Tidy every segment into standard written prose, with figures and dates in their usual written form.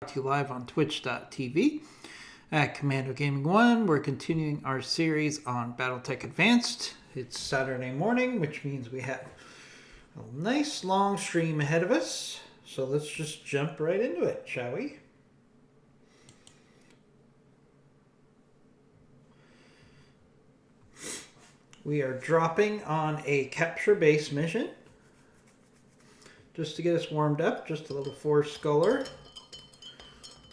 To you live on twitch.tv at Commando Gaming 1. We're continuing our series on Battletech Advanced. It's Saturday morning, which means we have a nice long stream ahead of us. So let's just jump right into it, shall we? We are dropping on a capture base mission. Just to get us warmed up, just a little four-sculler.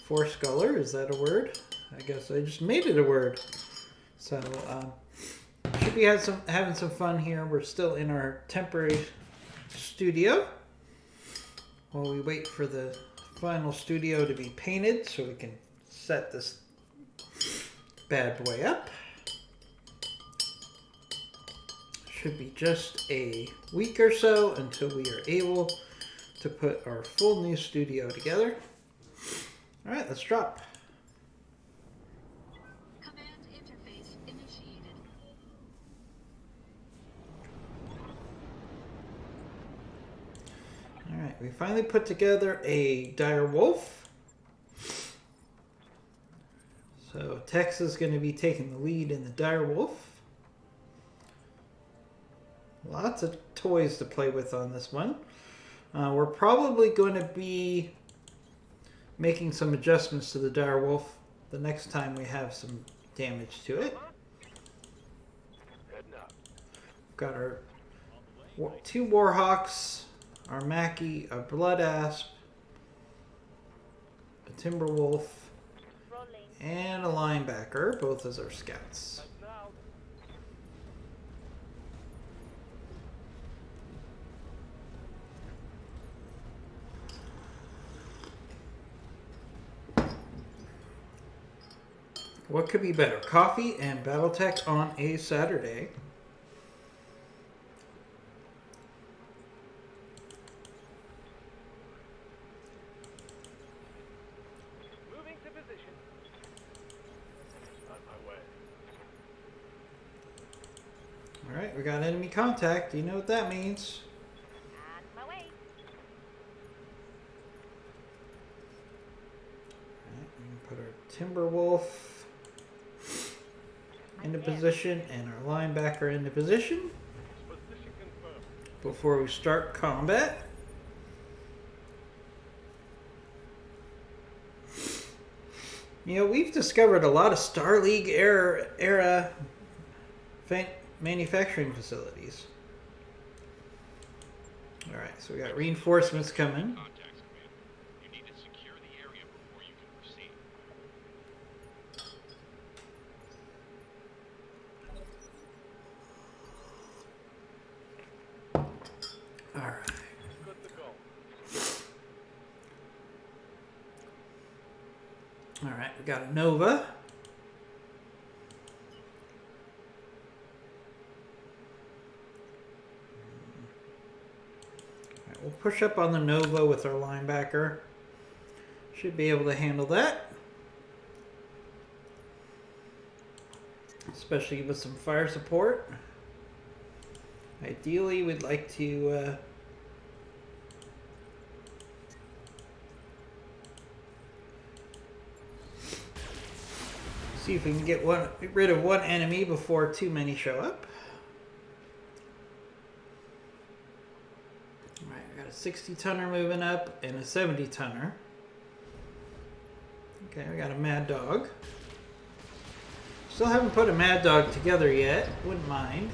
Four-sculler, is that a word? I guess I just made it a word. So, should be having some fun here. We're still in our temporary studio while we wait for the final studio to be painted so we can set this bad boy up. Should be just a week or so until we are able to put our full new studio together. All right, let's drop. Command interface initiated. All right, we finally put together a dire wolf. So Tex is going to be taking the lead in the dire wolf. Lots of toys to play with on this one. We're probably going to be making some adjustments to the dire wolf the next time we have some damage to it. We've got our two Warhawks, our Mackie, a Blood Asp, a Timberwolf, and a Linebacker, both as our scouts. What could be better? Coffee and Battletech on a Saturday. Moving to position. On my way. All right, we got enemy contact. Do you know what that means? On my way. All right, we can put our Timberwolf into position and our linebacker into position Position confirmed. before we start combat. You know, we've discovered a lot of Star League era manufacturing facilities. All right, so we got reinforcements coming. Contacts, Commander. You need to secure the area before you can proceed. All right. Good to go. All right, we got a Nova. All right, we'll push up on the Nova with our linebacker. Should be able to handle that. Especially with some fire support. Ideally, we'd like to see if we can get rid of one enemy before too many show up. Alright, we got a 60-tonner moving up and a 70-tonner. Okay, we got a Mad Dog. Still haven't put a Mad Dog together yet. Wouldn't mind.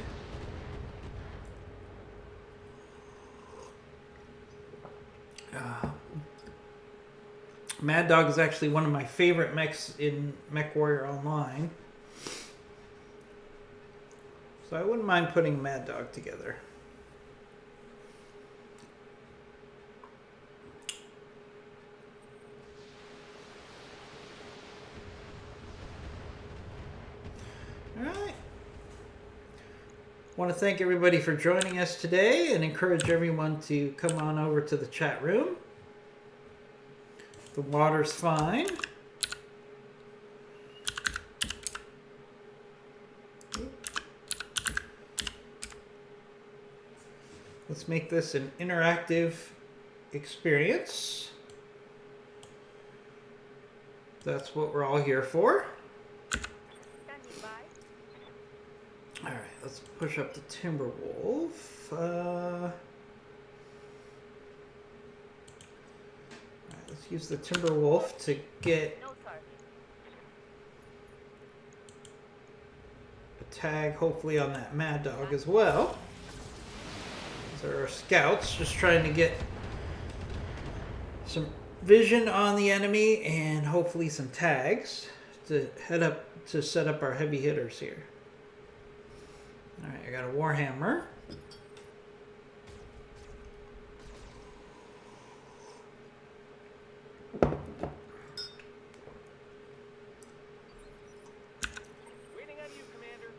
Mad Dog is actually one of my favorite mechs in MechWarrior Online. So I wouldn't mind putting Mad Dog together. Alright. Want to thank everybody for joining us today and encourage everyone to come on over to the chat room. The water's fine. Let's make this an interactive experience. That's what we're all here for. Standing by. All right, let's push up the Timberwolf. All right, let's use the Timberwolf to get No, sir. a tag, hopefully, on that Mad Dog as well. These are our scouts, just trying to get some vision on the enemy and hopefully some tags to head up to set up our heavy hitters here. All right, I got a Warhammer. Waiting on you, Commander.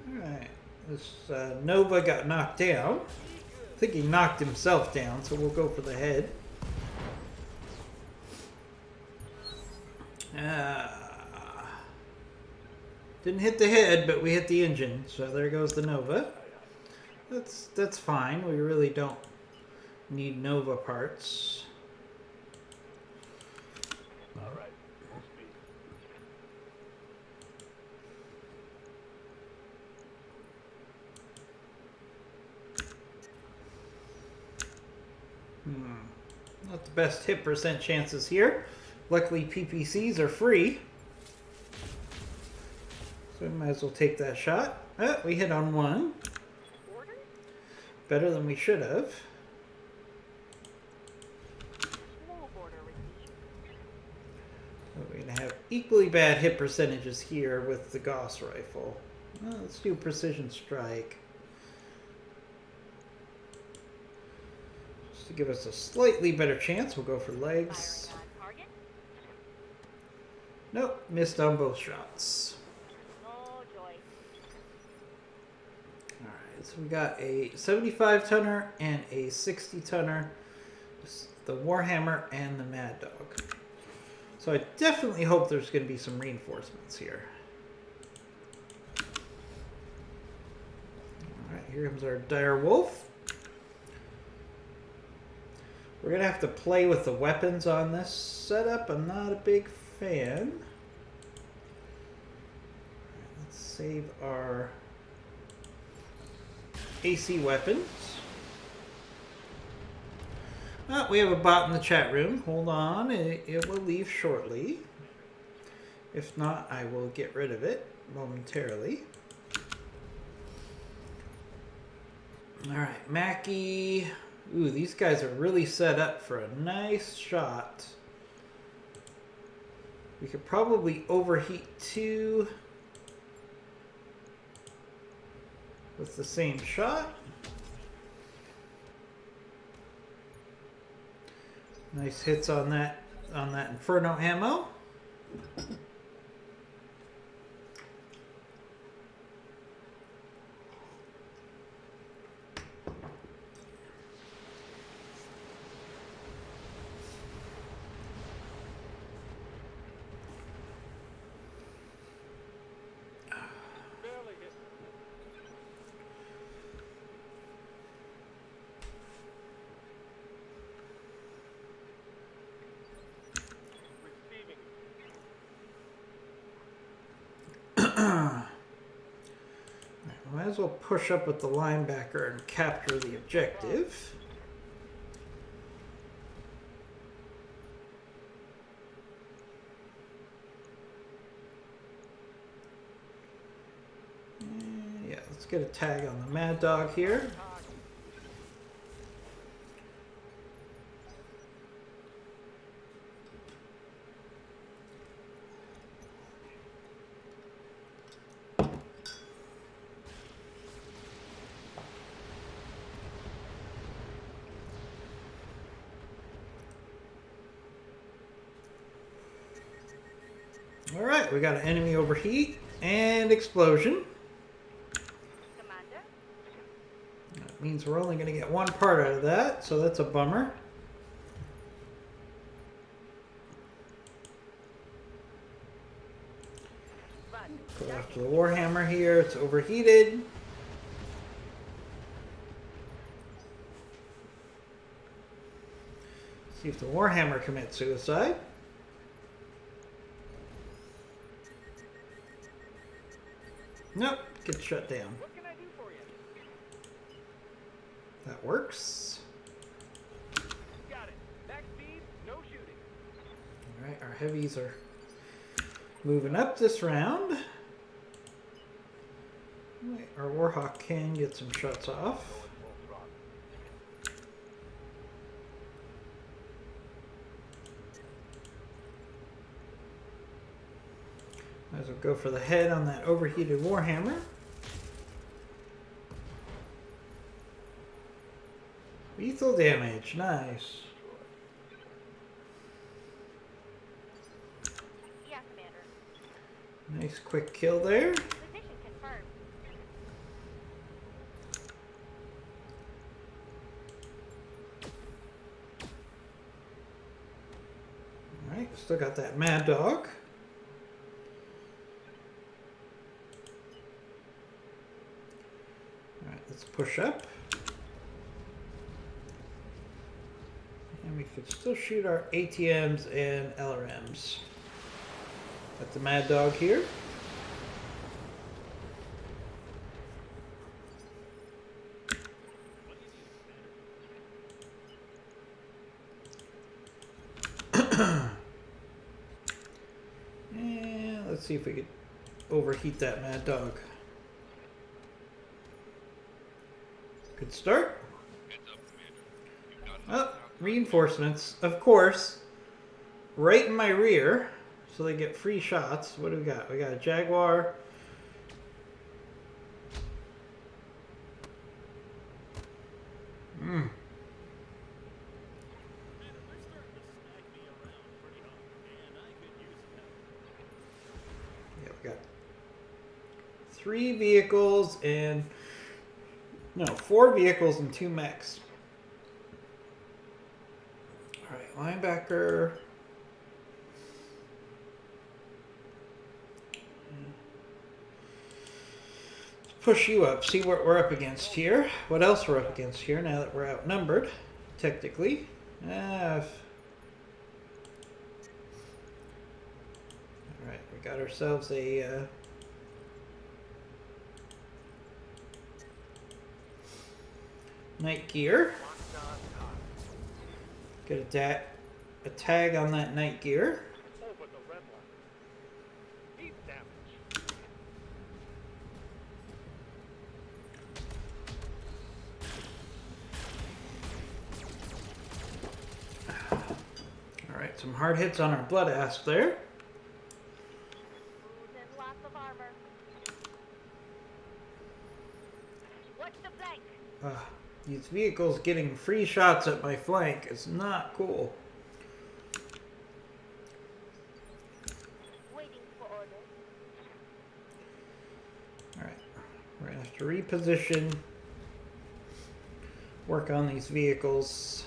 Alright, this Nova got knocked down. I think he knocked himself down, so we'll go for the head. Didn't hit the head, but we hit the engine, so there goes the Nova. That's fine, we really don't need Nova parts. All right, full speed. Not the best hit percent chances here. Luckily, PPCs are free. So we might as well take that shot. We hit on one. Orders? Better than we should have. Small border received. We're going to have equally bad hit percentages here with the Gauss rifle. Well, let's do precision strike. Just to give us a slightly better chance, we'll go for legs. Firing on target. Nope, missed on both shots. No joy. Alright, so we got a 75 tonner and a 60 tonner. The Warhammer and the Mad Dog. So I definitely hope there's going to be some reinforcements here. Alright, here comes our Dire Wolf. We're going to have to play with the weapons on this setup. I'm not a big fan. Let's save our AC weapons. Oh, we have a bot in the chat room. Hold on, it will leave shortly. If not, I will get rid of it momentarily. Alright, Mackie. Ooh, these guys are really set up for a nice shot. We could probably overheat two with the same shot. Nice hits on that Inferno ammo. Barely hit. Receiving. Might as well push up with the linebacker and capture the objective. Yeah, let's get a tag on the Mad Dog here. Alright, we got an enemy overheat and explosion. Commander. That means we're only going to get one part out of that, so that's a bummer. Run. Of Go after the Warhammer here. It's overheated. See if the Warhammer commits suicide. Nope, gets shut down. What can I do for you? That works. Got it. Max speed, no shooting. Alright, our heavies are moving up this round. Wait, our Warhawk can get some shots off. Full throttle. Might as well go for the head on that overheated Warhammer. Lethal damage, nice. Yeah, Commander. Nice quick kill there. Position confirmed. Alright, still got that Mad Dog. Alright, let's push up. And we could still shoot our ATMs and LRMs. Got the Mad Dog here. And let's see if we could overheat that Mad Dog. Good start. Heads up, Commander. You've got Oh, reinforcements, of course, right in my rear, so they get free shots. What do we got? We got a Jaguar. Yeah, we got 3 vehicles and no, 4 vehicles and 2 mechs. Alright, linebacker. Let's push you up, see what we're up against here. What else we're up against here now that we're outnumbered, technically. Alright, we got ourselves a night gear. Get a tag on that night gear. Over the red line. Heat damage. Alright, some hard hits on our blood asp there. Losing lots of armor. Watch the flank. These vehicles getting free shots at my flank is not cool. Waiting for orders. Alright, we're going to have to reposition, work on these vehicles.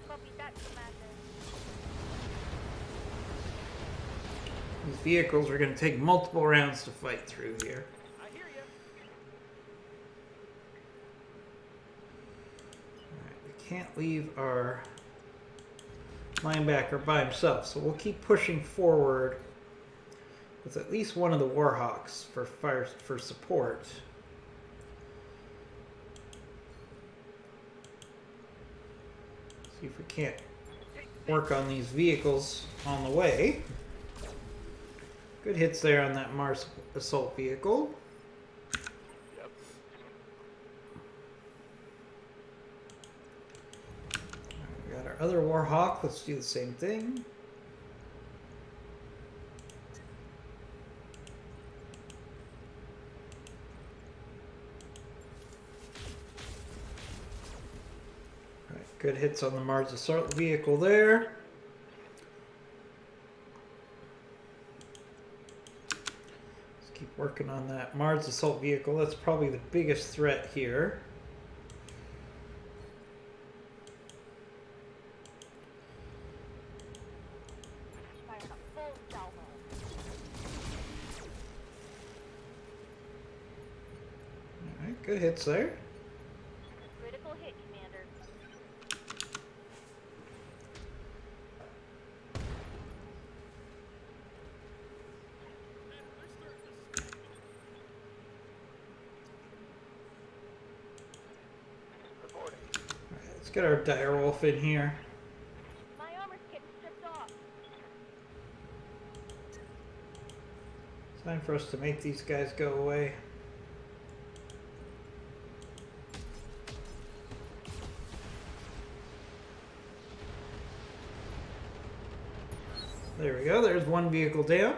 Copy that, Commander. These vehicles are going to take multiple rounds to fight through here. I hear you. Alright, we can't leave our linebacker by himself, so we'll keep pushing forward with at least one of the Warhawks for support. See if we can't work on these vehicles on the way. Good hits there on that Mars assault vehicle. Yep. We got our other Warhawk. Let's do the same thing. Alright, good hits on the Mars assault vehicle there. Keep working on that Mars assault vehicle. That's probably the biggest threat here. Good hits there. Critical hit, Commander. Reporting. Alright, let's get our direwolf in here. My armor's getting stripped off. Time for us to make these guys go away. There we go. There's one vehicle down.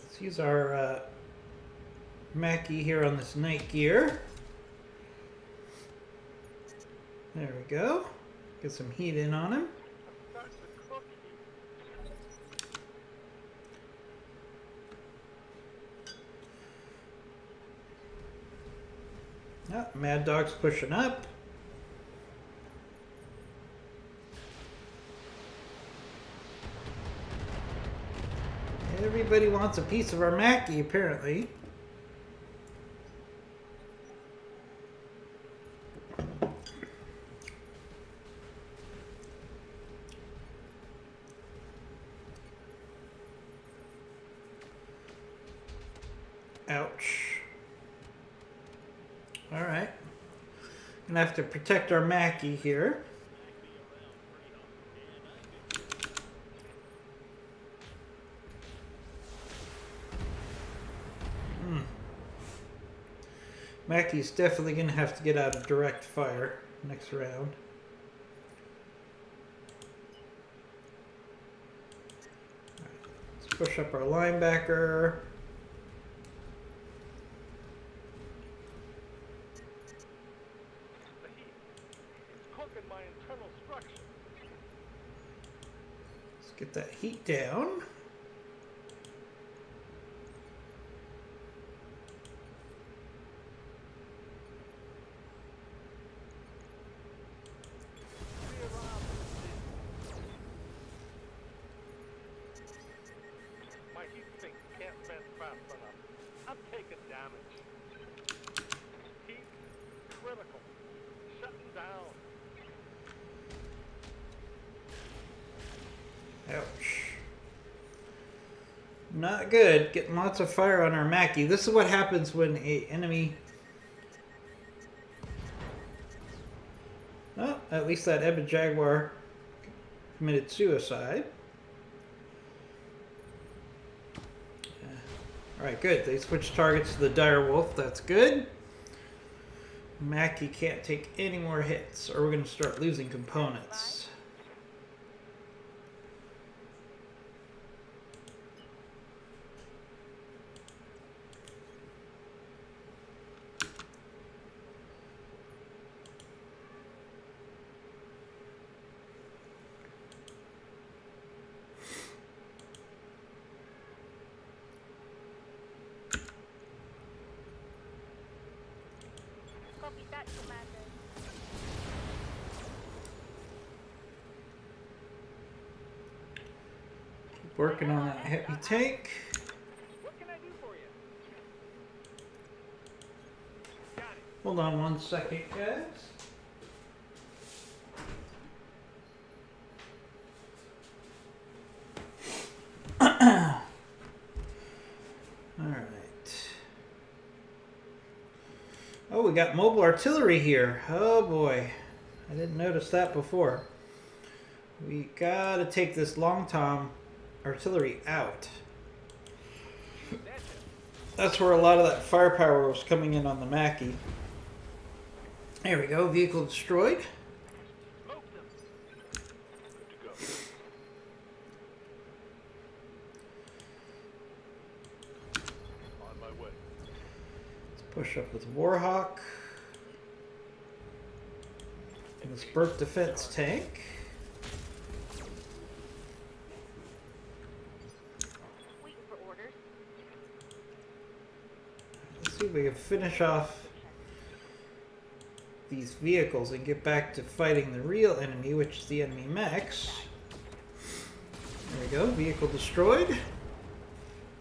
Let's use our Mackie here on this night gear. There we go. Get some heat in on him. I'm starting to cook here. Oh, Mad Dog's pushing up. Everybody wants a piece of our Mackie, apparently. Ouch. Alright. Gonna have to protect our Mackie here. Mackie's definitely gonna have to get out of direct fire next round. Let's push up our linebacker. The heat is cooking my internal structure. Let's get that heat down. My heat sink can't vent fast enough. I'm taking damage. Heat critical. Shutting down. Ouch. Not good. Getting lots of fire on our Mackie. This is what happens when an enemy... Oh, at least that Ebba Jaguar committed suicide. Alright, good. They switched targets to the Direwolf. That's good. Mackie can't take any more hits, or we're going to start losing components. Copy that, Commander. Keep working on that heavy tank. What can I do for you? Got it. Hold on one second, guys. Alright. Oh, we got mobile artillery here. Oh boy. I didn't notice that before. We gotta take this Long Tom artillery out. That's where a lot of that firepower was coming in on the Mackie. There we go, vehicle destroyed. Smoke them. Good to go. On my way. Let's push up with Warhawk. And this Burke defense tank. Waiting for orders. Let's see if we can finish off these vehicles and get back to fighting the real enemy, which is the enemy mechs. There we go. Vehicle destroyed.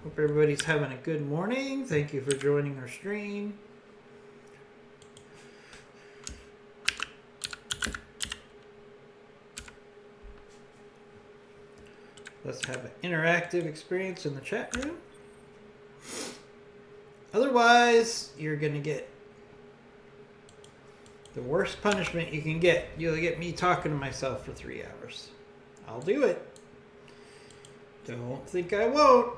Hope everybody's having a good morning. Thank you for joining our stream. Let's have an interactive experience in the chat room. Otherwise, you're going to get the worst punishment you can get. You'll get me talking to myself for 3 hours. I'll do it. Don't think I won't.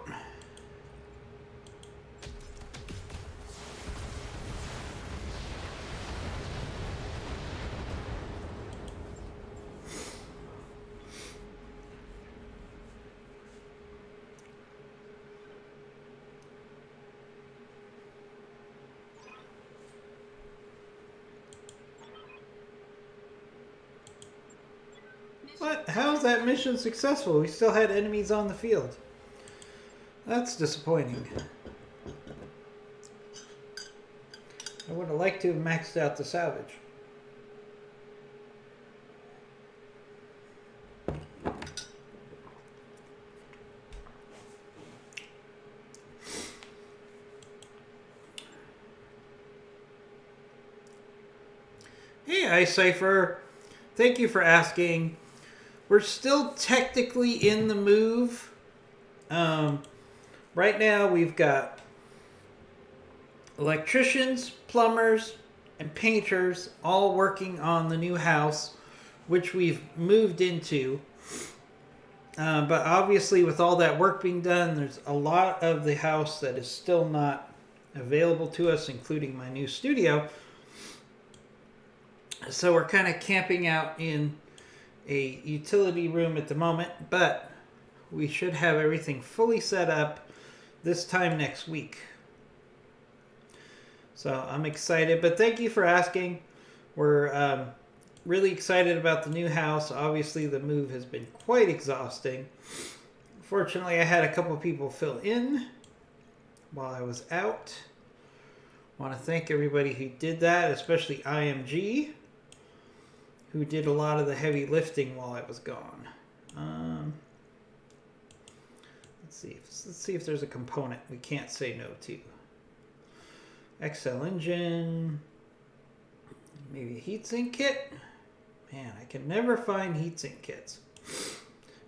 What? How's that mission successful? We still had enemies on the field. That's disappointing. I would have liked to have maxed out the salvage. Hey, iCypher. Thank you for asking. We're still technically in the move. Right now we've got electricians, plumbers, and painters all working on the new house, which we've moved into. But obviously with all that work being done, there's a lot of the house that is still not available to us, including my new studio. So we're kind of camping out in a utility room at the moment, but we should have everything fully set up this time next week. So I'm excited, but thank you for asking. We're really excited about the new house. Obviously, the move has been quite exhausting. Fortunately, I had a couple people fill in while I was out. I want to thank everybody who did that, especially IMG, who did a lot of the heavy lifting while I was gone. Let's see if there's a component we can't say no to. XL engine, maybe a heatsink kit. Man, I can never find heatsink kits.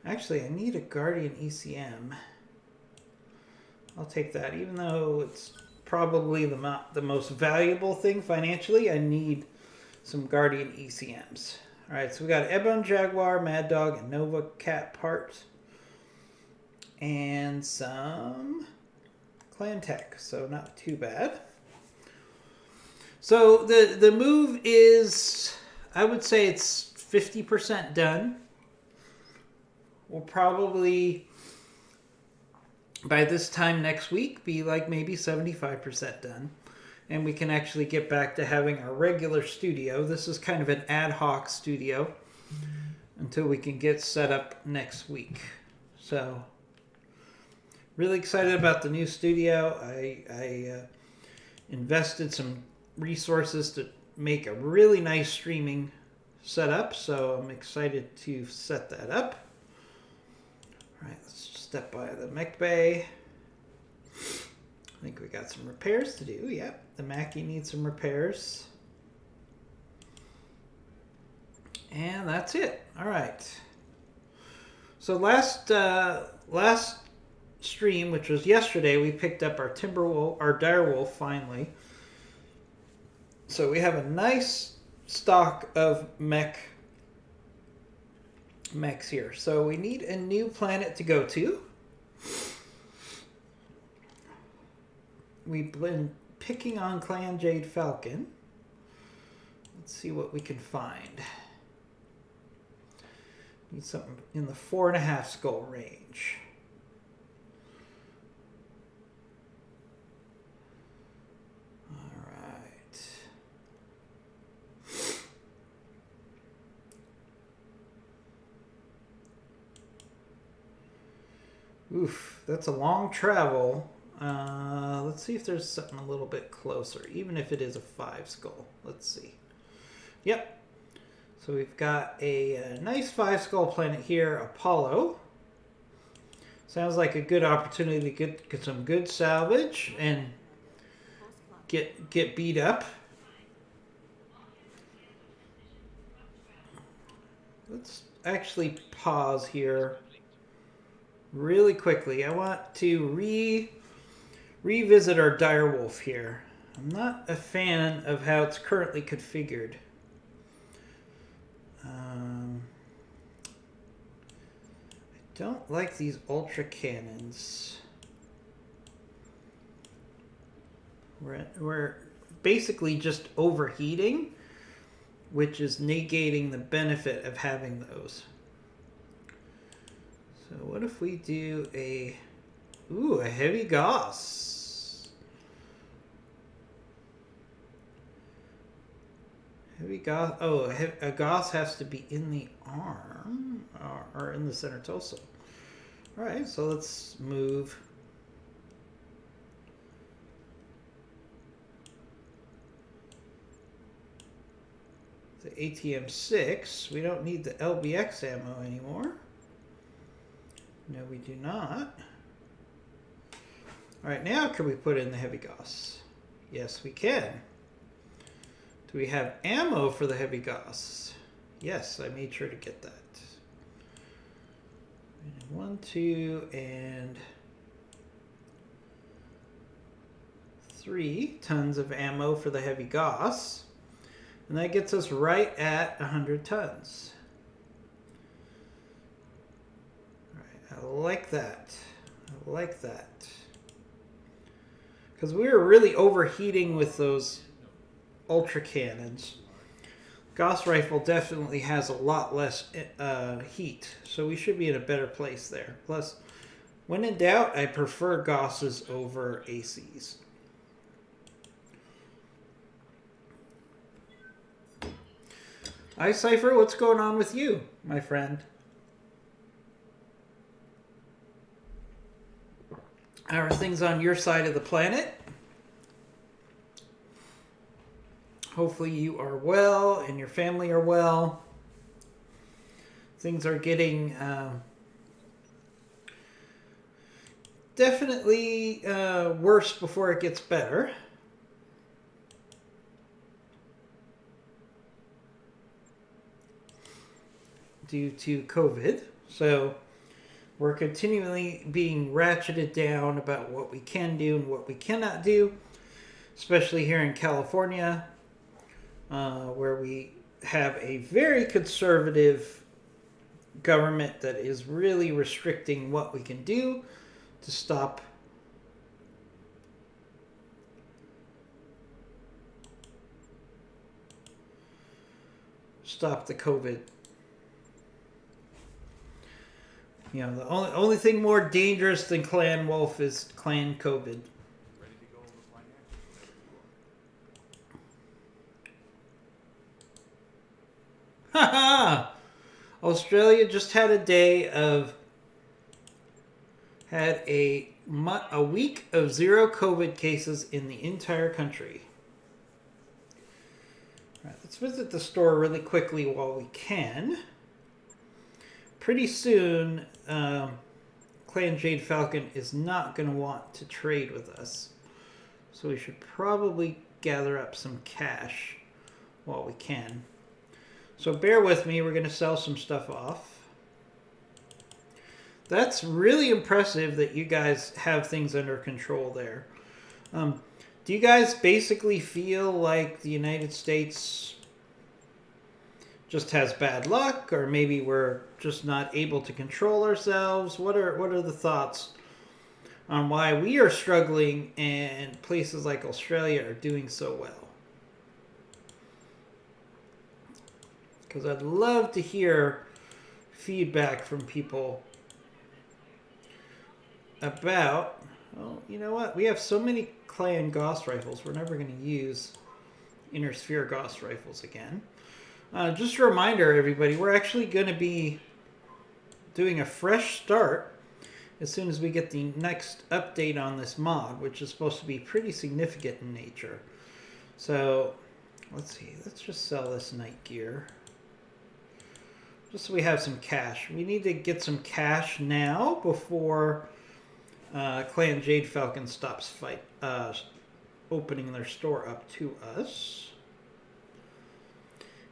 Actually, I need a Guardian ECM. I'll take that, even though it's probably the most valuable thing financially. I need some Guardian ECMs. All right, so we got Ebon Jaguar, Mad Dog, and Nova Cat parts, and some Clan Tech. So not too bad. So the move is, I would say it's 50% done. We'll probably by this time next week be like maybe 75% done. And we can actually get back to having our regular studio. This is kind of an ad hoc studio until we can get set up next week. So, really excited about the new studio. I invested some resources to make a really nice streaming setup. So, I'm excited to set that up. All right, let's step by the mech bay. I think we got some repairs to do. Yep, the Mackie needs some repairs. And that's it. All right. So last stream, which was yesterday, we picked up our Timberwolf, our Direwolf finally. So we have a nice stock of mechs here. So we need a new planet to go to. We've been picking on Clan Jade Falcon. Let's see what we can find. Need something in the 4.5 skull range. All right. Oof, that's a long travel. Let's see if there's something a little bit closer, even if it is a 5 skull. Let's see. Yep. So we've got a nice 5-skull planet here, Apollo. Sounds like a good opportunity to get some good salvage and get beat up. Let's actually pause here really quickly. I want to revisit our direwolf here. I'm not a fan of how it's currently configured. I don't like these ultra cannons. We're basically just overheating, which is negating the benefit of having those. So what if we do a heavy Gauss? Heavy Gauss. Oh, a Gauss has to be in the arm or in the center torso. All right, so let's move. The ATM-6. We don't need the LBX ammo anymore. No, we do not. All right, now can we put in the heavy Gauss? Yes, we can. Do we have ammo for the heavy Gauss? Yes, I made sure to get that. 1, 2, and 3 tons of ammo for the heavy Gauss. And that gets us right at 100 tons. All right, I like that. I like that. Because we were really overheating with those ultra cannons. Gauss rifle definitely has a lot less heat, so we should be in a better place there. Plus, when in doubt, I prefer Gausses over ACs. Hi, Cypher, what's going on with you, my friend? How are things on your side of the planet? Hopefully you are well and your family are well. Things are getting definitely worse before it gets better. Due to COVID. So we're continually being ratcheted down about what we can do and what we cannot do, especially here in California, where we have a very conservative government that is really restricting what we can do to stop the COVID. You know, the only thing more dangerous than Clan Wolf is Clan COVID. Haha! Australia just had a week of 0 COVID cases in the entire country. All right, let's visit the store really quickly while we can. Pretty soon, Clan Jade Falcon is not going to want to trade with us. So we should probably gather up some cash while we can. So bear with me, we're going to sell some stuff off. That's really impressive that you guys have things under control there. Do you guys basically feel like the United States just has bad luck, or maybe we're just not able to control ourselves? What are the thoughts on why we are struggling and places like Australia are doing so well? Because I'd love to hear feedback from people about, well, you know what? We have so many Clan Gauss rifles, we're never going to use Inner Sphere Gauss rifles again. Just a reminder, everybody, we're actually going to be doing a fresh start as soon as we get the next update on this mod, which is supposed to be pretty significant in nature. So Let's see. Let's just sell this night gear. Just so we have some cash. We need to get some cash now before Clan Jade Falcon stops opening their store up to us.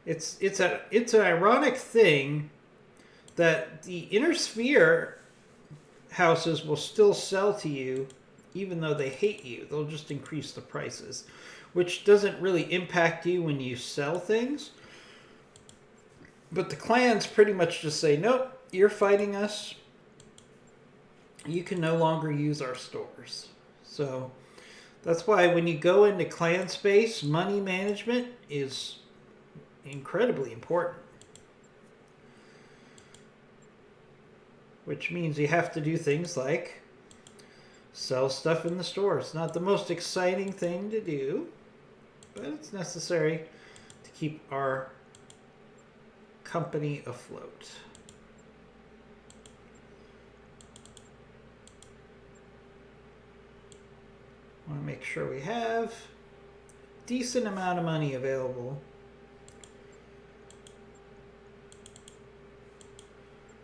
It's an ironic thing that the Inner Sphere houses will still sell to you even though they hate you. They'll just increase the prices, which doesn't really impact you when you sell things. But the clans pretty much just say, nope, you're fighting us. You can no longer use our stores. So that's why when you go into clan space, money management is incredibly important. Which means you have to do things like sell stuff in the store. It's not the most exciting thing to do, but it's necessary to keep our company afloat. Want to make sure we have a decent amount of money available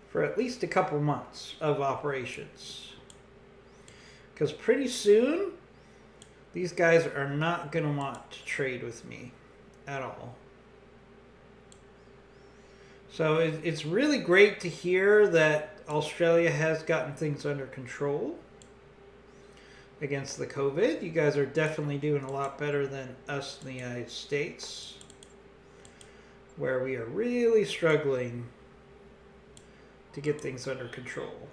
for at least a couple months of operations. Because pretty soon, these guys are not going to want to trade with me at all. So it's really great to hear that Australia has gotten things under control against the COVID. You guys are definitely doing a lot better than us in the United States, where we are really struggling to get things under control.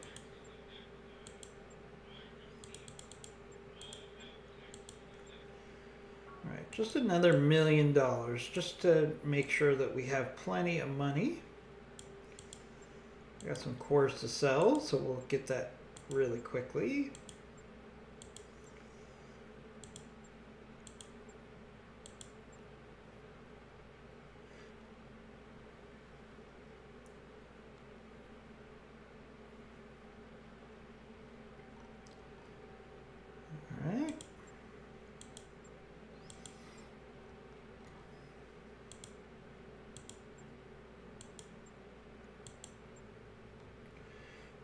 All right, just another $1 million just to make sure that we have plenty of money. Got some cores to sell, so we'll get that really quickly. All right.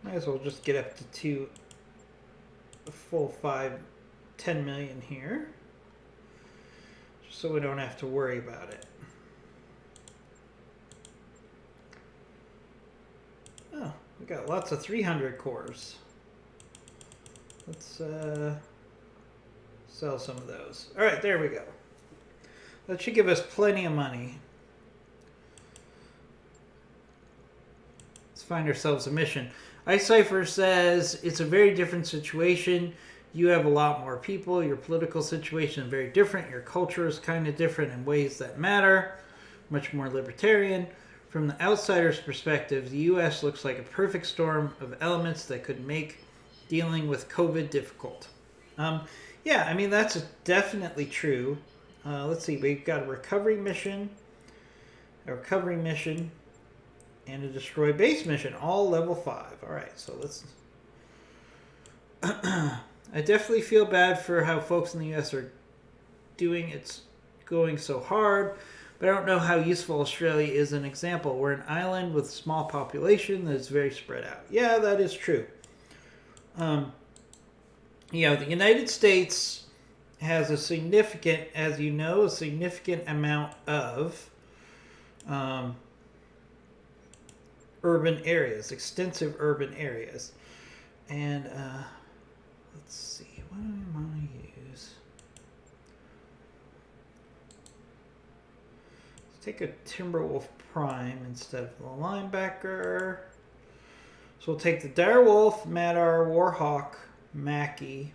Might as well just get up to a full 10 million here, just so we don't have to worry about it. Oh, we got lots of 300 cores. Let's sell some of those. All right, there we go. That should give us plenty of money. Let's find ourselves a mission. iCypher says it's a very different situation. You have a lot more people. Your political situation is very different. Your culture is kind of different in ways that matter. Much more libertarian. From the outsider's perspective, the U.S. looks like a perfect storm of elements that could make dealing with COVID difficult. Yeah, I mean, that's definitely true. Let's see. We've got a recovery mission, and a destroy base mission, all level 5. All right, so let's... I definitely feel bad for how folks in the U.S. are doing. It's going so hard, but I don't know how useful Australia is an example. We're an island with a small population that is very spread out. Yeah, that is true. You know, the United States has a significant, as you know, a significant amount of urban areas, extensive urban areas. And let's see, what do I want to use? Let's take a Timberwolf Prime instead of the linebacker. So we'll take the Direwolf, Madar, Warhawk, Mackie,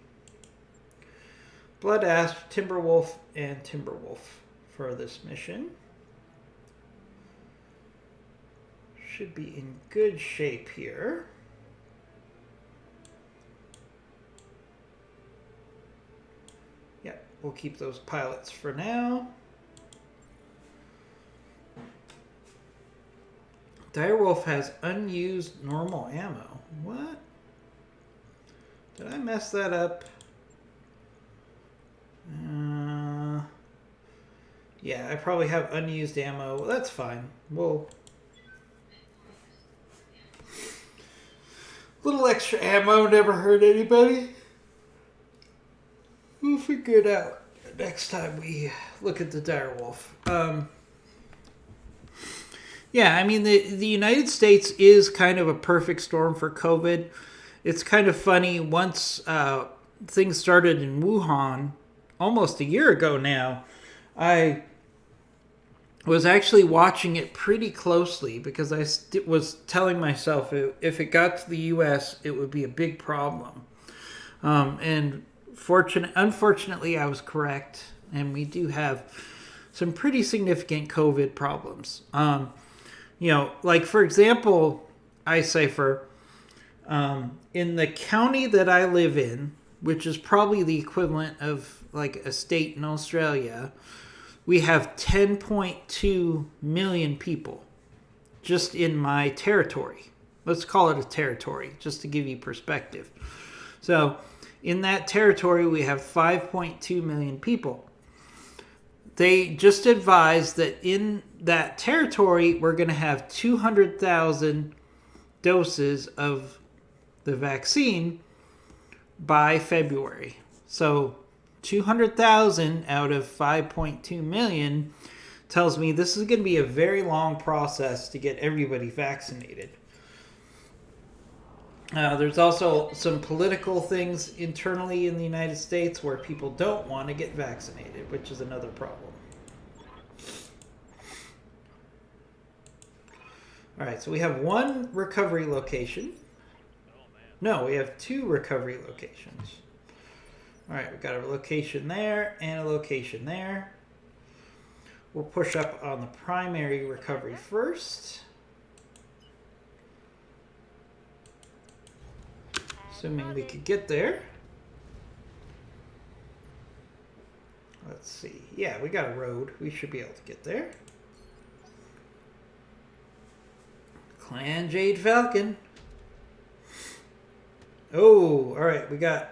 Blood Asp, Timberwolf, and Timberwolf for this mission. Should be in good shape here. Yeah, we'll keep those pilots for now. Direwolf has unused normal ammo. What? Did I mess that up? Yeah, I probably have unused ammo. That's fine. We'll... Little extra ammo never hurt anybody. We'll figure it out next time we look at the direwolf. Yeah, I mean, the United States is kind of a perfect storm for COVID. It's kind of funny, once things started in Wuhan, almost a year ago now, I was actually watching it pretty closely because I was telling myself if it got to the U.S., it would be a big problem. And unfortunately, I was correct, and we do have some pretty significant COVID problems. Like, for example, in the county that I live in, which is probably the equivalent of like a state in Australia, we have 10.2 million people just in my territory. Let's call it a territory, just to give you perspective. So in that territory, we have 5.2 million people. They just advised that in that territory, we're going to have 200,000 doses of the vaccine by February. So 200,000 out of 5.2 million tells me this is going to be a very long process to get everybody vaccinated. There's also some political things internally in the United States where people don't want to get vaccinated, which is another problem. All right, so we have one recovery location. No, we have two recovery locations. All right, we've got a location there and a location there. We'll push up on the primary recovery first. Assuming we could get there. Let's see. Yeah, we got a road. We should be able to get there. Clan Jade Falcon. Oh, all right. We got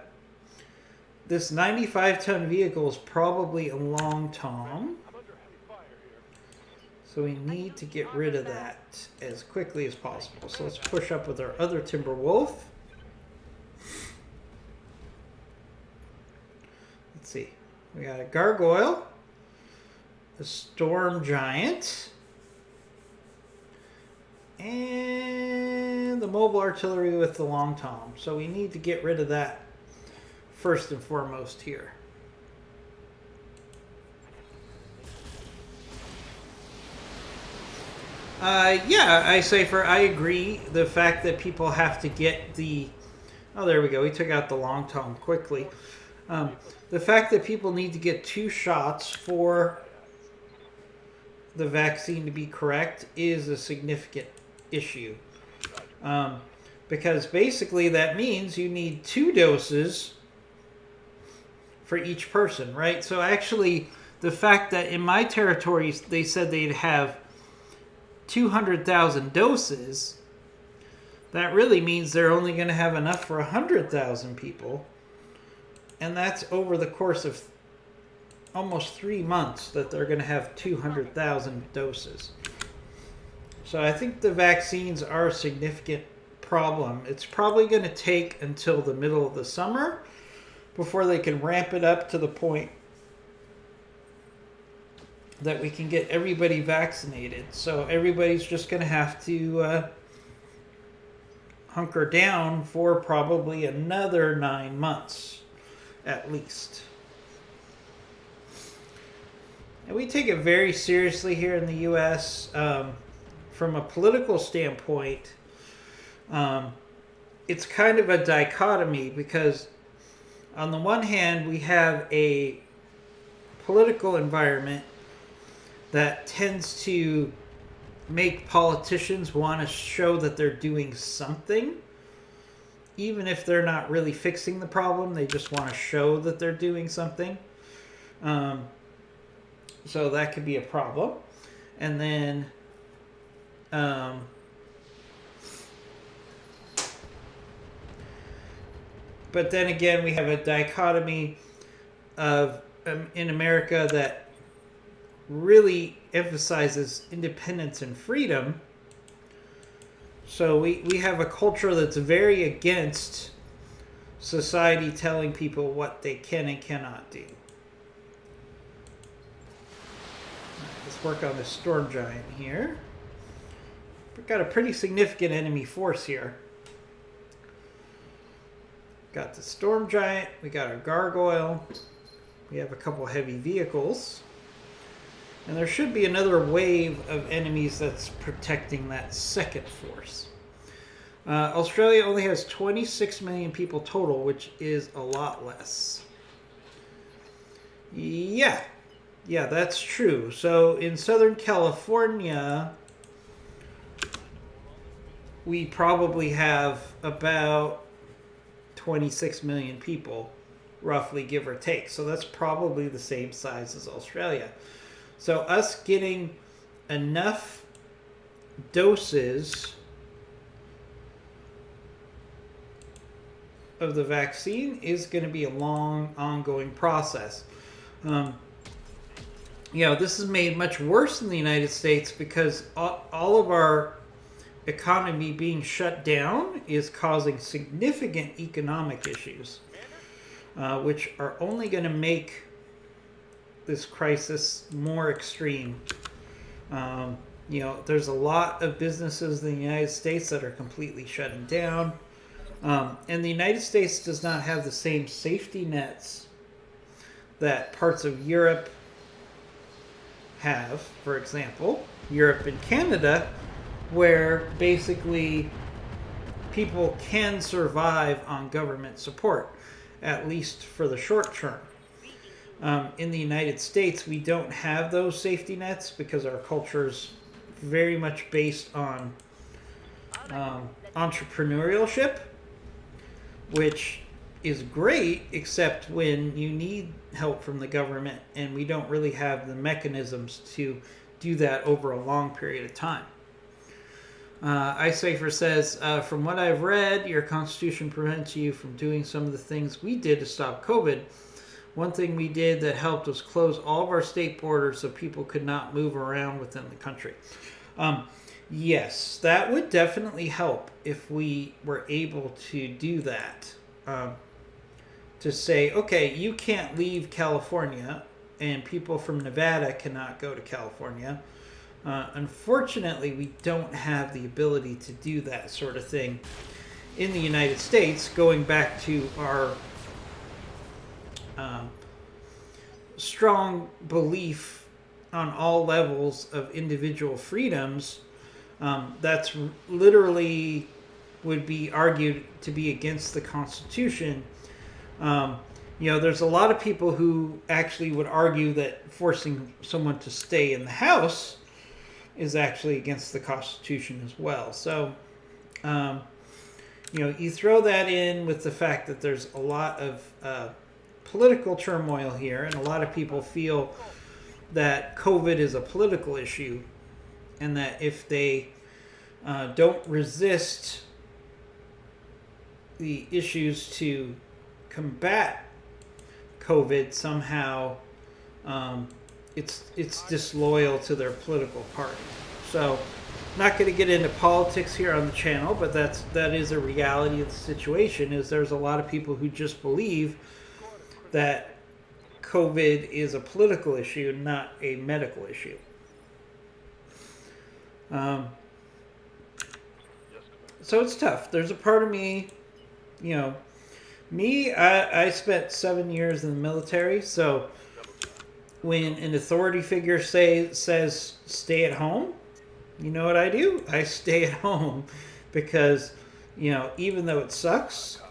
this 95-ton vehicle is probably a long tom. So we need to get rid of that as quickly as possible. So let's push up with our other timber wolf. Let's see. We got a gargoyle, a storm giant, and the mobile artillery with the long tom. So we need to get rid of that first and foremost here. Yeah, I agree. The fact that people have to get the... Oh, there we go. We took out the long tom quickly. The fact that people need to get 2 shots for the vaccine to be correct is a significant issue. Because basically that means you need 2 doses for each person, right? So actually, the fact that in my territories they said they'd have 200,000 doses, that really means they're only going to have enough for 100,000 people. And that's over the course of almost 3 months that they're going to have 200,000 doses. So I think the vaccines are a significant problem. It's probably going to take until the middle of the summer before they can ramp it up to the point that we can get everybody vaccinated. So everybody's just going to have to hunker down for probably another 9 months at least. And we take it very seriously here in the U.S. From a political standpoint, it's kind of a dichotomy because on the one hand, we have a political environment that tends to make politicians want to show that they're doing something. Even if they're not really fixing the problem, they just want to show that they're doing something. So that could be a problem. And then but then again, we have a dichotomy of in America that really emphasizes independence and freedom. So we have a culture that's very against society telling people what they can and cannot do. Let's work on the storm giant here. We've got a pretty significant enemy force here. Got the storm giant, we got our gargoyle, we have a couple heavy vehicles, and there should be another wave of enemies that's protecting that second force. Australia only has 26 million people total, which is a lot less. Yeah, that's true. So in Southern California, we probably have about 26 million people, roughly, give or take. So that's probably the same size as Australia. So us getting enough doses of the vaccine is going to be a long, ongoing process. This is made much worse in the United States because all of our economy being shut down is causing significant economic issues, which are only going to make this crisis more extreme. There's a lot of businesses in the United States that are completely shutting down. And the United States does not have the same safety nets that parts of Europe have. For example, Europe and Canada, where basically people can survive on government support, at least for the short term. In the United States, we don't have those safety nets because our culture is very much based on entrepreneurship, which is great, except when you need help from the government, and we don't really have the mechanisms to do that over a long period of time. Icesafer says, from what I've read, your constitution prevents you from doing some of the things we did to stop COVID. One thing we did that helped was close all of our state borders so people could not move around within the country. Yes, that would definitely help if we were able to do that. To say, okay, you can't leave California, and people from Nevada cannot go to California. Unfortunately, we don't have the ability to do that sort of thing in the United States, going back to our strong belief on all levels of individual freedoms. That's literally would be argued to be against the Constitution. There's a lot of people who actually would argue that forcing someone to stay in the house is actually against the Constitution as well. So, you throw that in with the fact that there's a lot of political turmoil here, and a lot of people feel that COVID is a political issue, and that if they don't resist the issues to combat COVID, somehow it's disloyal to their political party. So, not going to get into politics here on the channel, but that is a reality of the situation. Is there's a lot of people who just believe that COVID is a political issue, not a medical issue. So it's tough. There's a part of me, I spent 7 years in the military, so when an authority figure says stay at home, you know what I do? I stay at home because, even though it sucks,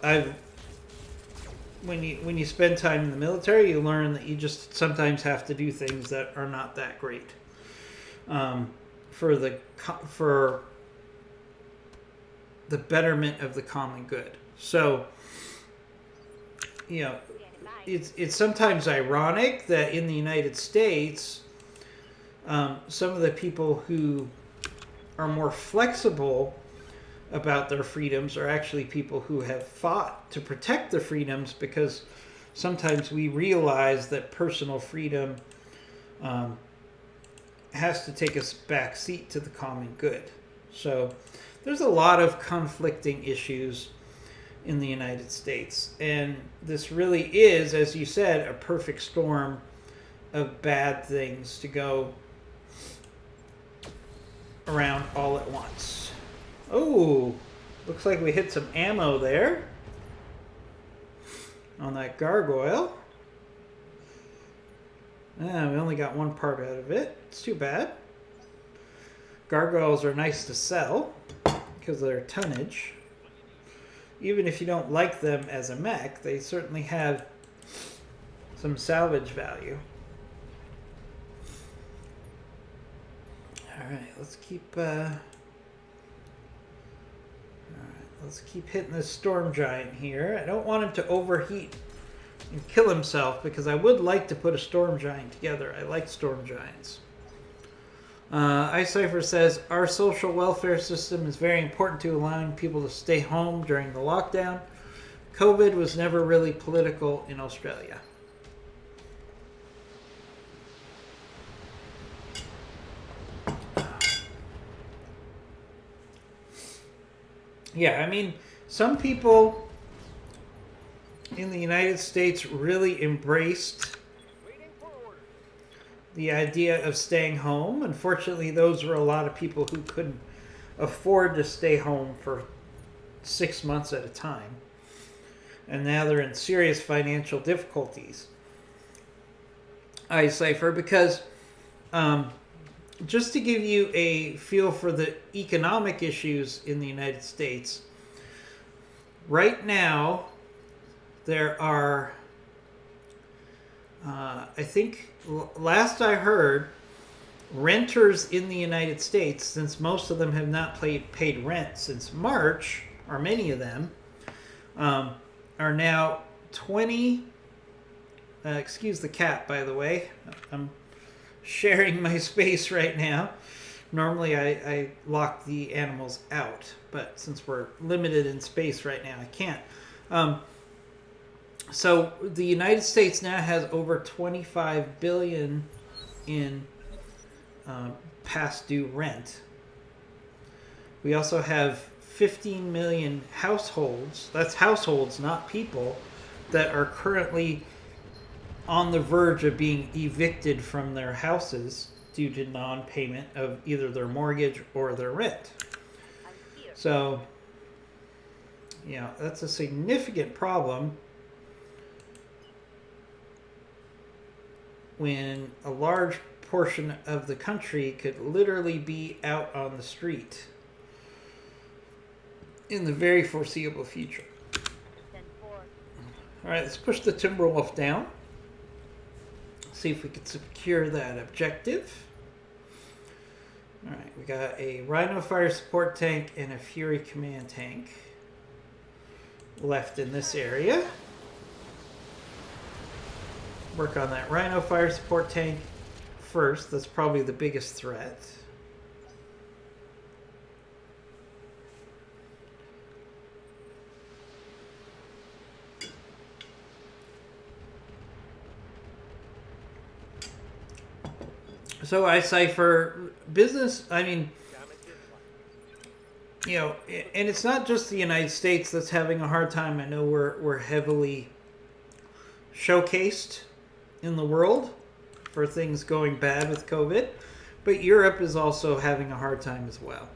when you spend time in the military, you learn that you just sometimes have to do things that are not that great for the betterment of the common good. So, it's sometimes ironic that in the United States, some of the people who are more flexible about their freedoms are actually people who have fought to protect their freedoms, because sometimes we realize that personal freedom has to take a back seat to the common good. So there's a lot of conflicting issues in the United States. And this really is, as you said, a perfect storm of bad things to go around all at once. Oh, looks like we hit some ammo there on that gargoyle. We only got one part out of it. It's too bad. Gargoyles are nice to sell because of their tonnage. Even if you don't like them as a mech, they certainly have some salvage value. Alright, let's keep hitting this storm giant here. I don't want him to overheat and kill himself because I would like to put a storm giant together. I like storm giants. iCypher says, our social welfare system is very important to allowing people to stay home during the lockdown. COVID was never really political in Australia. Yeah, I mean, some people in the United States really embraced the idea of staying home. Unfortunately, those were a lot of people who couldn't afford to stay home for 6 months at a time. And now they're in serious financial difficulties. iCypher, because just to give you a feel for the economic issues in the United States, right now there are, I think, last I heard, renters in the United States, since most of them have not paid rent since March, or many of them, are now 20... excuse the cat, by the way. I'm sharing my space right now. Normally I lock the animals out, but since we're limited in space right now, I can't. So the United States now has over $25 billion in past due rent. We also have 15 million households, that's households, not people, that are currently on the verge of being evicted from their houses due to non-payment of either their mortgage or their rent. So, yeah, that's a significant problem when a large portion of the country could literally be out on the street in the very foreseeable future. All right, let's push the Timberwolf down. See if we can secure that objective. All right, we got a Rhino Fire Support Tank and a Fury Command Tank left in this area. Work on that Rhino Fire Support Tank first. That's probably the biggest threat. So iCypher business, I mean, you know, and it's not just the United States that's having a hard time. I know we're heavily showcased in the world for things going bad with COVID, but Europe is also having a hard time as well.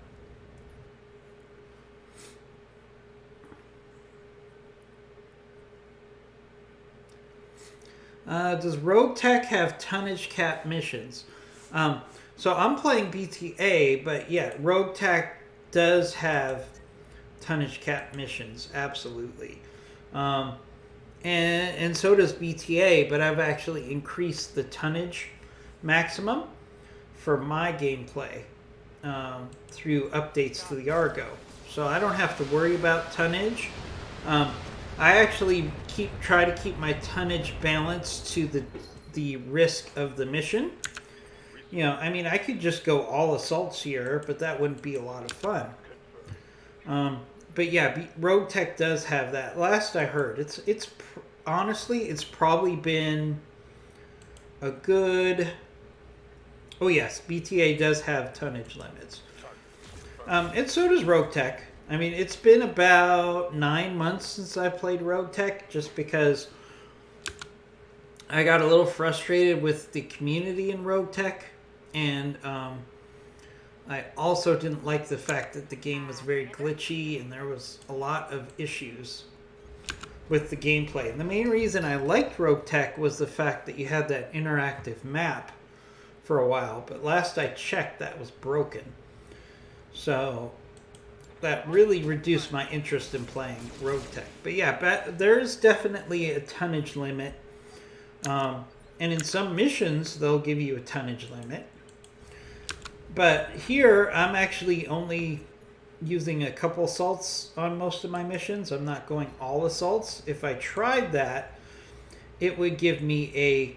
Does Rogue Tech have tonnage cap missions? So I'm playing BTA, but yeah, Rogue Tech does have tonnage cap missions, absolutely. And so does BTA, but I've actually increased the tonnage maximum for my gameplay through updates to the Argo. So I don't have to worry about tonnage. I actually try to keep my tonnage balanced to the risk of the mission. You know, I mean, I could just go all assaults here, but that wouldn't be a lot of fun. But yeah, Rogue Tech does have that. Last I heard, honestly, it's probably been a good Oh yes, BTA does have tonnage limits. And so does Rogue Tech. I mean, it's been about 9 months since I played Rogue Tech, just because I got a little frustrated with the community in Rogue Tech, and I also didn't like the fact that the game was very glitchy and there was a lot of issues with the gameplay. And the main reason I liked Rogue Tech was the fact that you had that interactive map for a while, but last I checked that was broken. So that really reduced my interest in playing Rogue Tech. But yeah, there's definitely a tonnage limit. And in some missions, they'll give you a tonnage limit. But here, I'm actually only using a couple assaults on most of my missions. I'm not going all assaults. If I tried that, it would give me a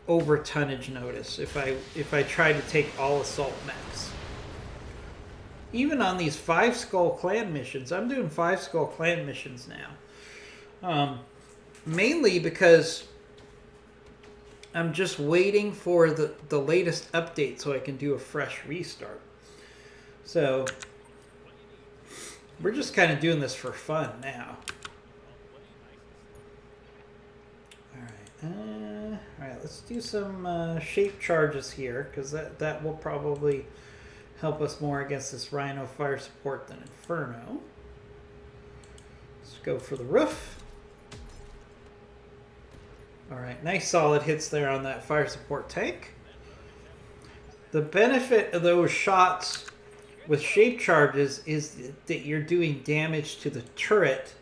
over tonnage notice if I tried to take all assault max. Even on these 5 Skull Clan missions, I'm doing 5 Skull Clan missions now. Mainly because I'm just waiting for the latest update so I can do a fresh restart. So we're just kind of doing this for fun now. Alright, let's do some shape charges here, because that will probably help us more against this Rhino fire support than Inferno. Let's go for the roof. Alright, nice solid hits there on that fire support tank. The benefit of those shots with shape charges is that you're doing damage to the turret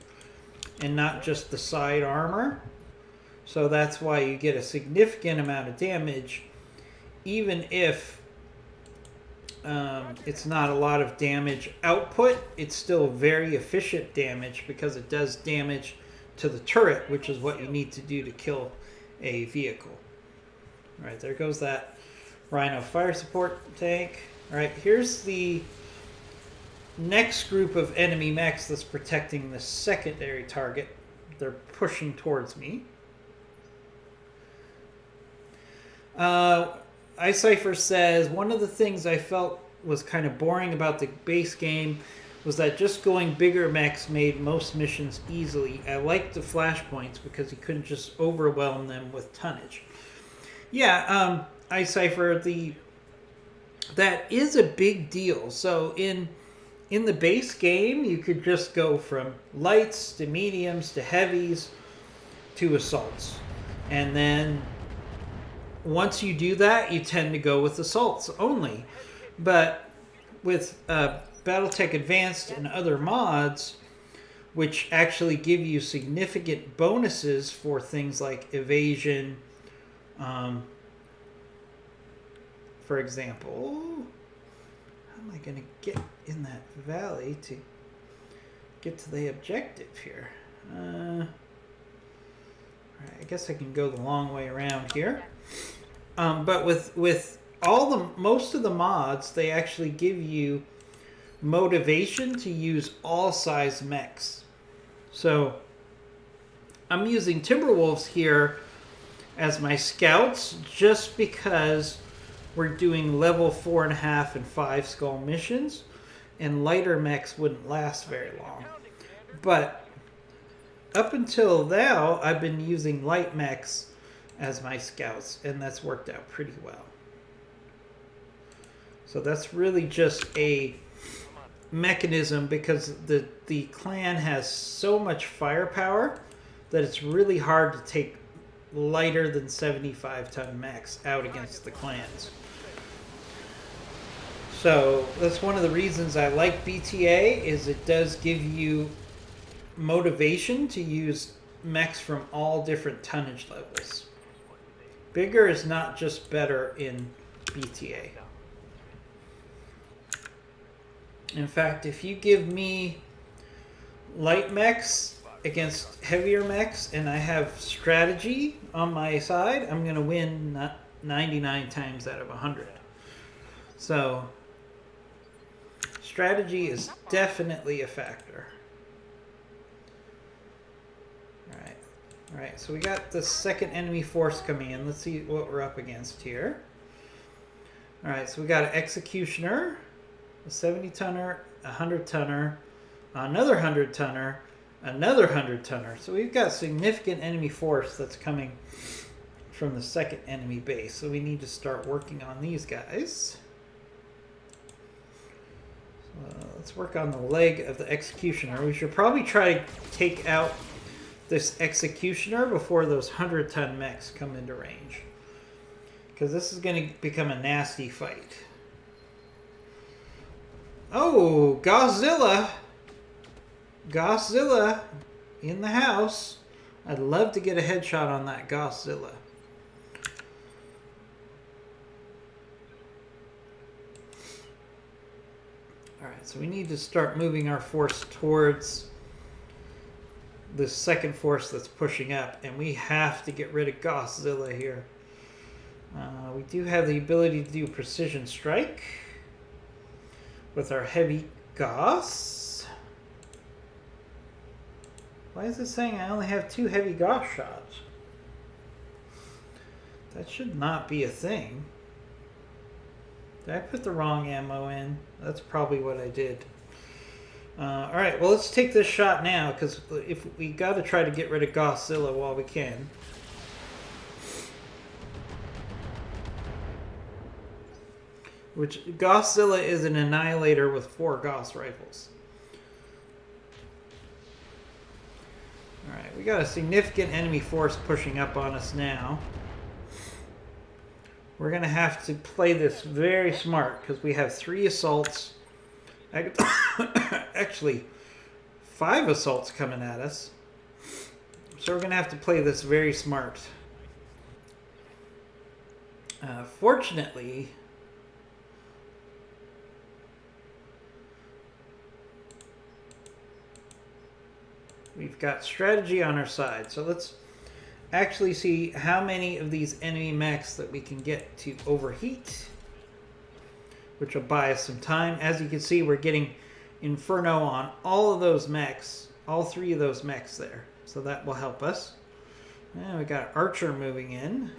and not just the side armor. So that's why you get a significant amount of damage, even if it's not a lot of damage output. It's still very efficient damage because it does damage to the turret, which is what you need to do to kill a vehicle. Alright, there goes that Rhino fire support tank. Alright, here's the next group of enemy mechs that's protecting the secondary target. They're pushing towards me. iCypher says, one of the things I felt was kind of boring about the base game was that just going bigger mechs made most missions easily. I liked the flashpoints because you couldn't just overwhelm them with tonnage. Yeah, iCypher, that is a big deal. So in the base game, you could just go from lights to mediums to heavies to assaults. And then once you do that, you tend to go with assaults only. But with Battletech Advanced and other mods, which actually give you significant bonuses for things like evasion, for example, how am I going to get in that valley to get to the objective here? Alright, I guess I can go the long way around here. But with most of the mods, they actually give you motivation to use all size mechs. So I'm using Timberwolves here as my scouts just because we're doing level 4.5 and 5 skull missions, and lighter mechs wouldn't last very long. But up until now, I've been using light mechs as my scouts, and that's worked out pretty well. So that's really just a mechanism because the clan has so much firepower that it's really hard to take lighter than 75-ton mechs out against the clans. So that's one of the reasons I like BTA, is it does give you motivation to use mechs from all different tonnage levels. Bigger is not just better in BTA. In fact, if you give me light mechs against heavier mechs and I have strategy on my side, I'm going to win 99 times out of 100. So strategy is definitely a factor. Alright, so we got the second enemy force coming in. Let's see what we're up against here. Alright, so we got an executioner, a 70-tonner, a 100-tonner, another 100-tonner, another 100-tonner. So we've got significant enemy force that's coming from the second enemy base. So we need to start working on these guys. Let's work on the leg of the executioner. We should probably try to take out this executioner before those 100-ton mechs come into range, because this is going to become a nasty fight. Oh, Godzilla! Godzilla in the house. I'd love to get a headshot on that Godzilla. Alright, so we need to start moving our force towards the second force that's pushing up, and we have to get rid of Godzilla here. We do have the ability to do precision strike with our heavy Gauss. Why is it saying I only have 2 heavy Gauss shots? That should not be a thing. Did I put the wrong ammo in? That's probably what I did. Alright, well, let's take this shot now, because if we got to try to get rid of Godzilla while we can. Which, Godzilla is an annihilator with 4 Gauss rifles. Alright, we got a significant enemy force pushing up on us now. We're going to have to play this very smart, because we have 3 assaults. Actually, 5 assaults coming at us. So we're going to have to play this very smart. Fortunately, we've got strategy on our side. So let's actually see how many of these enemy mechs that we can get to overheat, which will buy us some time. As you can see, we're getting Inferno on all of those mechs, all 3 of those mechs there. So that will help us. And we got Archer moving in.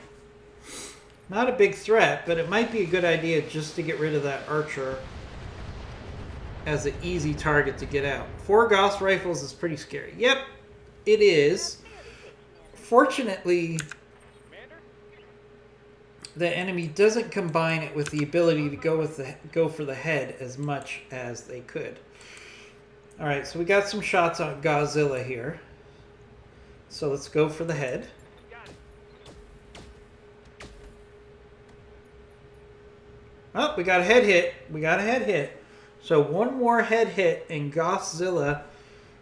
Not a big threat, but it might be a good idea just to get rid of that Archer as an easy target to get out. 4 Gauss rifles is pretty scary. Yep, it is. Fortunately, the enemy doesn't combine it with the ability to go for the head as much as they could. Alright, so we got some shots on Godzilla here. So let's go for the head. Oh, we got a head hit. We got a head hit. So 1 more head hit and Godzilla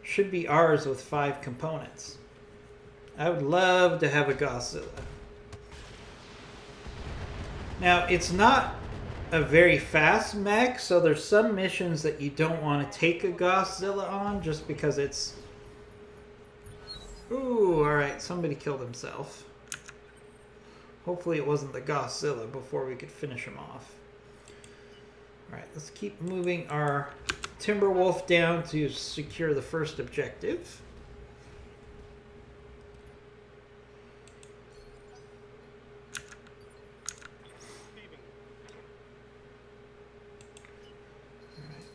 should be ours with 5 components. I would love to have a Godzilla. Now, it's not a very fast mech, so there's some missions that you don't want to take a Godzilla on just because it's... Ooh, alright, somebody killed himself. Hopefully it wasn't the Godzilla before we could finish him off. Alright, let's keep moving our Timberwolf down to secure the first objective.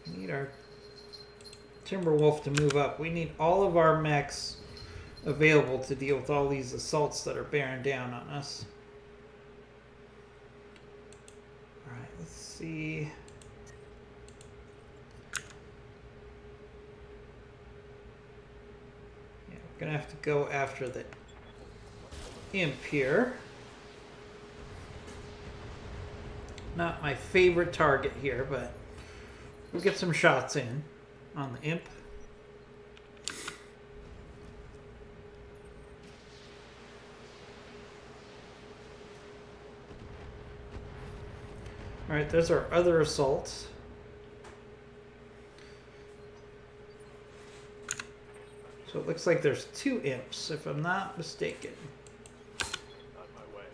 We need our Timberwolf to move up. We need all of our mechs available to deal with all these assaults that are bearing down on us. Alright, let's see. Yeah, we're going to have to go after the imp here. Not my favorite target here, but we'll get some shots in on the imp. Alright, there's our other assaults. So it looks like there's 2 imps, if I'm not mistaken. On my way.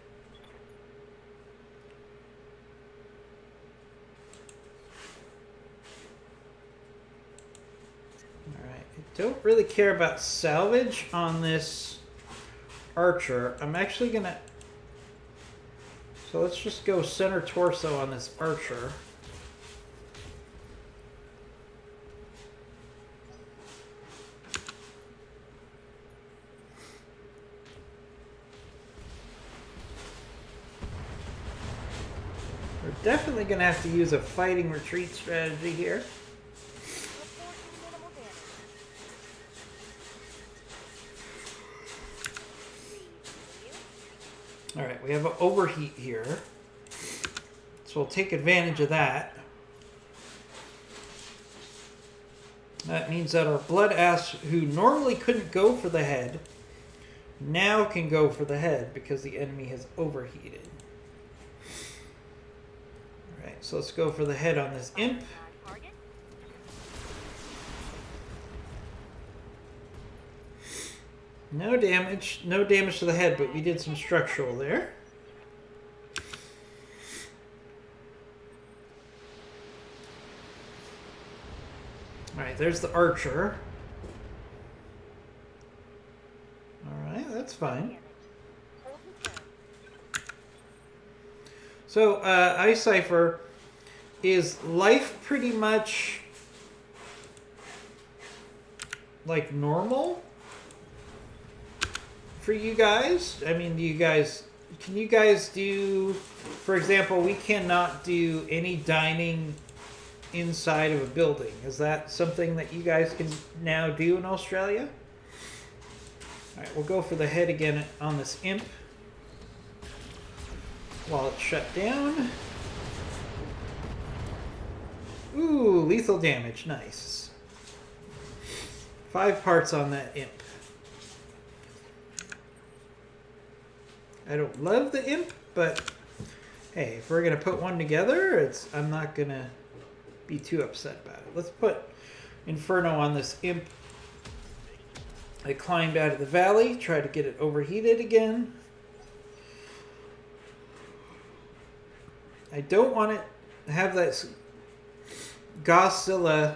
Alright, I don't really care about salvage on this Archer. I'm actually gonna... So let's just go center torso on this archer. We're definitely going to have to use a fighting retreat strategy here. Reporting minimal damage. Please continue. Alright, we have an overheat here. So we'll take advantage of that. That means that our blood ass, who normally couldn't go for the head, now can go for the head because the enemy has overheated. Alright, so let's go for the head on this imp. On target. No damage. No damage to the head, but we did some structural there. Alright, there's the archer. Alright, that's fine. Hold his turn. So, Ice Cipher, is life pretty much like normal for you guys? I mean, can you guys do, for example, we cannot do any dining inside of a building. Is that something that you guys can now do in Australia? Alright, we'll go for the head again on this imp while it's shut down. Ooh, lethal damage. Nice. 5 parts on that imp. I don't love the imp, but hey, if we're going to put one together, I'm not going to be too upset about it. Let's put Inferno on this imp. I climbed out of the valley, tried to get it overheated again. I don't want it to have that Godzilla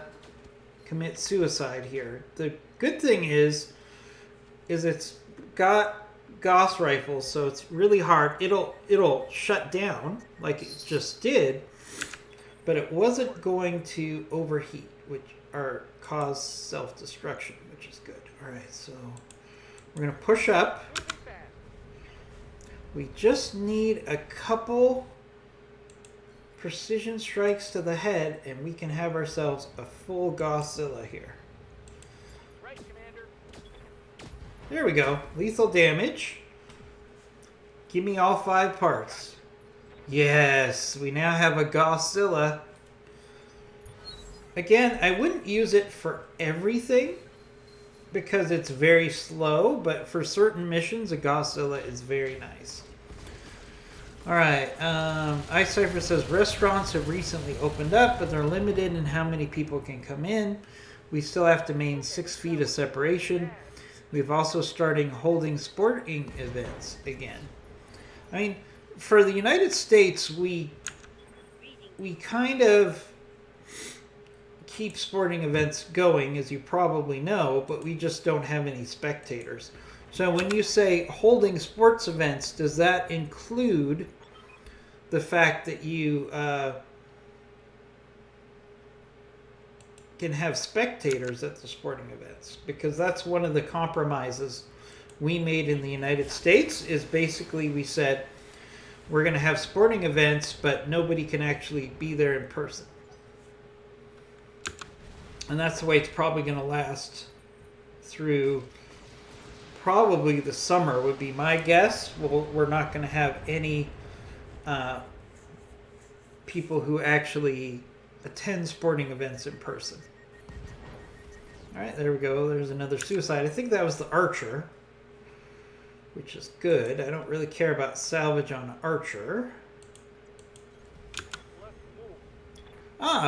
commit suicide here. The good thing is it's got Gauss rifles, so it's really hard. It'll shut down like it just did, but it wasn't going to overheat, or cause self-destruction, which is good. All right, so we're gonna push up. Moving fast. We just need a couple precision strikes to the head, and we can have ourselves a full Godzilla here. Right, Commander. There we go. Lethal damage. Give me all 5 parts. Yes, we now have a Godzilla. Again, I wouldn't use it for everything because it's very slow, but for certain missions, a Godzilla is very nice. Alright, Ice Cipher says restaurants have recently opened up, but they're limited in how many people can come in. We still have to maintain 6 feet of separation. We've also started holding sporting events again. I mean, for the United States, we kind of keep sporting events going, as you probably know, but we just don't have any spectators. So when you say holding sports events, does that include the fact that you can have spectators at the sporting events? Because that's one of the compromises we made in the United States, is basically we said we're going to have sporting events, but nobody can actually be there in person. And that's the way it's probably going to last through probably the summer would be my guess. We're not going to have any people who actually attend sporting events in person. All right, there we go. There's another suicide. I think that was the archer, which is good. I don't really care about salvage on archer.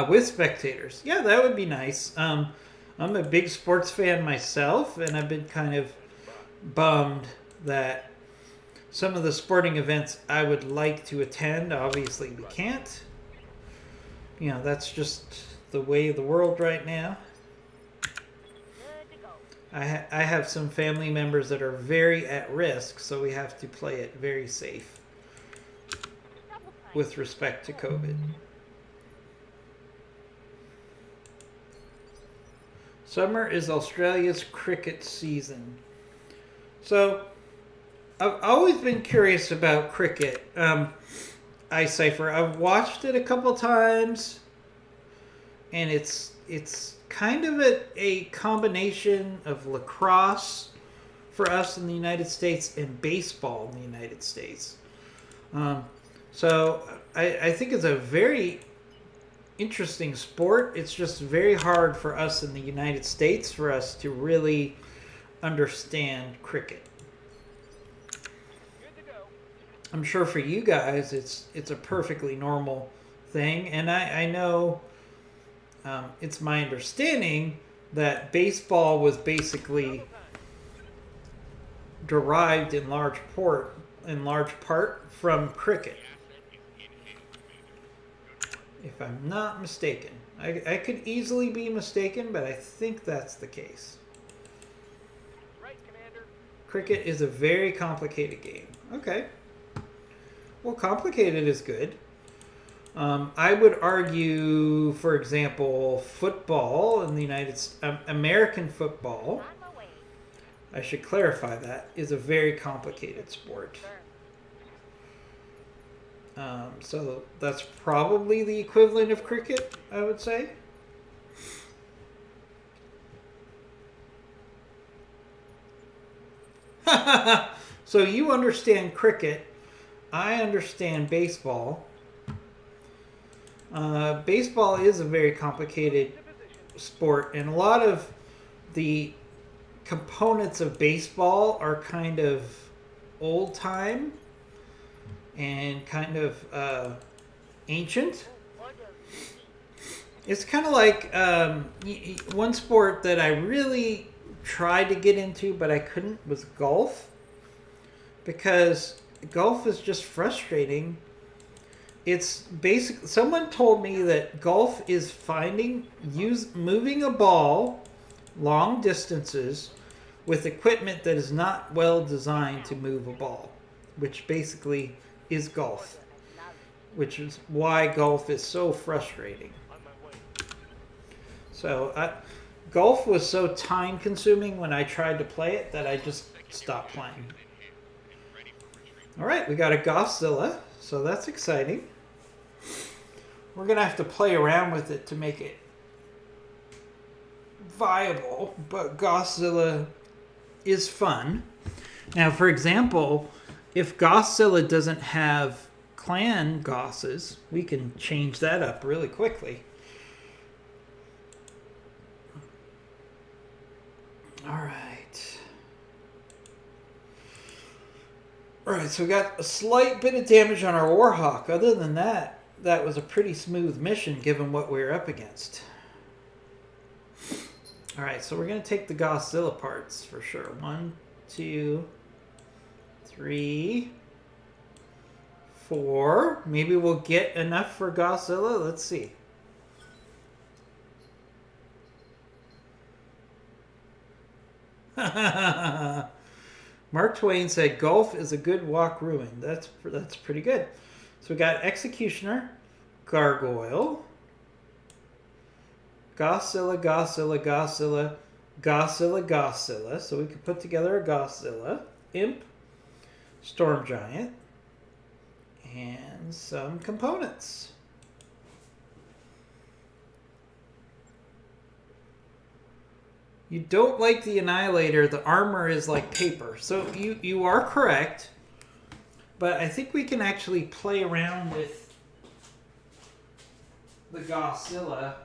With spectators. Yeah, that would be nice. I'm a big sports fan myself, and I've been kind of bummed that some of the sporting events I would like to attend, obviously we can't. You know, that's just the way of the world right now. Good to go. I have some family members that are very at risk, so we have to play it very safe. with respect to COVID. Summer is Australia's cricket season. So, I've always been curious about cricket. Cypher. I've watched it a couple times, and it's kind of a combination of lacrosse for us in the United States and baseball in the United States. So I think it's a very interesting sport. It's just very hard for us in the United States for us to really understand cricket. Good to go. I'm sure for you guys it's a perfectly normal thing, and I know it's my understanding that baseball was basically derived in large part from cricket, if I'm not mistaken. I could easily be mistaken, but I think that's the case. Right, Commander. Cricket is a very complicated game. Okay. Well, complicated is good. I would argue, for example, football in the American football, On my way. I should clarify that, is a very complicated sport. So that's probably the equivalent of cricket, I would say. So you understand cricket. I understand baseball. Baseball is a very complicated sport, and a lot of the components of baseball are kind of old time and kind of ancient. It's kind of like one sport that I really tried to get into, but I couldn't, was golf. Because golf is just frustrating. It's basic. Someone told me that golf is moving a ball long distances with equipment that is not well designed to move a ball, which basically is golf, which is why golf is so frustrating. On my way. So golf was so time consuming when I tried to play it that I just stopped playing. All right, we got a Godzilla, so that's exciting. We're going to have to play around with it to make it viable, but Godzilla is fun. Now, for example, if Godzilla doesn't have clan Gosses, we can change that up really quickly. All right. Alright, so we got a slight bit of damage on our Warhawk. Other than that, that was a pretty smooth mission given what we were up against. Alright, so we're going to take the Godzilla parts for sure. 1, 2, 3, 4. Maybe we'll get enough for Godzilla. Let's see. Mark Twain said, golf is a good walk ruin. That's pretty good. So we got Executioner, Gargoyle, Godzilla, Godzilla, Godzilla, Godzilla, Godzilla. So we could put together a Godzilla, Imp, Storm Giant, and some components. You don't like the Annihilator. The armor is like paper. So you are correct. But I think we can actually play around with the Godzilla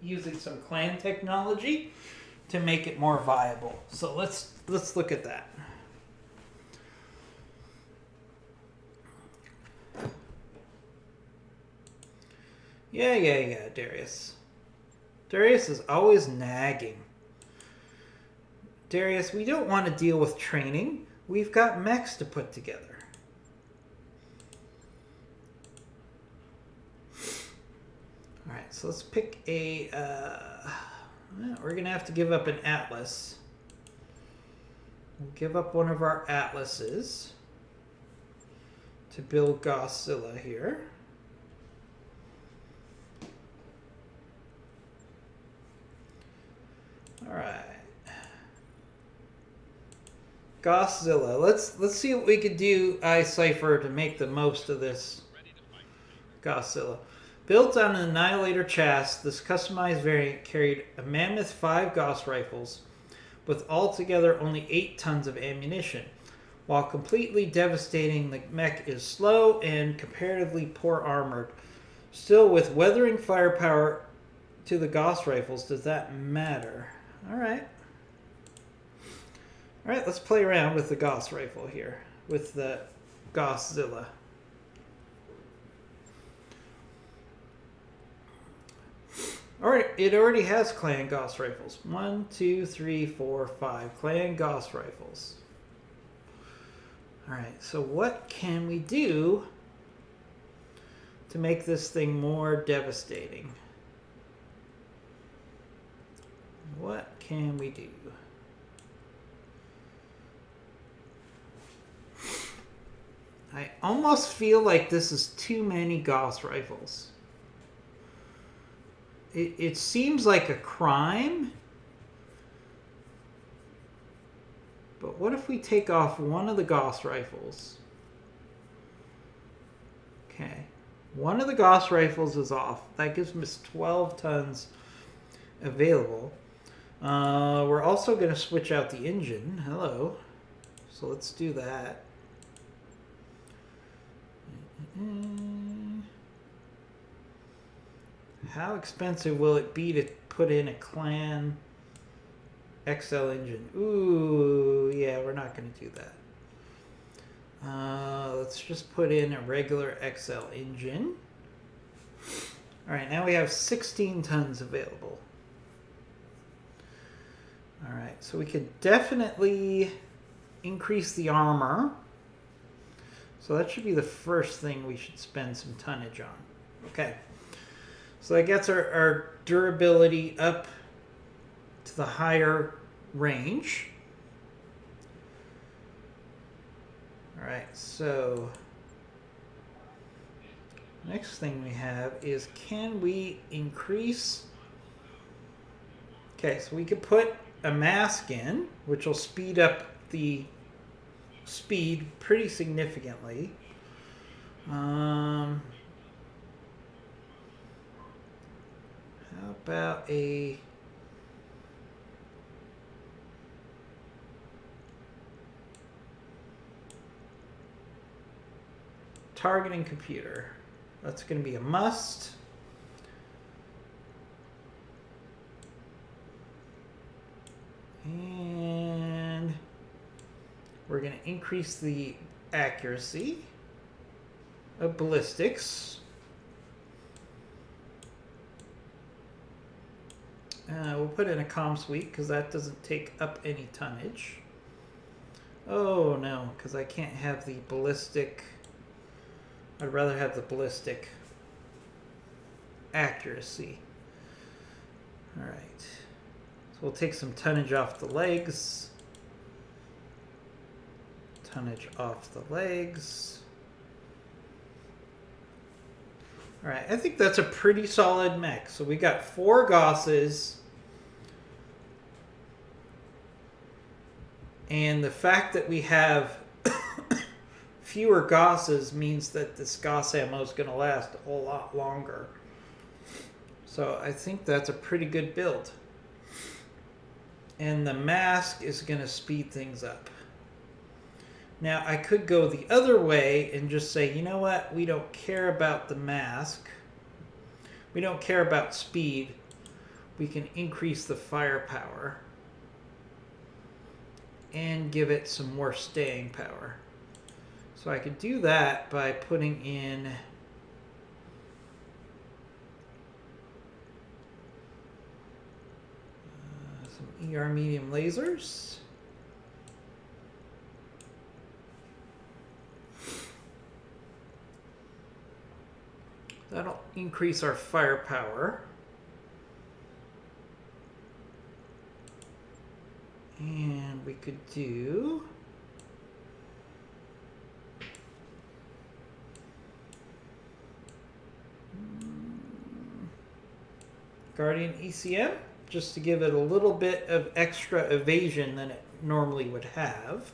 using some clan technology to make it more viable. So let's look at that. Yeah, Darius. Darius is always nagging. Darius, we don't want to deal with training. We've got mechs to put together. Alright, so let's pick a... we're going to have to give up an Atlas. We'll give up one of our Atlases to build Godzilla here. All right. Godzilla. Let's see what we could do, iCypher, to make the most of this Godzilla. Built on an Annihilator chassis, this customized variant carried a mammoth 5 Gauss rifles with altogether only 8 tons of ammunition. While completely devastating, the mech is slow and comparatively poor armored. Still, with weathering firepower to the Gauss rifles, does that matter? Alright. Alright, let's play around with the Gauss rifle here. With the Godzilla. Alright, it already has clan Gauss rifles. 1, 2, 3, 4, 5 clan Gauss rifles. Alright, so what can we do to make this thing more devastating? What can we do? I almost feel like this is too many Gauss rifles. It seems like a crime. But what if we take off one of the Gauss rifles? Okay. One of the Gauss rifles is off. That gives us 12 tons available. We're also going to switch out the engine. Hello. So let's do that. How expensive will it be to put in a clan XL engine? Ooh, yeah, we're not going to do that. Let's just put in a regular XL engine. Alright, now we have 16 tons available. Alright, so we could definitely increase the armor. So that should be the first thing we should spend some tonnage on. Okay. So that gets our durability up to the higher range. Alright, so next thing we have is, can we increase... Okay, so we could put a mask in, which will speed up the speed pretty significantly. How about a... targeting computer? That's going to be a must. And we're going to increase the accuracy of ballistics. We'll put in a comm suite because that doesn't take up any tonnage. Oh no, because I can't have the ballistic. I'd rather have the ballistic accuracy. Alright. So we'll take some tonnage off the legs. Tonnage off the legs. Alright, I think that's a pretty solid mech. So we got 4 Gausses. And the fact that we have fewer Gausses means that this Gauss ammo is going to last a whole lot longer. So I think that's a pretty good build. And the mask is going to speed things up. Now, I could go the other way and just say, you know what? We don't care about the mask. We don't care about speed. We can increase the firepower and give it some more staying power. So I could do that by putting in some ER medium lasers. That'll increase our firepower. And we could do Guardian ECM, just to give it a little bit of extra evasion than it normally would have.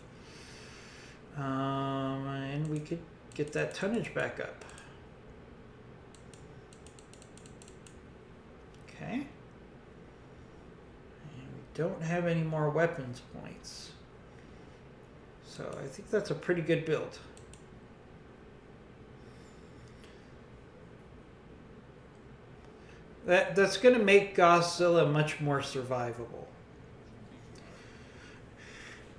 And we could get that tonnage back up. Okay. And we don't have any more weapons points. So I think that's a pretty good build. That's going to make Godzilla much more survivable.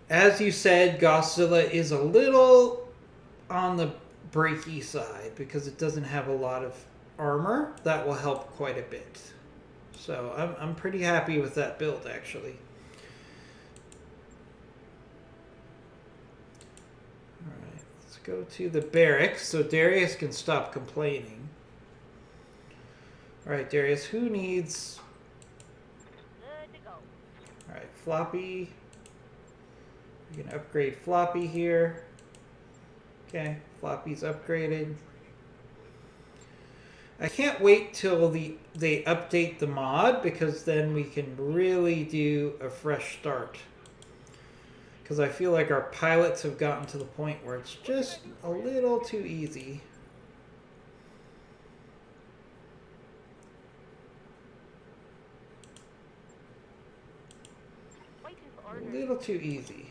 As you said, Godzilla is a little on the breaky side because it doesn't have a lot of armor. That will help quite a bit. So I'm pretty happy with that build, actually. Alright, let's go to the barracks so Darius can stop complaining. Alright, Darius, who needs... Good to go. Alright, Floppy. We can upgrade Floppy here. Okay, Floppy's upgraded. I can't wait till they update the mod because then we can really do a fresh start. Because I feel like our pilots have gotten to the point where it's just a little too easy. Waiting for A orders. little too easy.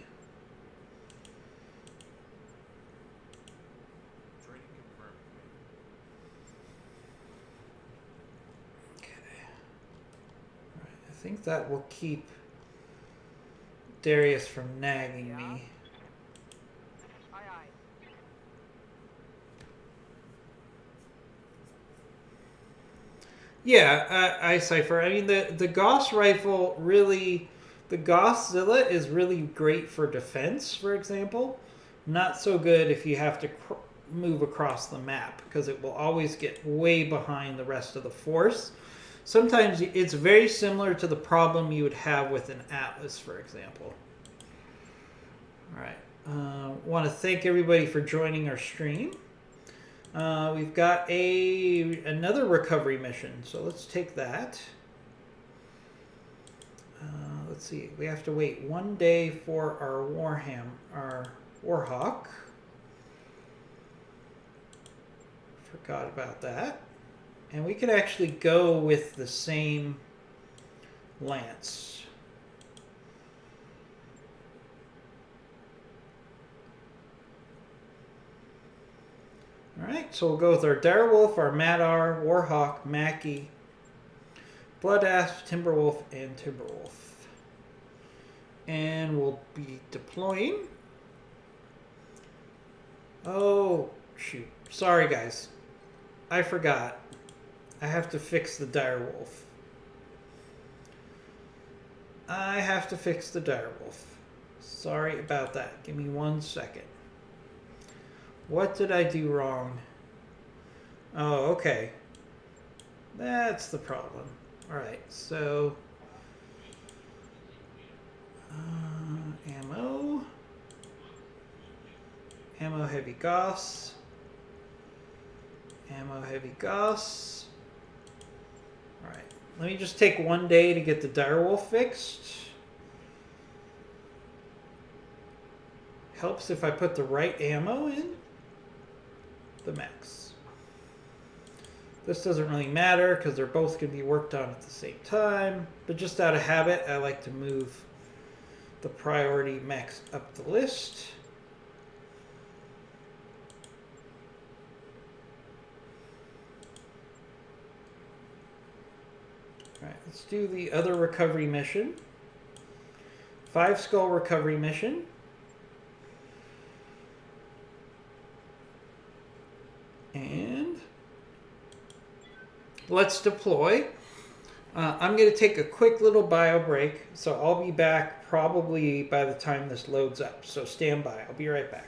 Training confirmed. Okay. Alright, I think that will keep Darius from nagging me. Aye, aye. Yeah, I Cypher. I mean, the Gauss rifle really, the Gosszilla is really great for defense, for example. Not so good if you have to move across the map because it will always get way behind the rest of the force. Sometimes it's very similar to the problem you would have with an Atlas, for example. All right. Want to thank everybody for joining our stream. We've got another recovery mission, so let's take that. Let's see. We have to wait 1 day for our Warhawk. Forgot about that. And we could actually go with the same lance. Alright, so we'll go with our Direwolf, our Madar, Warhawk, Mackie, Blood Asp, Timberwolf, and Timberwolf. And we'll be deploying. Oh, shoot. Sorry, guys. I forgot. I have to fix the Direwolf. I have to fix the Direwolf. Sorry about that. Give me 1 second. What did I do wrong? Oh, okay. That's the problem. Alright, so... ammo. Ammo heavy Gauss. Ammo heavy Gauss. Alright, let me just take 1 day to get the Direwolf fixed. Helps if I put the right ammo in the max. This doesn't really matter because they're both going to be worked on at the same time, but just out of habit I like to move the priority max up the list. Alright, let's do the other recovery mission. 5 skull recovery mission. And let's deploy. I'm going to take a quick little bio break, so I'll be back probably by the time this loads up. So stand by. I'll be right back.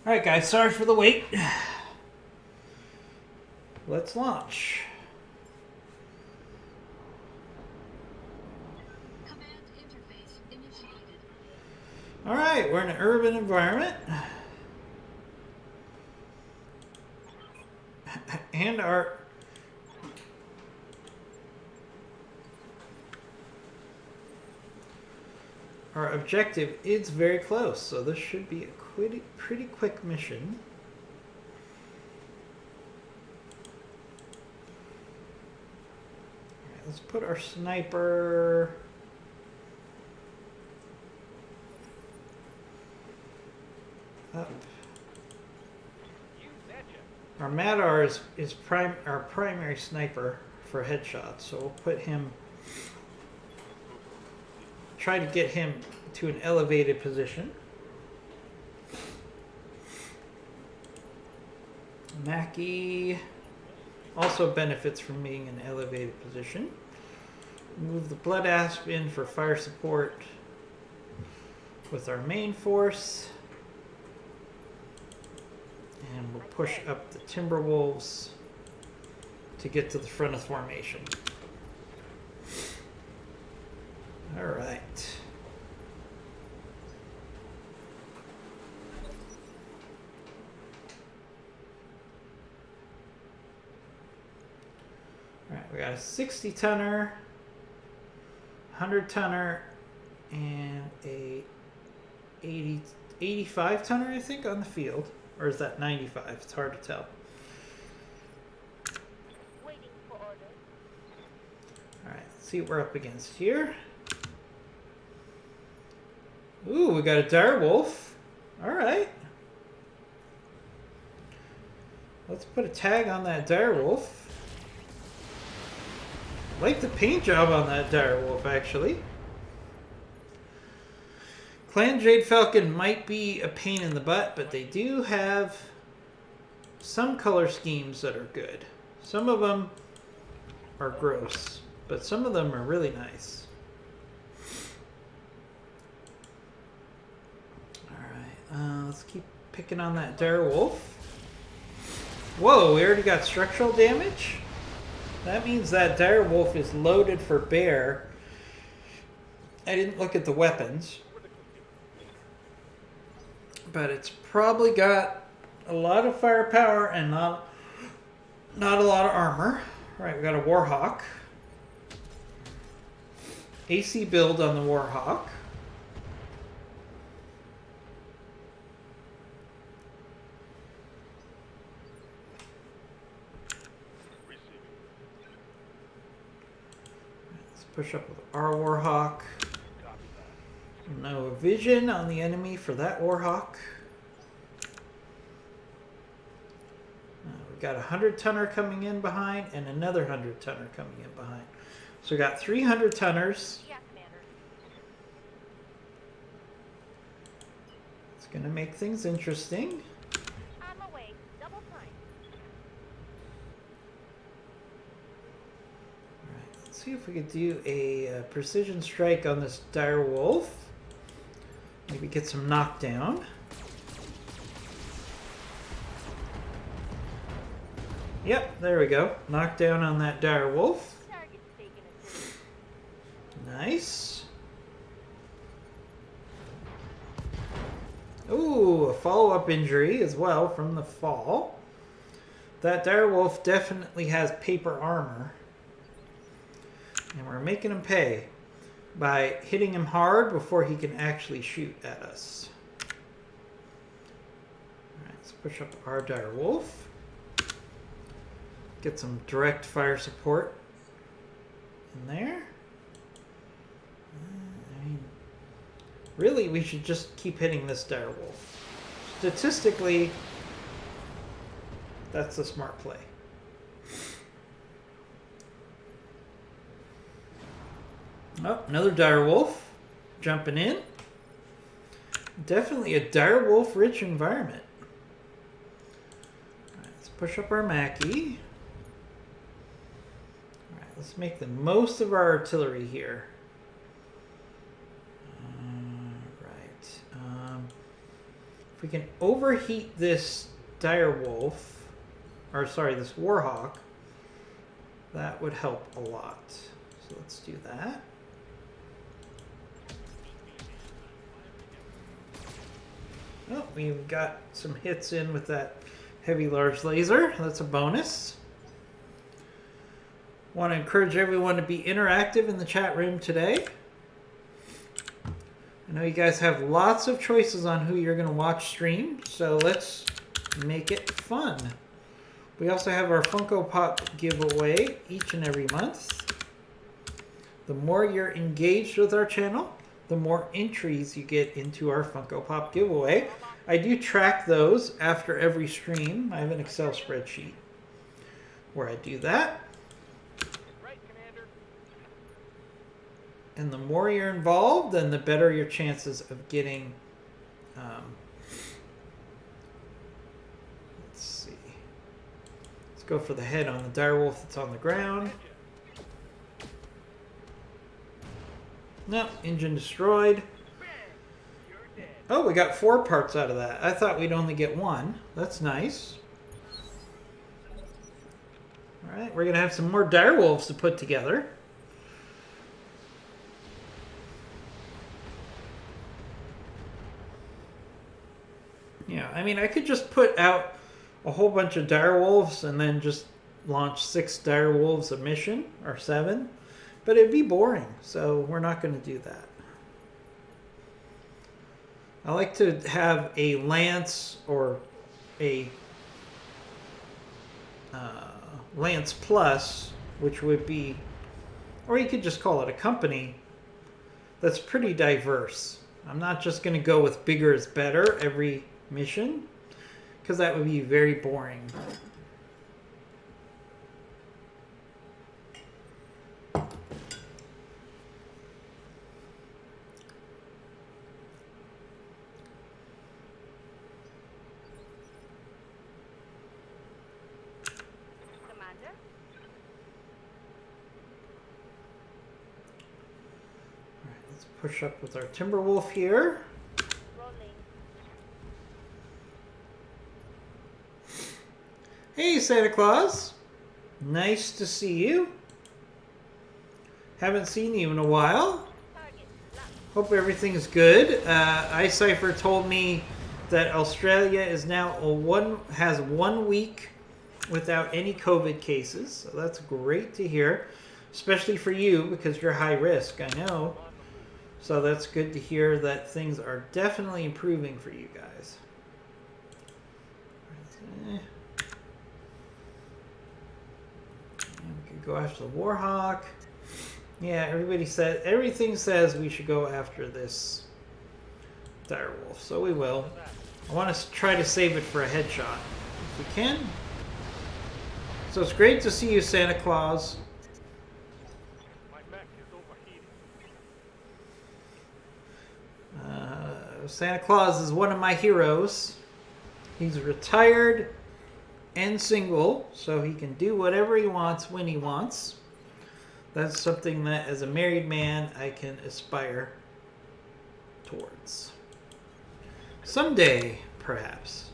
Alright guys, sorry for the wait. Let's launch. Command interface initiated. Alright, we're in an urban environment. And our objective is very close, so this should be a pretty quick mission. Alright, let's put our sniper up. You betcha. Our Madar is our primary sniper for headshots, so we'll put him, try to get him to an elevated position. Mackie also benefits from being in an elevated position. Move the Blood Asp in for fire support with our main force. And we'll push up the Timberwolves to get to the front of formation. Alright. Alright, we got a 60 tonner, 100 tonner, and a 85 tonner, I think, on the field. Or is that 95? It's hard to tell. Waiting for orders. Alright, let's see what we're up against here. Ooh, we got a direwolf. Alright. Let's put a tag on that direwolf. I like the paint job on that direwolf, actually. Clan Jade Falcon might be a pain in the butt, but they do have some color schemes that are good. Some of them are gross, but some of them are really nice. Alright, let's keep picking on that direwolf. Whoa, we already got structural damage? That means that direwolf is loaded for bear. I didn't look at the weapons, but it's probably got a lot of firepower and not a lot of armor. All right, we got a Warhawk. AC build on the Warhawk. Let's push up with our Warhawk. No vision on the enemy for that Warhawk. We've got a 100-tonner coming in behind and another 100-tonner coming in behind. So we got 300 tonners. Yeah, Commander. It's going to make things interesting. On my way. Double time. Alright, let's see if we could do a precision strike on this dire wolf. Maybe get some knockdown. Yep, there we go. Knockdown on that dire wolf. Target's taken a Nice. Ooh, a follow-up injury as well from the fall. That dire wolf definitely has paper armor. And we're making him pay by hitting him hard before he can actually shoot at us. Alright, let's push up our dire wolf. Get some direct fire support in there. I mean, really, we should just keep hitting this dire wolf. Statistically, that's a smart play. Oh, another dire wolf jumping in. Definitely a dire wolf rich environment. All right, let's push up our Mackie. All right, let's make the most of our artillery here. If we can overheat this direwolf, or sorry, this warhawk, that would help a lot. So let's do that. Oh, we've got some hits in with that heavy large laser. That's a bonus. Want to encourage everyone to be interactive in the chat room today. I know you guys have lots of choices on who you're going to watch stream, so let's make it fun. We also have our Funko Pop giveaway each and every month. The more you're engaged with our channel, the more entries you get into our Funko Pop giveaway. I do track those after every stream. I have an Excel spreadsheet where I do that. Right, Commander. And the more you're involved, then the better your chances of getting... let's see. Let's go for the head on the direwolf that's on the ground. No, engine destroyed. You're dead. Oh, we got 4 parts out of that. I thought we'd only get 1. That's nice. Alright, we're going to have some more direwolves to put together. Yeah, I mean, I could just put out a whole bunch of direwolves and then just launch 6 direwolves a mission, or 7. But it'd be boring, so we're not going to do that. I like to have a Lance or a Lance Plus, which would be, or you could just call it a company that's pretty diverse. I'm not just going to go with bigger is better every mission, because that would be very boring. Commander? Alright, let's push up with our Timberwolf here. Rolling. Hey, Santa Claus. Nice to see you. Haven't seen you in a while. Target locked. Hope everything's good. iCypher told me that Australia is now has 1 week without any COVID cases. So that's great to hear, especially for you because you're high risk, I know. So that's good to hear that things are definitely improving for you guys. And we could go after the Warhawk. Yeah, everything says we should go after this direwolf, so we will. I want to try to save it for a headshot if we can. So it's great to see you, Santa Claus. My mech is overheating. Santa Claus is one of my heroes. He's retired and single, so he can do whatever he wants when he wants. That's something that, as a married man, I can aspire towards. Someday, perhaps.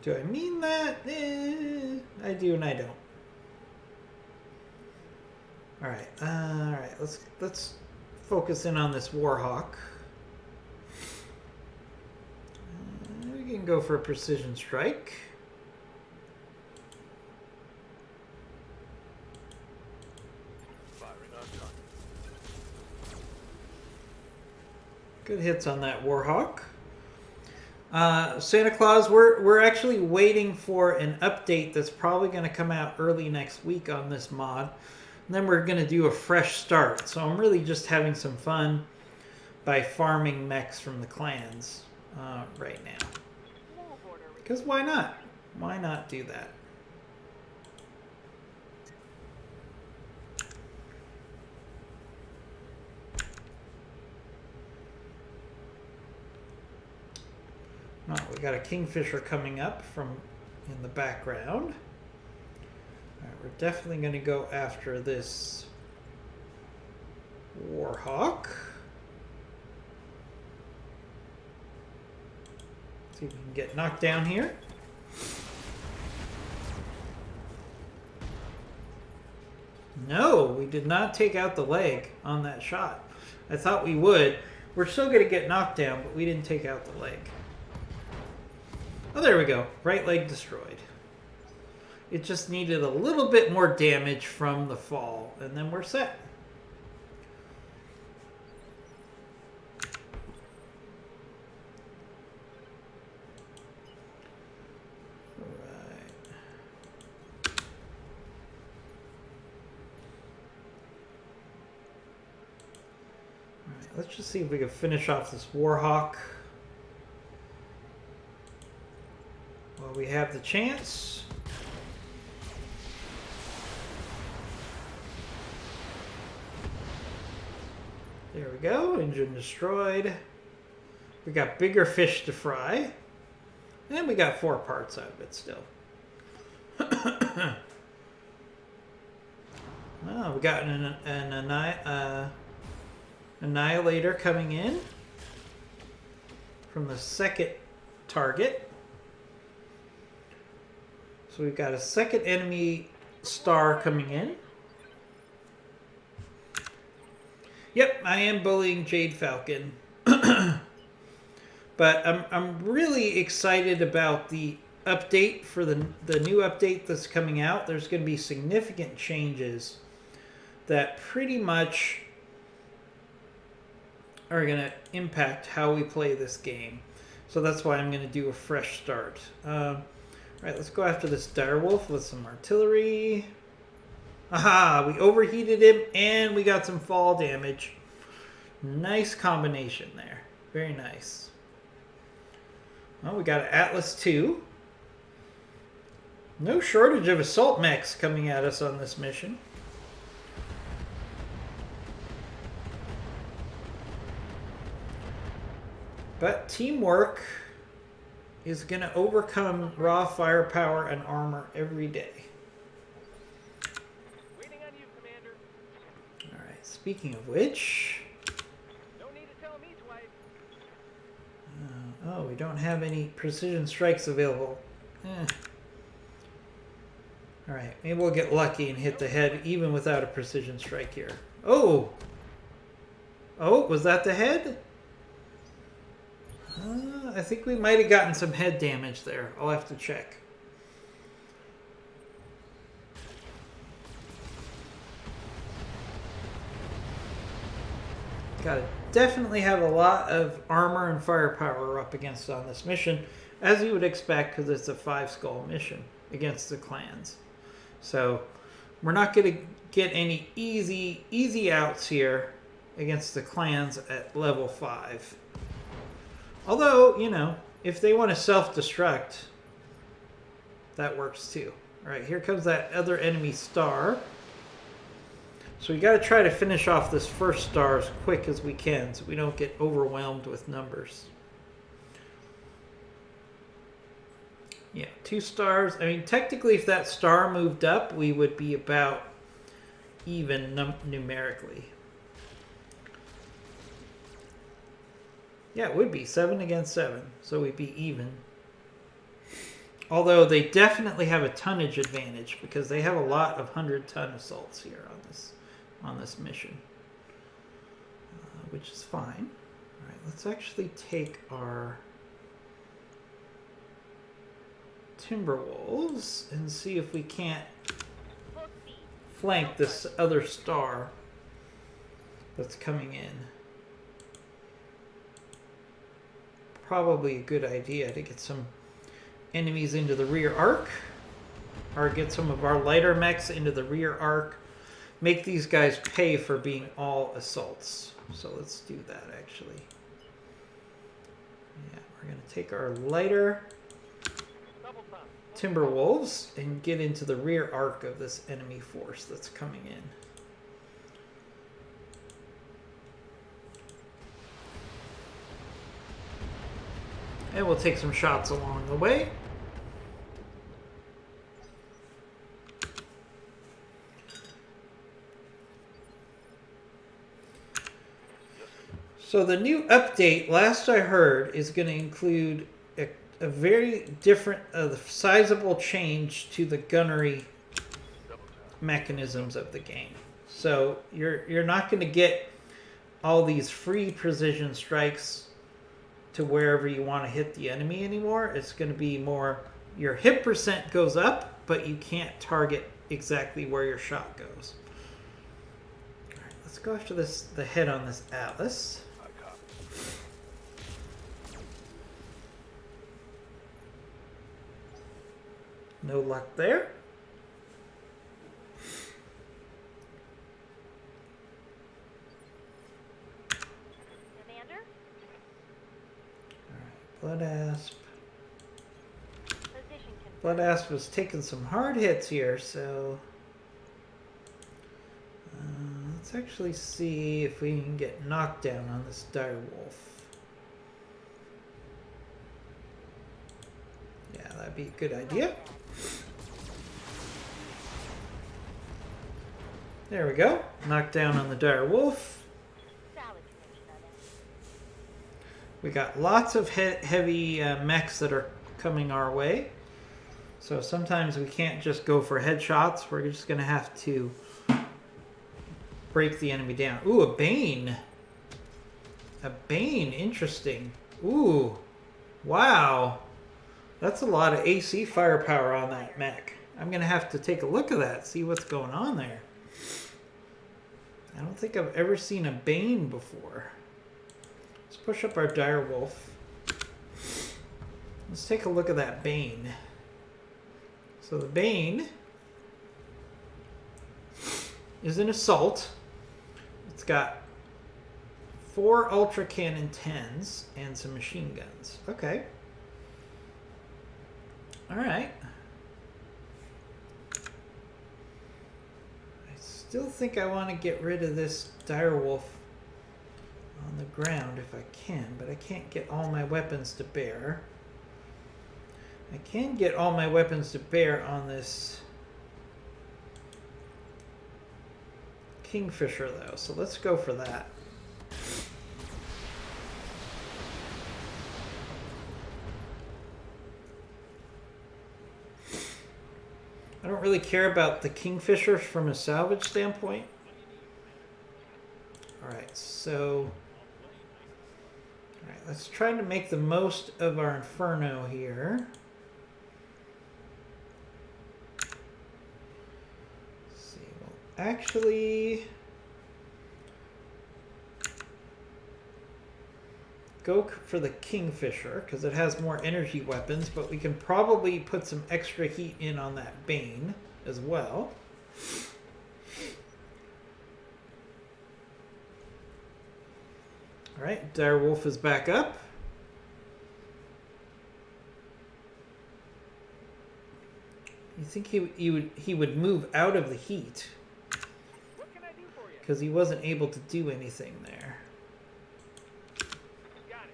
Do I mean that? I do and I don't. All right. Let's focus in on this Warhawk. We can go for a precision strike. Firing on target. Good hits on that Warhawk. Santa Claus, we're actually waiting for an update that's probably going to come out early next week on this mod. And then we're going to do a fresh start. So I'm really just having some fun by farming mechs from the clans right now. Because why not? Why not do that? Oh, we got a Kingfisher coming up from in the background. All right, we're definitely going to go after this Warhawk. See if we can get knocked down here. No, we did not take out the leg on that shot. I thought we would. We're still going to get knocked down, but we didn't take out the leg. Oh, there we go. Right leg destroyed. It just needed a little bit more damage from the fall, and then we're set. Let's just see if we can finish off this Warhawk while we have the chance. There we go. Engine destroyed. We got bigger fish to fry. And we got 4 parts out of it still. Oh, we got an Annihilator coming in from the second target. So we've got a second enemy star coming in. Yep, I am bullying Jade Falcon. But I'm really excited about the update for the new update that's coming out. There's going to be significant changes that pretty much are going to impact how we play this game. So that's why I'm going to do a fresh start. Alright, let's go after this direwolf with some artillery. Aha! We overheated him and we got some fall damage. Nice combination there. Very nice. Well, we got an Atlas 2. No shortage of assault mechs coming at us on this mission. But teamwork is going to overcome raw firepower and armor every day. Waiting on you, Commander. Alright, speaking of which... No need to tell me twice. oh, we don't have any precision strikes available. Alright, maybe we'll get lucky and hit the head even without a precision strike here. Oh! Oh, was that the head? I think we might have gotten some head damage there. I'll have to check. Gotta definitely have a lot of armor and firepower up against on this mission, as you would expect, because it's a 5-skull mission against the clans. So we're not going to get any easy outs here against the clans at level 5. Although, you know, if they want to self-destruct, that works too. Alright, here comes that other enemy star. So we got to try to finish off this first star as quick as we can so we don't get overwhelmed with numbers. Yeah, 2 stars. I mean, technically if that star moved up, we would be about even numerically. Yeah, it would be 7 against 7, so we'd be even. Although they definitely have a tonnage advantage because they have a lot of 100-ton assaults here on this mission, which is fine. All right, let's actually take our Timberwolves and see if we can't flank this other star that's coming in. Probably a good idea to get some enemies into the rear arc, or get some of our lighter mechs into the rear arc. Make these guys pay for being all assaults. So let's do that actually. Yeah, we're going to take our lighter Timberwolves and get into the rear arc of this enemy force that's coming in. And we'll take some shots along the way. So the new update, last I heard, is going to include a very different, sizable change to the gunnery mechanisms of the game. So you're not going to get all these free precision strikes to wherever you want to hit the enemy anymore. It's going to be more your hit percent goes up, but you can't target exactly where your shot goes. All right, let's go after the head on this Atlas. No luck there. Commander? Blood Asp. Position confirmed. Blood Asp was taking some hard hits here, so let's actually see if we can get knocked down on this dire wolf. Yeah, that'd be a good idea. There we go. Knocked down on the dire wolf. Salvage mission on it. We got lots of heavy mechs that are coming our way. So sometimes we can't just go for headshots. We're just going to have to break the enemy down. Ooh, a Bane. A Bane. Interesting. Ooh. Wow. That's a lot of AC firepower on that mech. I'm going to have to take a look at that, see what's going on there. I don't think I've ever seen a Bane before. Let's push up our dire wolf. Let's take a look at that Bane. So the Bane is an assault. It's got 4 Ultra Cannon 10s and some machine guns. Okay. Alright. I still think I want to get rid of this dire wolf on the ground if I can, but I can't get all my weapons to bear. I can get all my weapons to bear on this Kingfisher though, so let's go for that. I don't really care about the Kingfisher from a salvage standpoint. Alright, so alright, let's try to make the most of our Inferno here. Let's see, well, actually go for the Kingfisher because it has more energy weapons, but we can probably put some extra heat in on that Bane as well. Alright, dire wolf is back up. You think he would move out of the heat What can I do for you? because he wasn't able to do anything there. Got it.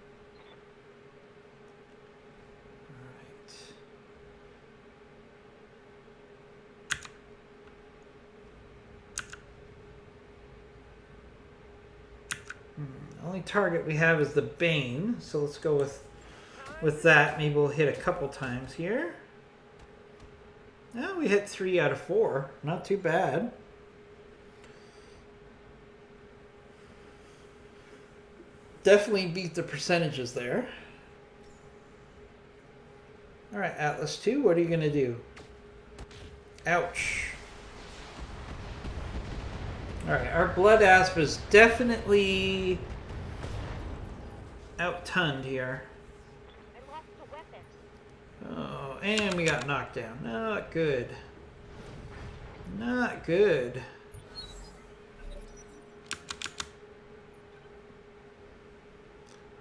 The only target we have is the Bane, so let's go with that. Maybe we'll hit a couple times here. Oh, we hit 3 out of 4. Not too bad. Definitely beat the percentages there. Alright, Atlas 2, what are you going to do? Ouch. Alright, our Blood Asp is definitely out-tunned here. I lost a weapon. Oh, and we got knocked down. Not good. Not good.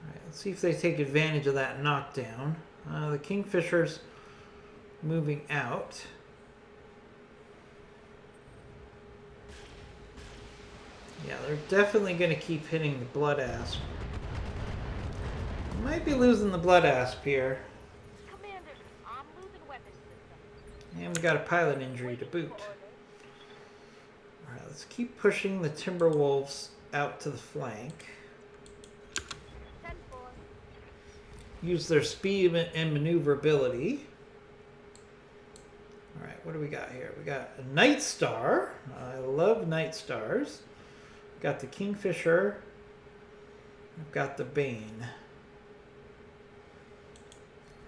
Alright, let's see if they take advantage of that knockdown. The Kingfisher's moving out. Yeah, they're definitely going to keep hitting the Blood Asp. Might be losing the Blood Asp here. Commander, I'm losing weapon system. And we got a pilot injury to boot. Alright, let's keep pushing the Timberwolves out to the flank. 10-4. use their speed and maneuverability. All right, what do we got here? We got a Night Star. I love Night Stars. Got the Kingfisher. I've got the Bane. All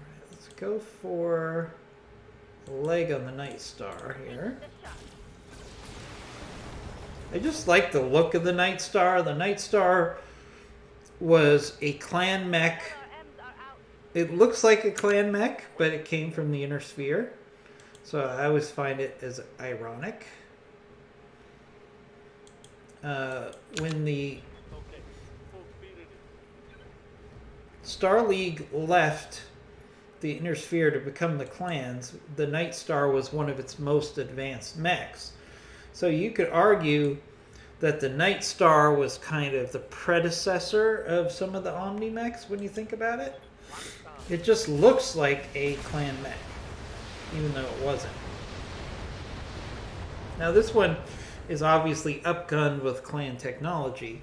right, let's go for a leg on the Night Star here. I just like the look of the Night Star. The Night Star was a clan mech. It looks like a clan mech, but it came from the Inner Sphere. So I always find it as ironic. When the Okay, full speed it is. Star League left the Inner Sphere to become the clans, the Night Star was one of its most advanced mechs. So you could argue that the Night Star was kind of the predecessor of some of the Omni mechs when you think about it. It just looks like a clan mech, even though it wasn't. Now this one is obviously upgunned with clan technology,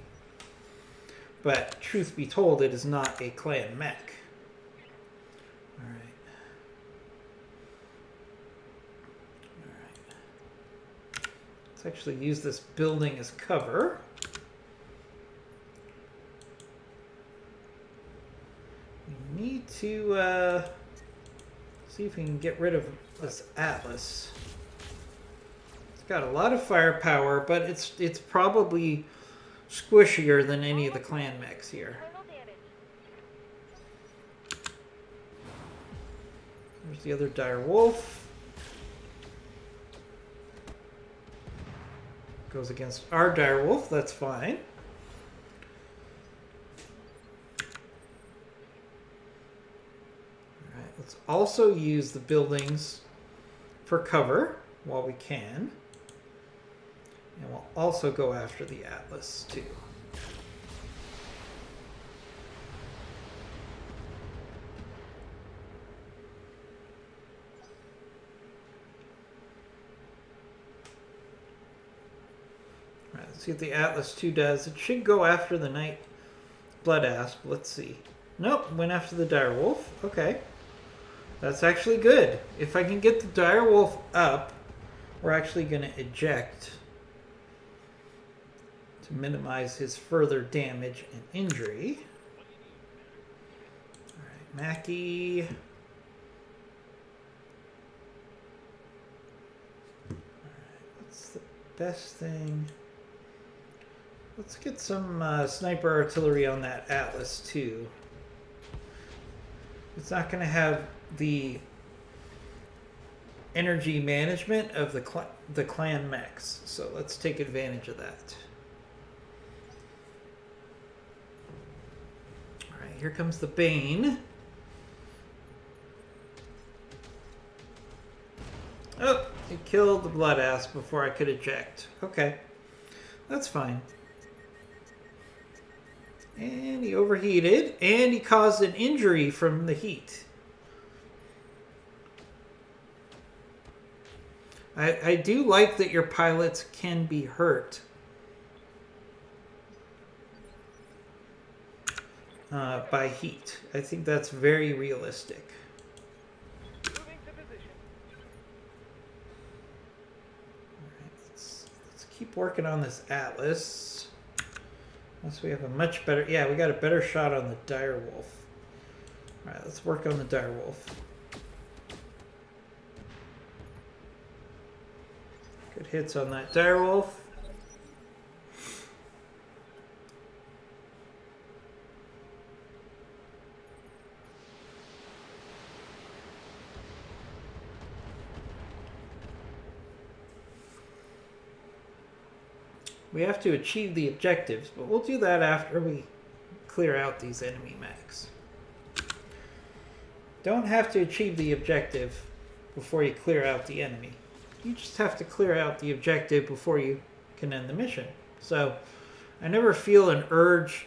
but truth be told, it is not a clan mech. Alright. Let's actually use this building as cover. We need to see if we can get rid of this Atlas. It's got a lot of firepower, but it's probably squishier than any of the clan mechs here. Internal damage. There's the other dire wolf. Goes against our dire wolf, that's fine. Alright, let's also use the buildings for cover while we can. And we'll also go after the Atlas too. Alright, let's see what the Atlas 2 does. It should go after the Night Blood Asp. Let's see. Nope, went after the Direwolf. Okay. That's actually good. If I can get the Direwolf up, we're actually going to eject to minimize his further damage and injury. Alright, Mackie. Alright, what's the best thing? Let's get some sniper artillery on that Atlas too. It's not going to have the energy management of the clan mechs, so let's take advantage of that. Alright, here comes the Bane. Oh, it killed the Blood Asp before I could eject. Okay, that's fine. And he overheated, and he caused an injury from the heat. I do like that your pilots can be hurt by heat. I think that's very realistic. Moving to position. Alright, let's keep working on this Atlas. Unless we have a much better... Yeah, we got a better shot on the Direwolf. Alright, let's work on the Direwolf. Good hits on that Direwolf. We have to achieve the objectives, but we'll do that after we clear out these enemy mechs. Don't have to achieve the objective before you clear out the enemy. You just have to clear out the objective before you can end the mission. So I never feel an urge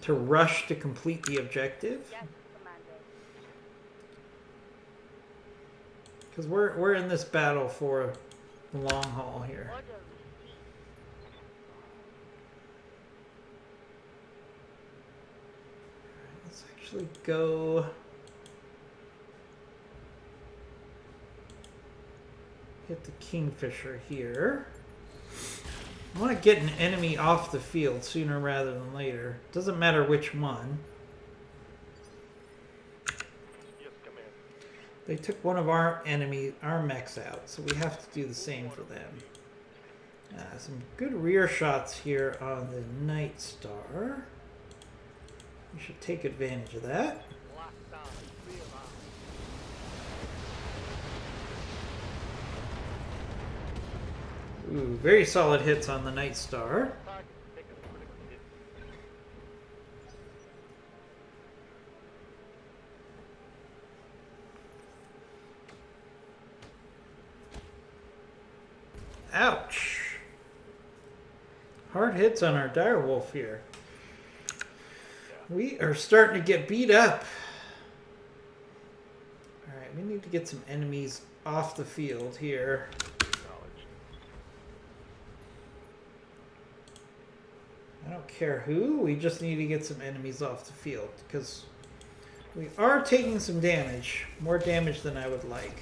to rush to complete the objective. Yes, Commander. Because we're in this battle for the long haul here. Order received. actually go hit the Kingfisher here. I want to get an enemy off the field sooner rather than later. Doesn't matter which one. Yes, Commander. They took one of our mechs out, so we have to do the same for them. Some good rear shots here on the Night Star. We should take advantage of that. Locked down. Clear line. Ooh, very solid hits on the Night Star. Target taking a critical hit. Ouch. Hard hits on our direwolf here. We are starting to get beat up. Alright, we need to get some enemies off the field here. Acknowledged. I don't care who, we just need to get some enemies off the field because we are taking some damage. More damage than I would like.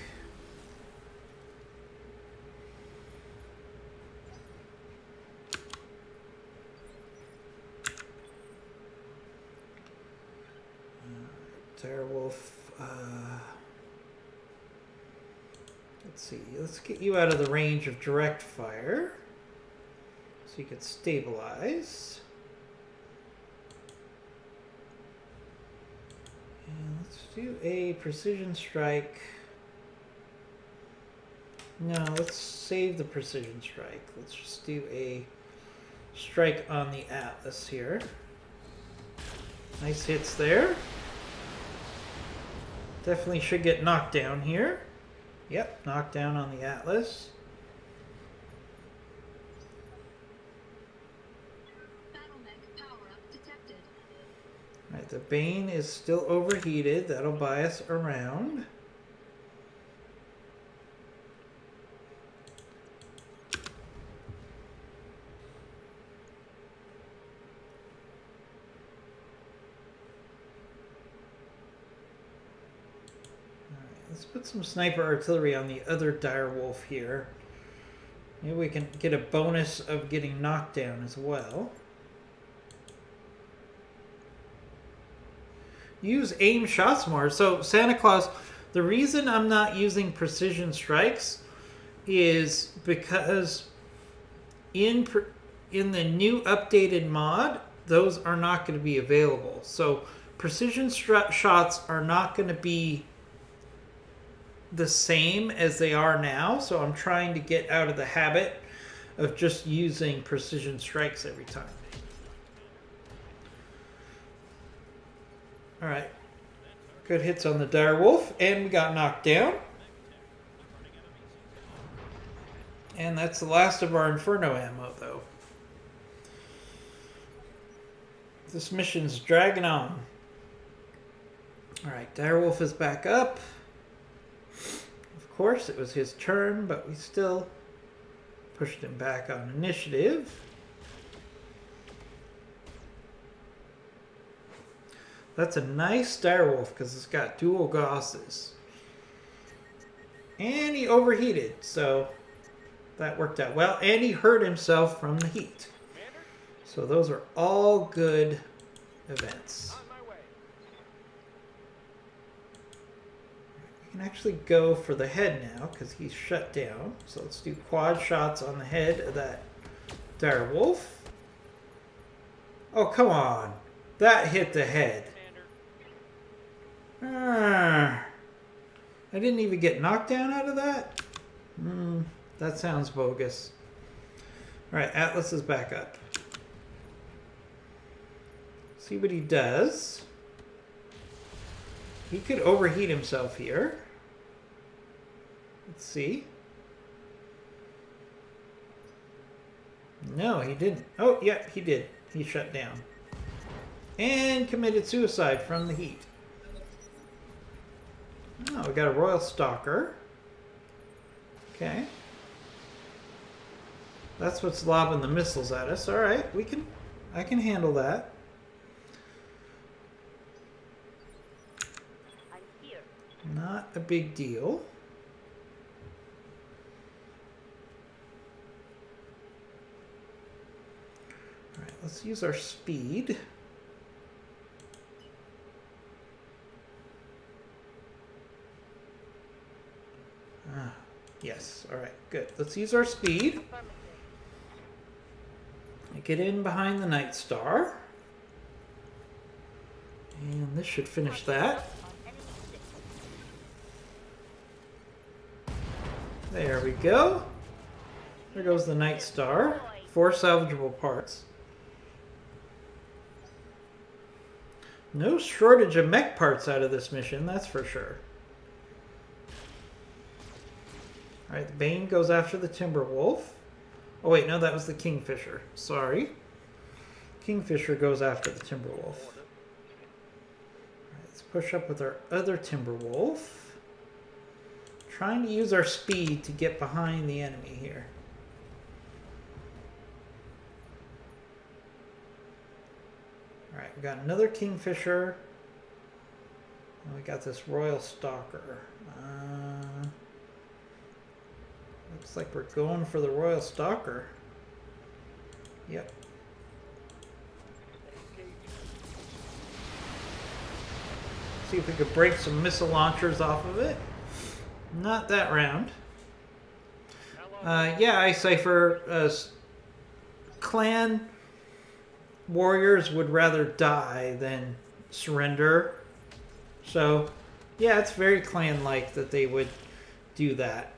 Direwolf. Let's see. Let's get you out of the range of direct fire, so you can stabilize. And let's do a precision strike. No, let's save the precision strike. Let's just do a strike on the Atlas here. Nice hits there. Definitely should get knocked down here. Yep, knocked down on the Atlas. Battle mech power-up detected. Alright, the Bane is still overheated. That'll buy us around. Let's put some sniper artillery on the other direwolf here. Maybe we can get a bonus of getting knocked down as well. Use aim shots more. So Santa Claus, the reason I'm not using precision strikes is because in the new updated mod, those are not going to be available. So precision shots are not going to be the same as they are now, so I'm trying to get out of the habit of just using precision strikes every time. Alright, good hits on the direwolf, and we got knocked down. And that's the last of our Inferno ammo, though. This mission's dragging on. Alright, direwolf is back up. Of course, it was his turn, but we still pushed him back on initiative. That's a nice direwolf because it's got dual Gauss's. And he overheated, so that worked out well. And he hurt himself from the heat. So those are all good events. On my way. We can actually go for the head now because he's shut down. So let's do quad shots on the head of that direwolf. Oh, come on. That hit the head. I didn't even get knocked down out of that? That sounds bogus. Alright, Atlas is back up. See what he does. He could overheat himself here. Let's see. No, he didn't. Oh, yeah, he did. He shut down. And committed suicide from the heat. Oh, we got a Royal Stalker. Okay. That's what's lobbing the missiles at us. Alright, I can handle that. Not a big deal. All right, let's use our speed. Yes, all right, good. Let's use our speed. Affirmative. Get in behind the Night Star. And this should finish that. On enemy 6. There we go. There goes the Night Star. 4 salvageable parts. No shortage of mech parts out of this mission, that's for sure. Alright, the Bane goes after the Timberwolf. Oh wait, no, that was the Kingfisher. Sorry. Kingfisher goes after the Timberwolf. Alright, let's push up with our other Timberwolf. Trying to use our speed to get behind the enemy here. Alright, we got another Kingfisher. And we got this Royal Stalker. Looks like we're going for the Royal Stalker. Yep. See if we could break some missile launchers off of it. Not that round. Yeah, Cypher. Clan warriors would rather die than surrender. So, yeah, it's very clan-like that they would do that.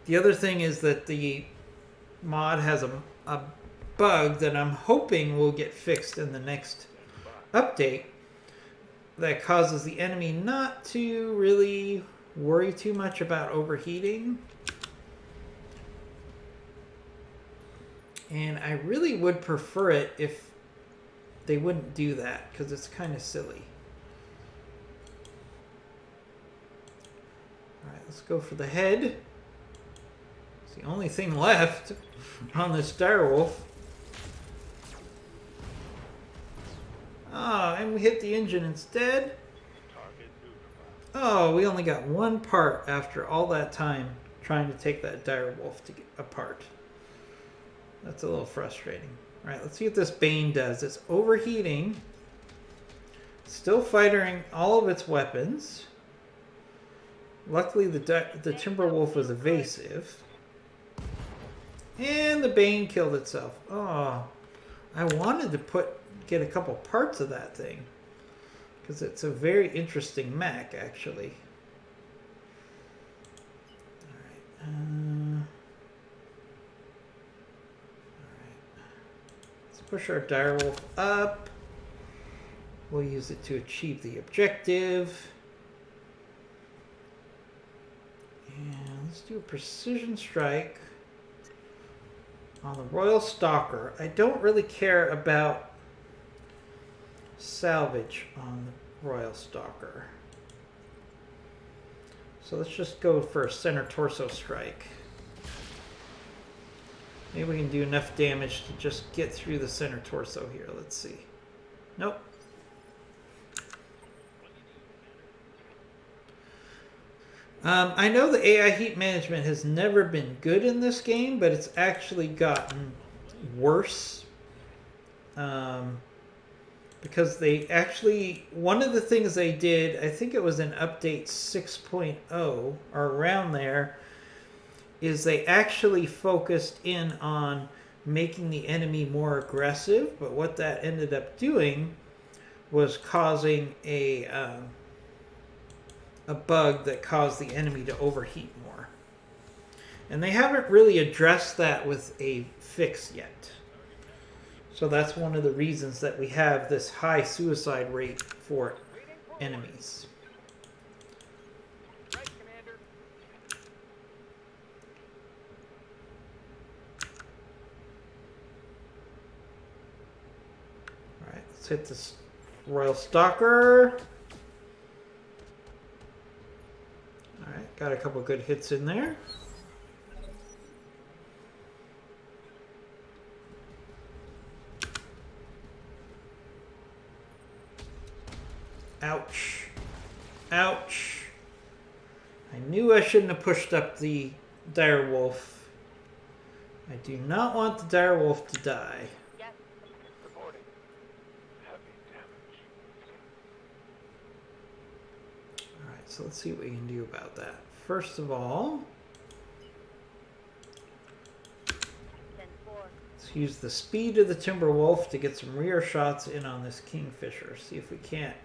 The other thing is that the mod has a bug that I'm hoping will get fixed in the next update that causes the enemy not to really worry too much about overheating. And I really would prefer it if they wouldn't do that, because it's kind of silly. Alright, let's go for the head. It's the only thing left on this direwolf. Oh, and we hit the engine instead. Oh, we only got one part after all that time trying to take that direwolf to get apart. That's a little frustrating. Alright, let's see what this Bane does. It's overheating. Still firing all of its weapons. Luckily, the Timberwolf was evasive. And the Bane killed itself. Oh, I wanted to get a couple parts of that thing. Because it's a very interesting mech, actually. Alright. Let's push our direwolf up. We'll use it to achieve the objective. And let's do a precision strike on the Royal Stalker. I don't really care about salvage on the Royal Stalker. So let's just go for a center torso strike. Maybe we can do enough damage to just get through the center torso here. Let's see. Nope. I know the AI heat management has never been good in this game, but it's actually gotten worse. Because they actually, one of the things they did, I think it was in update 6.0 or around there, is they actually focused in on making the enemy more aggressive, but what that ended up doing was causing a bug that caused the enemy to overheat more. And they haven't really addressed that with a fix yet. So that's one of the reasons that we have this high suicide rate for enemies. Right, Commander. Alright, let's hit this Royal Stalker. Alright, got a couple good hits in there. Ouch. Ouch. I knew I shouldn't have pushed up the direwolf. I do not want the direwolf to die. Yes. Reporting. Heavy damage. Alright, so let's see what we can do about that. First of all, 10-4. let's use the speed of the Timberwolf to get some rear shots in on this Kingfisher. See if we can't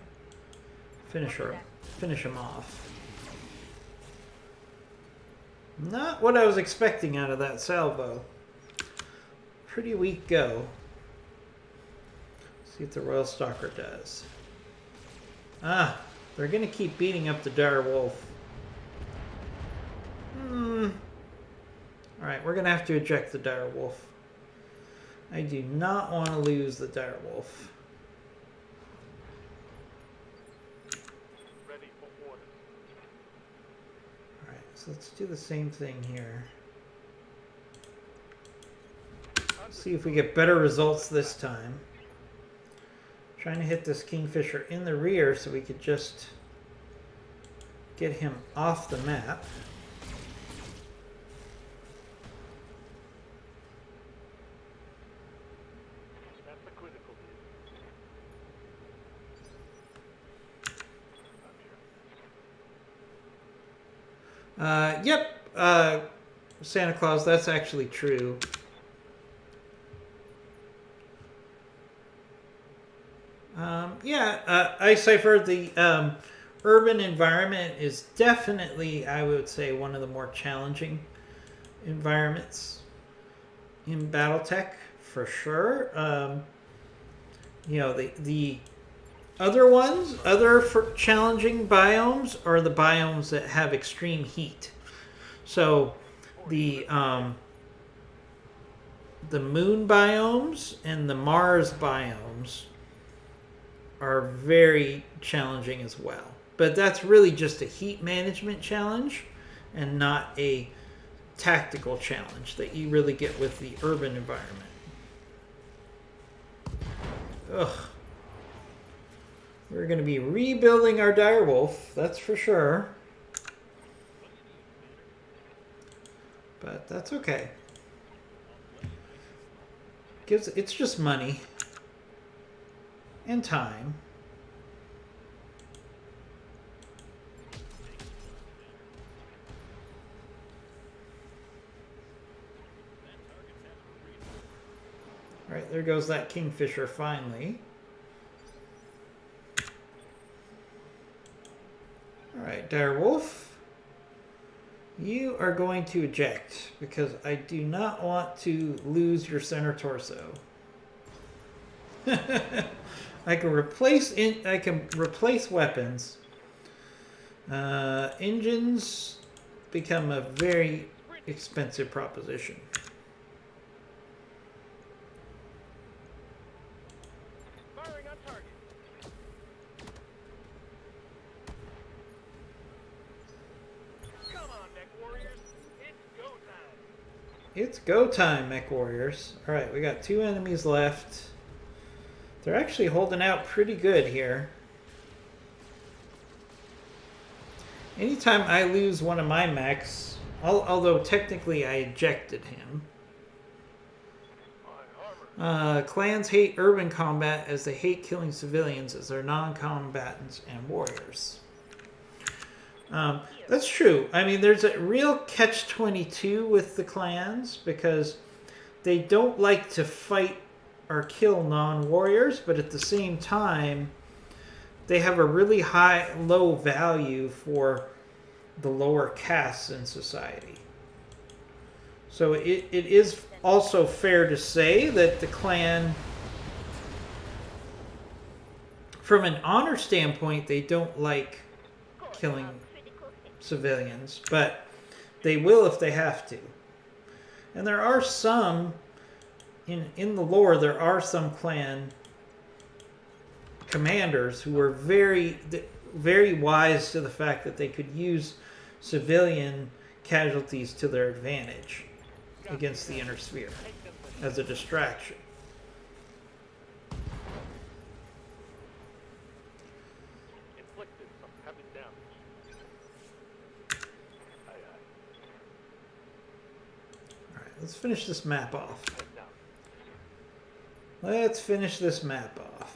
finish him off. Not what I was expecting out of that salvo. Pretty weak go. See what the Royal Stalker does. Ah, they're going to keep beating up the direwolf. Alright, we're going to have to eject the direwolf. I do not want to lose the direwolf. Ready for orders. Alright, so let's do the same thing here. See if we get better results this time. Trying to hit this Kingfisher in the rear so we could just get him off the map. That's a critical hit. I'm here. Yep, Santa Claus, that's actually true. Icypher, the urban environment is definitely, I would say, one of the more challenging environments in BattleTech, for sure. The other ones, challenging biomes are the biomes that have extreme heat. So the moon biomes and the Mars biomes are very challenging as well. But that's really just a heat management challenge and not a tactical challenge that you really get with the urban environment. Ugh. We're going to be rebuilding our direwolf, that's for sure. But that's okay. It's just money. And time. Alright, there goes that Kingfisher finally. Alright, direwolf. You are going to eject because I do not want to lose your center torso. I can replace weapons. Engines become a very expensive proposition. Firing on target. Come on, Mech Warriors. It's go time. It's go time, Mech Warriors. Alright, we got 2 enemies left. They're actually holding out pretty good here. Anytime I lose one of my mechs, although technically I ejected him. Clans hate urban combat as they hate killing civilians as they're non-combatants and warriors. That's true. I mean, there's a real catch-22 with the clans because they don't like to fight or kill non-warriors, but at the same time, they have a really low value for the lower castes in society. So it is also fair to say that the clan, from an honor standpoint, they don't like killing civilians, but they will if they have to. And there are some in the lore, there are some clan commanders who were very, very wise to the fact that they could use civilian casualties to their advantage against the inner sphere as a distraction. Inflicted some heavy damage. let's finish this map off. Head down. Let's finish this map off.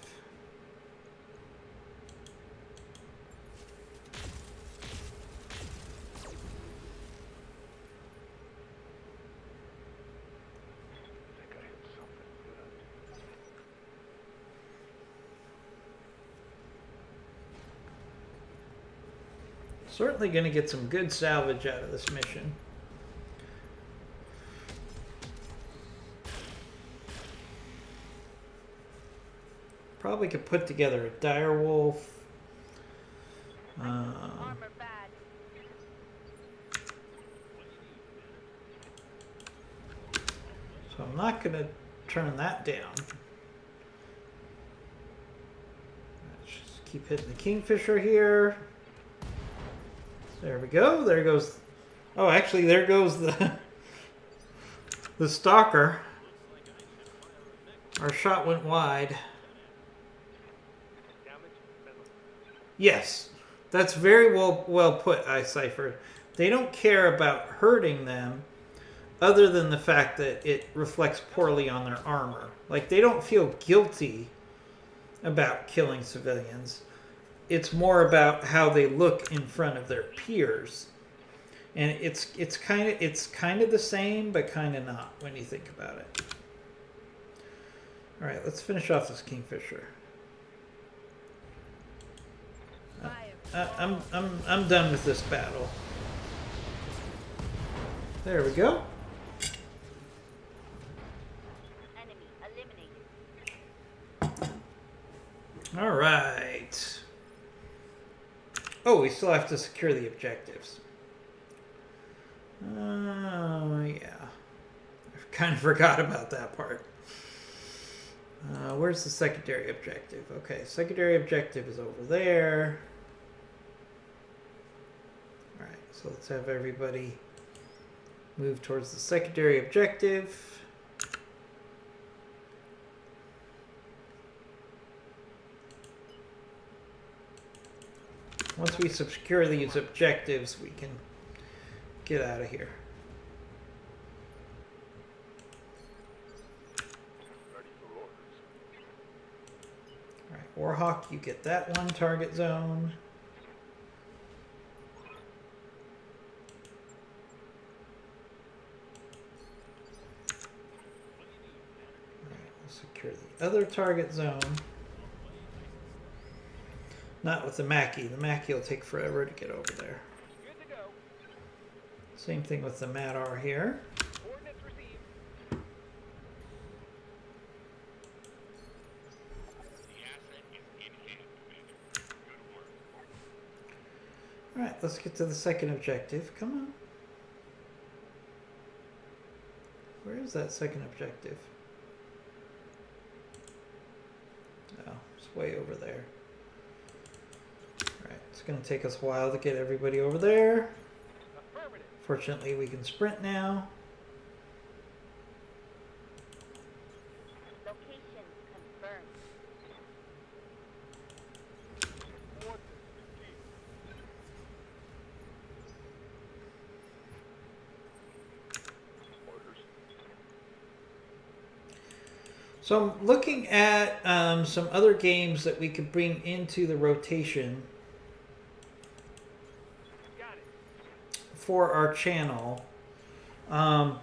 I think I hit something good. Certainly going to get some good salvage out of this mission. Probably could put together a dire wolf. Armor bad. So I'm not going to turn that down. Let's just keep hitting the Kingfisher here. There we go. There goes. Oh, actually, there goes the stalker. Our shot went wide. Damage minimal. Yes, that's very well put, iCypher. They don't care about hurting them, other than the fact that it reflects poorly on their armor. Like, they don't feel guilty about killing civilians. It's more about how they look in front of their peers, and it's kind of the same, but kind of not when you think about it. All right, let's finish off this Kingfisher. I'm done with this battle. There we go. Enemy eliminated. All right. Oh, we still have to secure the objectives. Oh, yeah. I kind of forgot about that part. Where's the secondary objective? Okay, secondary objective is over there. All right, so let's have everybody move towards the secondary objective. Once we secure these objectives, we can get out of here. Ready for orders. All right, Warhawk, you get that one target zone. All right, we'll secure the other target zone. Not with the Mackie. The Mackie will take forever to get over there. Good to go. Same thing with the Madar here. Coordinates received. The asset is in hand, Commander. Good work. Alright, let's get to the second objective. Come on. Where is that second objective? Oh, it's way over there. Alright, it's going to take us a while to get everybody over there. Affirmative. Fortunately, we can sprint now. Location confirmed. Coordinates received. Orders. So I'm looking at some other games that we could bring into the rotation Got it. for our channel. Now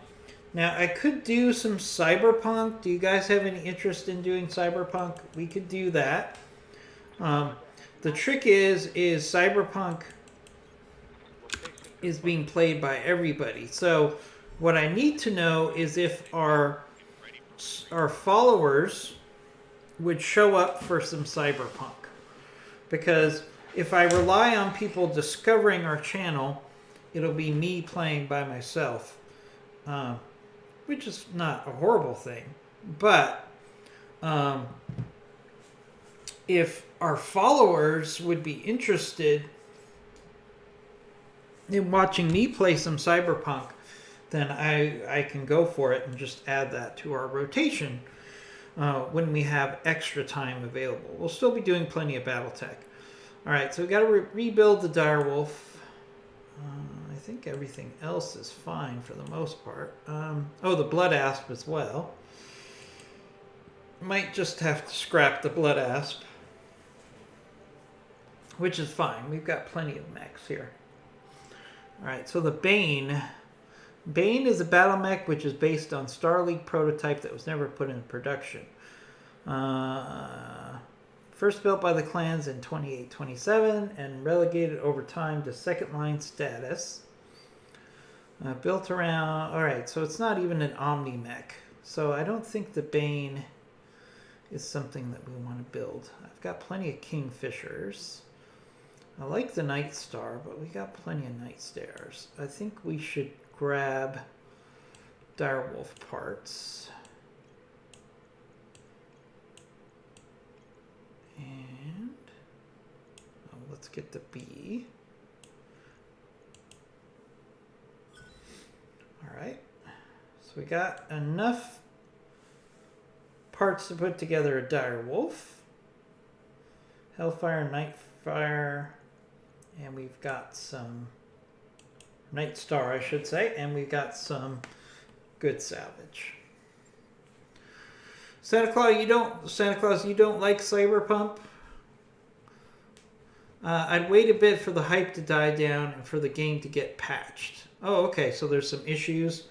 I could do some Cyberpunk. Do you guys have any interest in doing Cyberpunk? We could do that. The trick is Cyberpunk Location is being played by everybody. So what I need to know is if our followers would show up for some Cyberpunk. Because if I rely on people discovering our channel, it'll be me playing by myself. Which is not a horrible thing. But if our followers would be interested in watching me play some Cyberpunk, then I can go for it and just add that to our rotation when we have extra time available. We'll still be doing plenty of Battletech. All right, so we got to rebuild the Direwolf. I think everything else is fine for the most part. Oh, the blood asp as well. Might just have to scrap the blood asp, which is fine. We've got plenty of mechs here. All right, so the Bane. Bane is a battle mech which is based on Star League prototype that was never put in production. First built by the clans in 28-27 and relegated over time to second line status. Built around... Alright, so it's not even an Omni mech. So I don't think the Bane is something that we want to build. I've got plenty of Kingfishers. I like the Night Star, but we got plenty of Night Stars. I think we should grab Direwolf parts. And let's get the B. All right. So we got enough parts to put together a Direwolf, Hellfire, Nightfire, and we've got some Night Star, I should say, and we've got some good salvage. Santa Claus, you don't like Cyberpunk? I'd wait a bit for the hype to die down and for the game to get patched. Oh, okay, so there's some issues.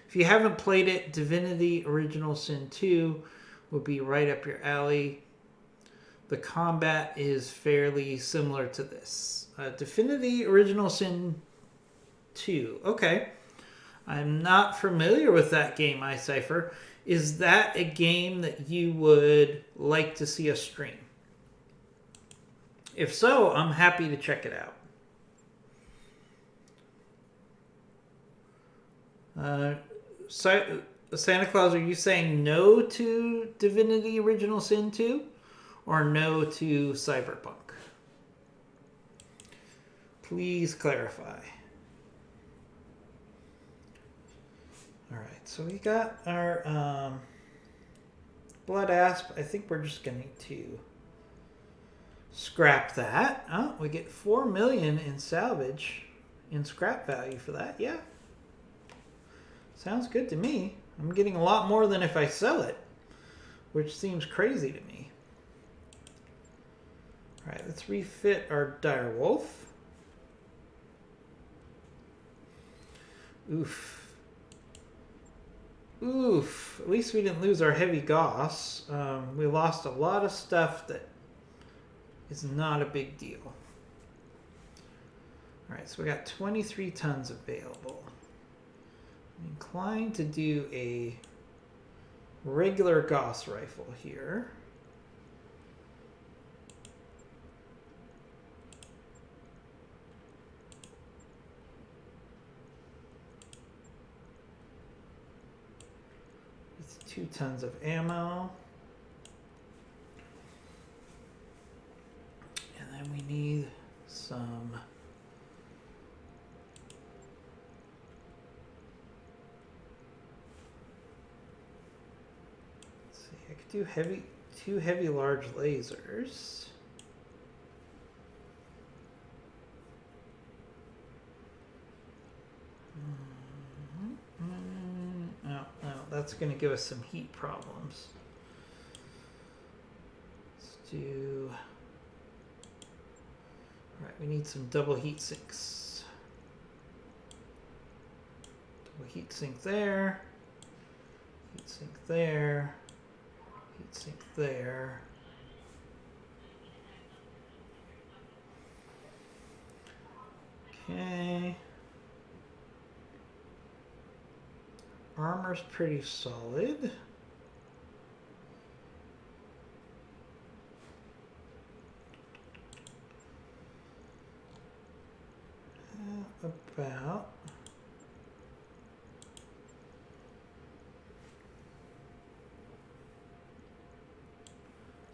If you haven't played it, Divinity Original Sin 2 will be right up your alley. The combat is fairly similar to this. Divinity Original Sin 2. Okay. I'm not familiar with that game, iCypher. Is that a game that you would like to see us stream? If so, I'm happy to check it out. Santa Claus, are you saying no to Divinity Original Sin 2 or no to Cyberpunk? Please clarify. All right, so we got our blood asp. I think we're just going to scrap that. Oh, we get 4 million in salvage, in scrap value for that. Yeah, sounds good to me. I'm getting a lot more than if I sell it, which seems crazy to me. All right, let's refit our Direwolf. Oof. Oof. At least we didn't lose our heavy Goss. We lost a lot of stuff that is not a big deal. Alright, so we got 23 tons available. I'm inclined to do a regular Goss rifle here. It's 2 tons of ammo. And then we need some I could do two heavy large lasers. No, that's going to give us some heat problems. Let's do... Alright, we need some double heat sinks. Double heat sink there. Heat sink there. Heat sink there. Okay. Armor's pretty solid. About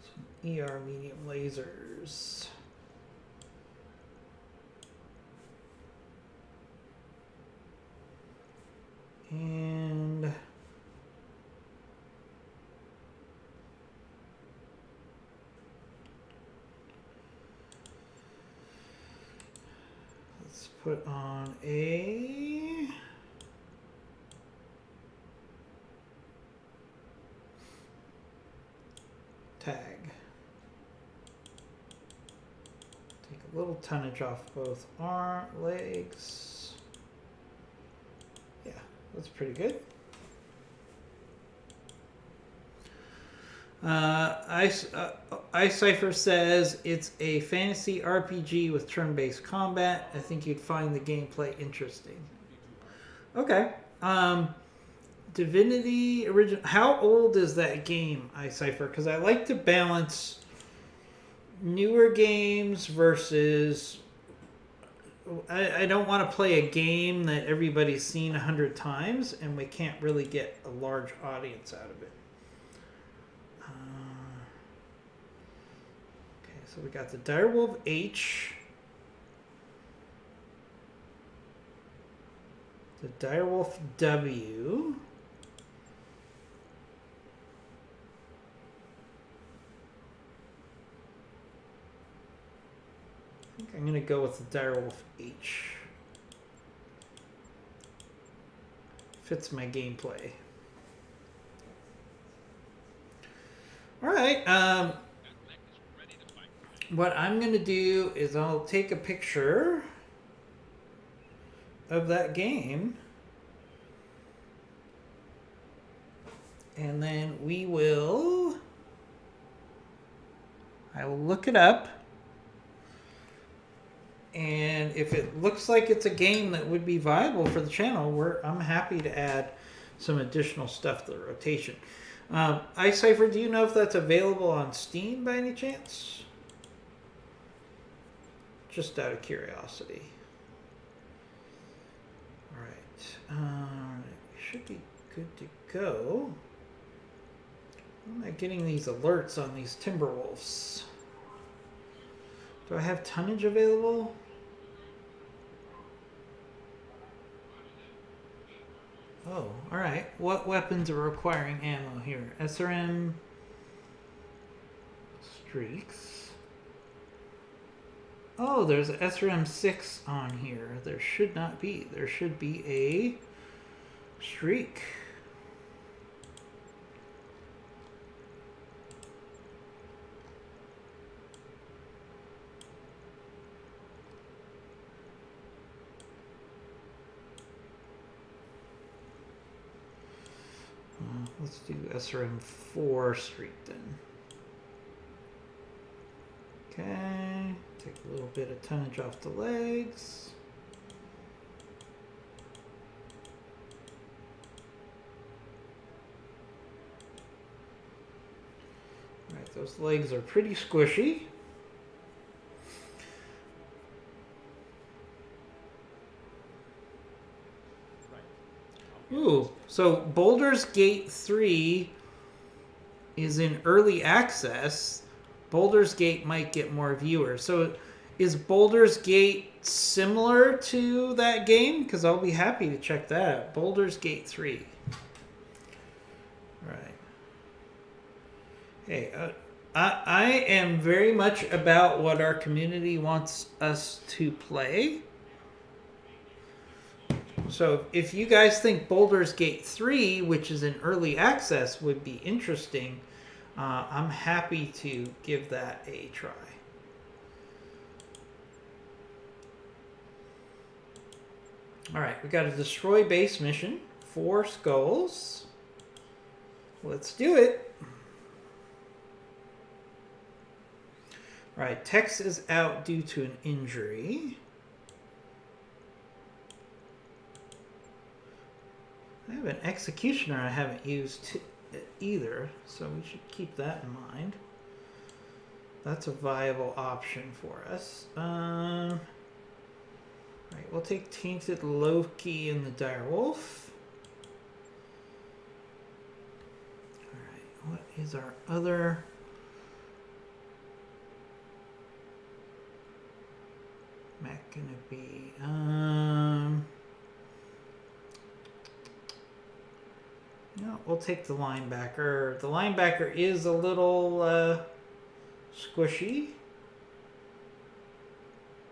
some ER medium lasers. And let's put on a tag. Take a little tonnage off both legs. Yeah, that's pretty good. iCypher says it's a fantasy RPG with turn-based combat. I think you'd find the gameplay interesting. Okay. Divinity original. How old is that game, iCypher? Because I like to balance newer games versus. I don't want to play a game that everybody's seen 100 times and we can't really get a large audience out of it. Okay, so we got the Direwolf H, the Direwolf W, I think I'm going to go with the Direwolf H. Fits my gameplay. All right. What I'm going to do is I'll take a picture of that game. And then I will look it up. And if it looks like it's a game that would be viable for the channel, I'm happy to add some additional stuff to the rotation. iCypher, do you know if that's available on Steam by any chance? Just out of curiosity. Alright. We should be good to go. Why am I getting these alerts on these Timberwolves? Do I have tonnage available? Oh, alright. What weapons are requiring ammo here? SRM streaks. Oh, there's a SRM 6 on here. There should not be. There should be a streak. Let's do SRM 4 streak then. Okay, take a little bit of tonnage off the legs. Alright, those legs are pretty squishy. Ooh, so Baldur's Gate 3 is in early access. Baldur's Gate might get more viewers. So is Baldur's Gate similar to that game? Because I'll be happy to check that out. Baldur's Gate 3. Right. Hey, I am very much about what our community wants us to play. So if you guys think Baldur's Gate 3, which is in early access, would be interesting, I'm happy to give that a try. Alright, we got a destroy base mission. 4 skulls. Let's do it. Alright, Tex is out due to an injury. I have an executioner I haven't used either, so we should keep that in mind. That's a viable option for us. Right, we'll take Tainted Loki and the Direwolf. Alright, what is our other... mech gonna be? Yeah, we'll take the linebacker. The linebacker is a little squishy,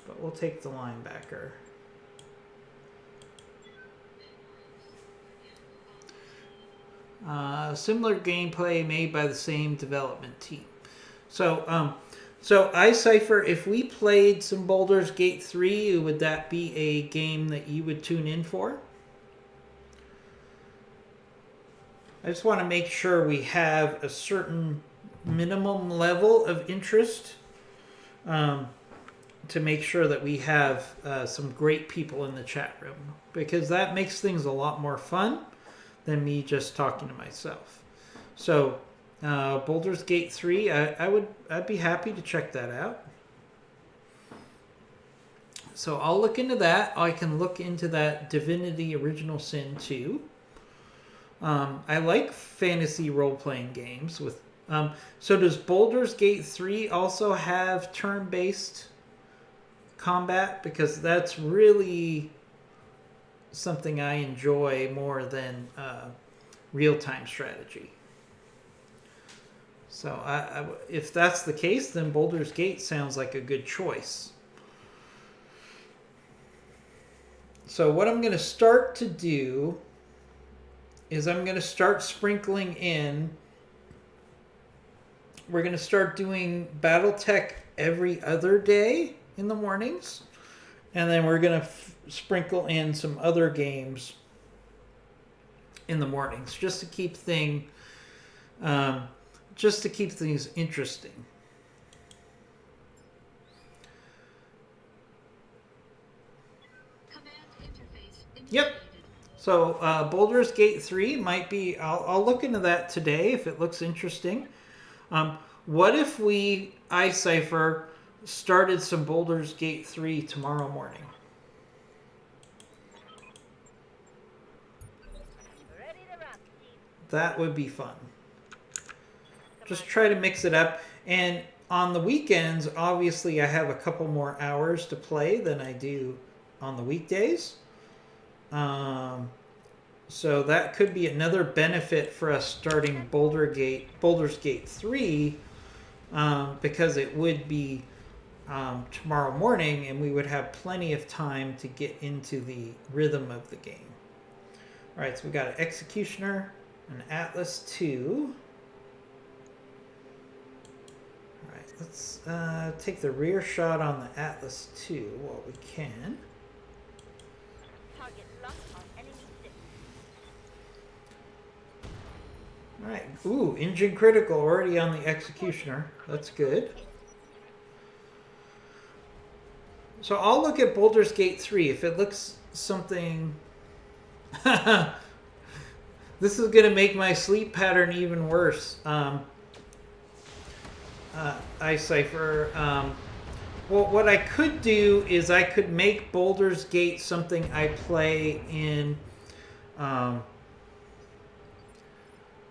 but we'll take the linebacker. Similar gameplay made by the same development team. So, so iCypher, if we played some Baldur's Gate 3, would that be a game that you would tune in for? I just want to make sure we have a certain minimum level of interest to make sure that we have some great people in the chat room, because that makes things a lot more fun than me just talking to myself. So Baldur's Gate 3, I'd be happy to check that out. So I'll look into that. I can look into that Divinity Original Sin 2. I like fantasy role-playing games with. So does Baldur's Gate 3 also have turn-based combat? Because that's really something I enjoy more than real-time strategy. So if that's the case, then Baldur's Gate sounds like a good choice. So what I'm going to start to do is I'm going to start sprinkling in. We're going to start doing BattleTech every other day in the mornings. And then we're going to sprinkle in some other games in the mornings, just to keep things interesting. Command interface Yep. initiated. So Baldur's Gate 3 might be. I'll look into that today if it looks interesting. What if we iCypher started some Baldur's Gate 3 tomorrow morning? Ready to rock, Chief. That would be fun. Just try to mix it up. And on the weekends, obviously, I have a couple more hours to play than I do on the weekdays. So that could be another benefit for us starting Baldur's Gate 3, because it would be tomorrow morning, and we would have plenty of time to get into the rhythm of the game. All right, so we got an Executioner, an Atlas 2. All right, let's take the rear shot on the Atlas 2 while we can. Target locked on enemy 6. All right. Ooh, engine critical already on the Executioner. That's good. So I'll look at Baldur's Gate 3. If it looks something... This is going to make my sleep pattern even worse. iCypher. Well, what I could do is I could make Baldur's Gate something I play in...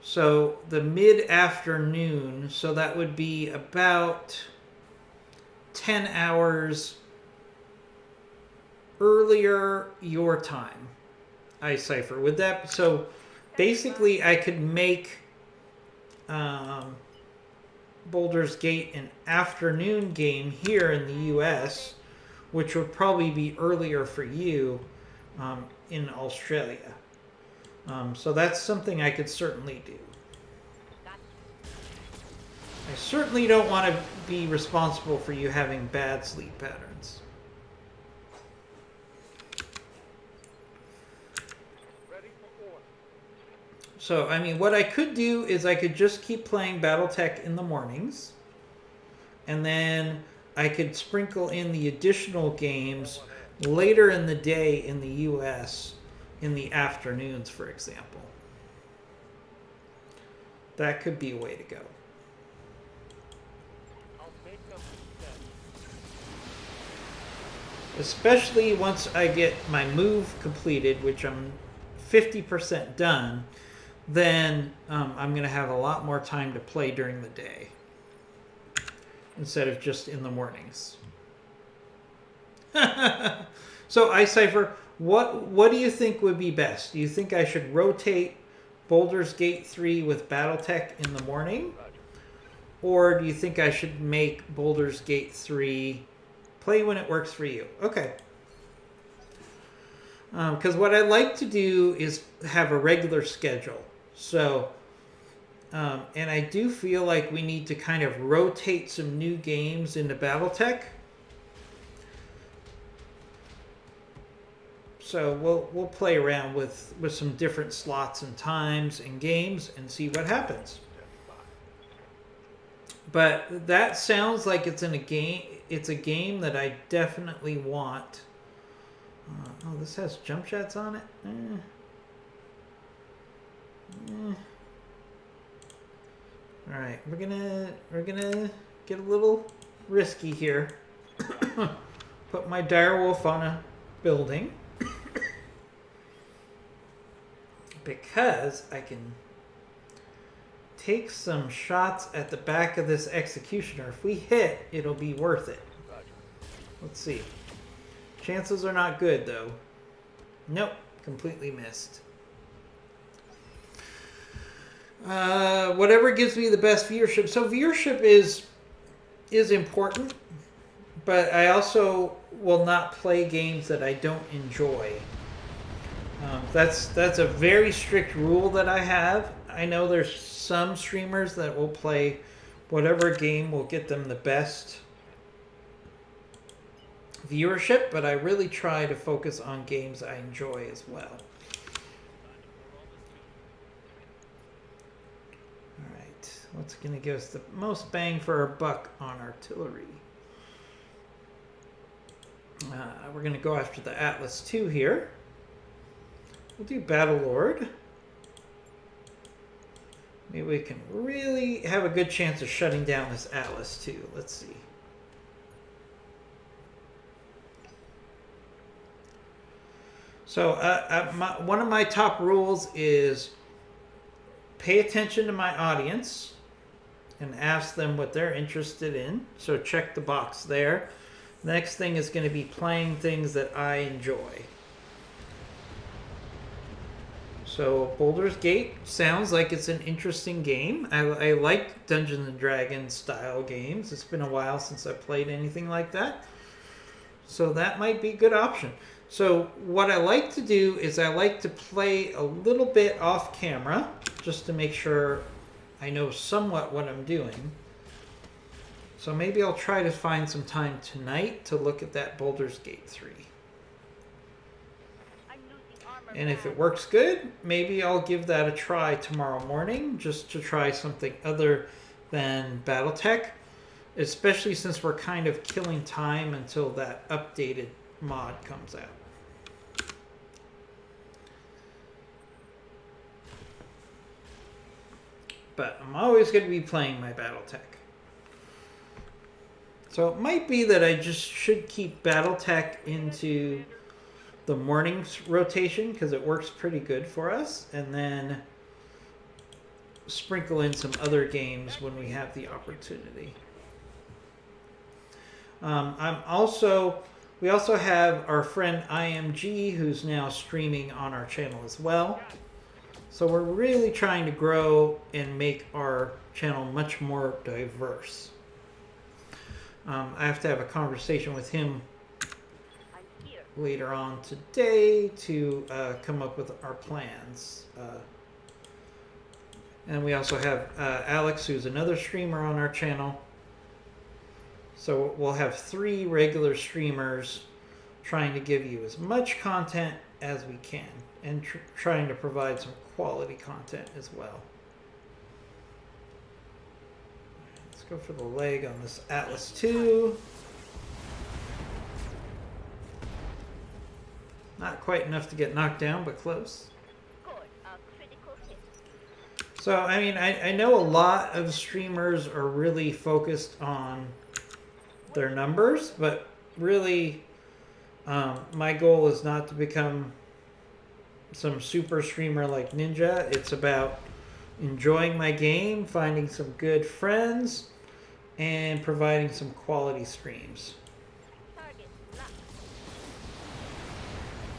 So the mid-afternoon, so that would be about 10 hours earlier your time, iCypher. Would that, so basically I could make Baldur's Gate an afternoon game here in the US, which would probably be earlier for you in Australia. So that's something I could certainly do. I certainly don't want to be responsible for you having bad sleep patterns. Ready for order. So, I mean, what I could do is I could just keep playing BattleTech in the mornings. And then I could sprinkle in the additional games later in the day in the US in the afternoons, for example. That could be a way to go. I'll make them dead. Especially once I get my move completed, which I'm 50% done, then I'm going to have a lot more time to play during the day instead of just in the mornings. So, iCypher, what do you think would be best? Do you think I should rotate Baldur's Gate 3 with BattleTech in the morning? Or do you think I should make Baldur's Gate 3 play when it works for you? Okay. Because what I like to do is have a regular schedule. So, and I do feel like we need to kind of rotate some new games into BattleTech. So we'll play around with some different slots and times and games and see what happens. But that sounds like it's in a game. It's a game that I definitely want. Oh, this has jump shots on it. All right, we're gonna get a little risky here. Put my direwolf on a building because I can take some shots at the back of this executioner. If we hit, it'll be worth it. Let's see. Chances are not good though. Nope, completely missed. Whatever gives me the best viewership. So viewership is important, but I also will not play games that I don't enjoy. That's a very strict rule that I have. I know there's some streamers that will play whatever game will get them the best viewership, but I really try to focus on games I enjoy as well. Alright, what's going to give us the most bang for our buck on artillery? We're going to go after the Atlas II here. We'll do Battlelord. Maybe we can really have a good chance of shutting down this Atlas II. Let's see. So one of my top rules is pay attention to my audience and ask them what they're interested in. So check the box there. Next thing is going to be playing things that I enjoy. So Baldur's Gate sounds like it's an interesting game. I like Dungeons and Dragons style games. It's been a while since I played anything like that. So that might be a good option. So what I like to do is I like to play a little bit off camera just to make sure I know somewhat what I'm doing. So maybe I'll try to find some time tonight to look at that Baldur's Gate 3. And if it works good, maybe I'll give that a try tomorrow morning just to try something other than BattleTech, especially since we're kind of killing time until that updated mod comes out. But I'm always going to be playing my BattleTech. So it might be that I just should keep BattleTech into the morning's rotation because it works pretty good for us, and then sprinkle in some other games when we have the opportunity. We also have our friend IMG who's now streaming on our channel as well. So we're really trying to grow and make our channel much more diverse. I have to have a conversation with him later on today to come up with our plans. And we also have Alex, who's another streamer on our channel. So we'll have 3 regular streamers trying to give you as much content as we can and trying to provide some quality content as well. Let's go for the leg on this Atlas II. Not quite enough to get knocked down, but close. So, I mean, I know a lot of streamers are really focused on their numbers, but really, my goal is not to become some super streamer like Ninja. It's about enjoying my game, finding some good friends, and providing some quality streams.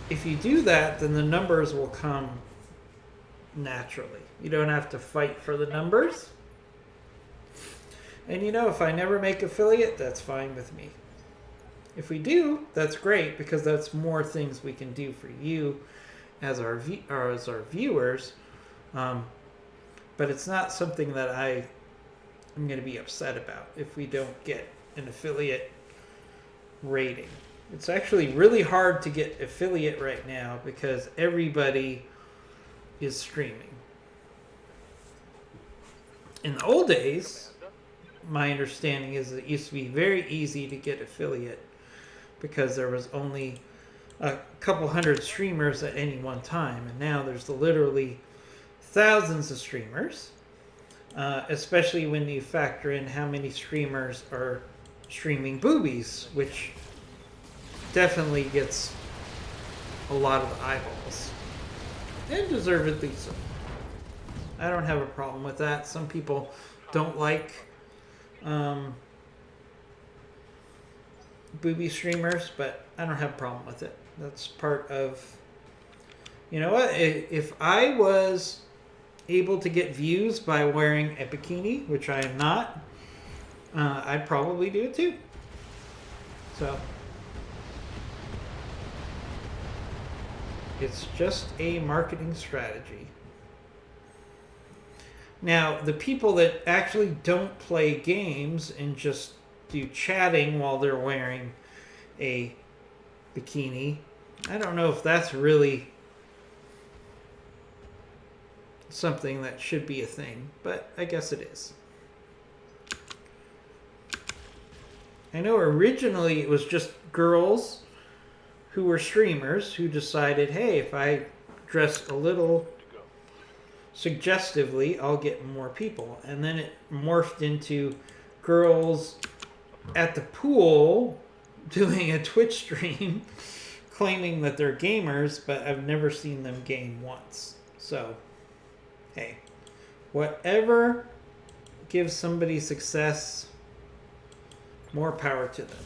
If you do that, then the numbers will come naturally. You don't have to fight for the numbers. And you know, if I never make affiliate, that's fine with me. If we do, that's great, because that's more things we can do for you as our viewers. but it's not something that I'm going to be upset about if we don't get an affiliate rating. It's actually really hard to get affiliate right now because everybody is streaming. In the old days, my understanding is it used to be very easy to get affiliate because there was only a couple hundred streamers at any one time, and now there's literally thousands of streamers, especially when you factor in how many streamers are streaming boobies, which definitely gets a lot of the eyeballs, and deservedly so. I don't have a problem with that. Some people don't like booby streamers, but I don't have a problem with it. That's part of, you know what, if I was able to get views by wearing a bikini, which I am not, I'd probably do it too. So it's just a marketing strategy. Now, the people that actually don't play games and just do chatting while they're wearing a bikini, I don't know if that's really something that should be a thing, but I guess it is. I know originally it was just girls who were streamers who decided, hey, if I dress a little suggestively, I'll get more people. And then it morphed into girls at the pool doing a Twitch stream claiming that they're gamers, but I've never seen them game once. So, hey, whatever gives somebody success, more power to them.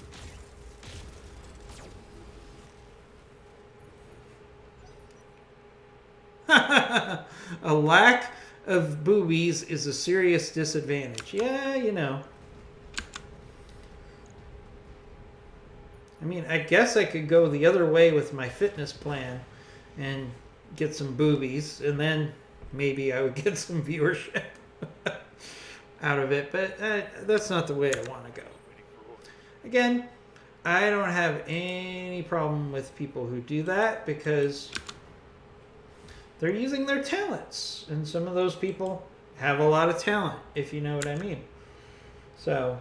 A lack of boobies is a serious disadvantage. Yeah, you know. I mean, I guess I could go the other way with my fitness plan and get some boobies, and then maybe I would get some viewership out of it, but that's not the way I want to go. Again, I don't have any problem with people who do that because they're using their talents, and some of those people have a lot of talent, if you know what I mean. So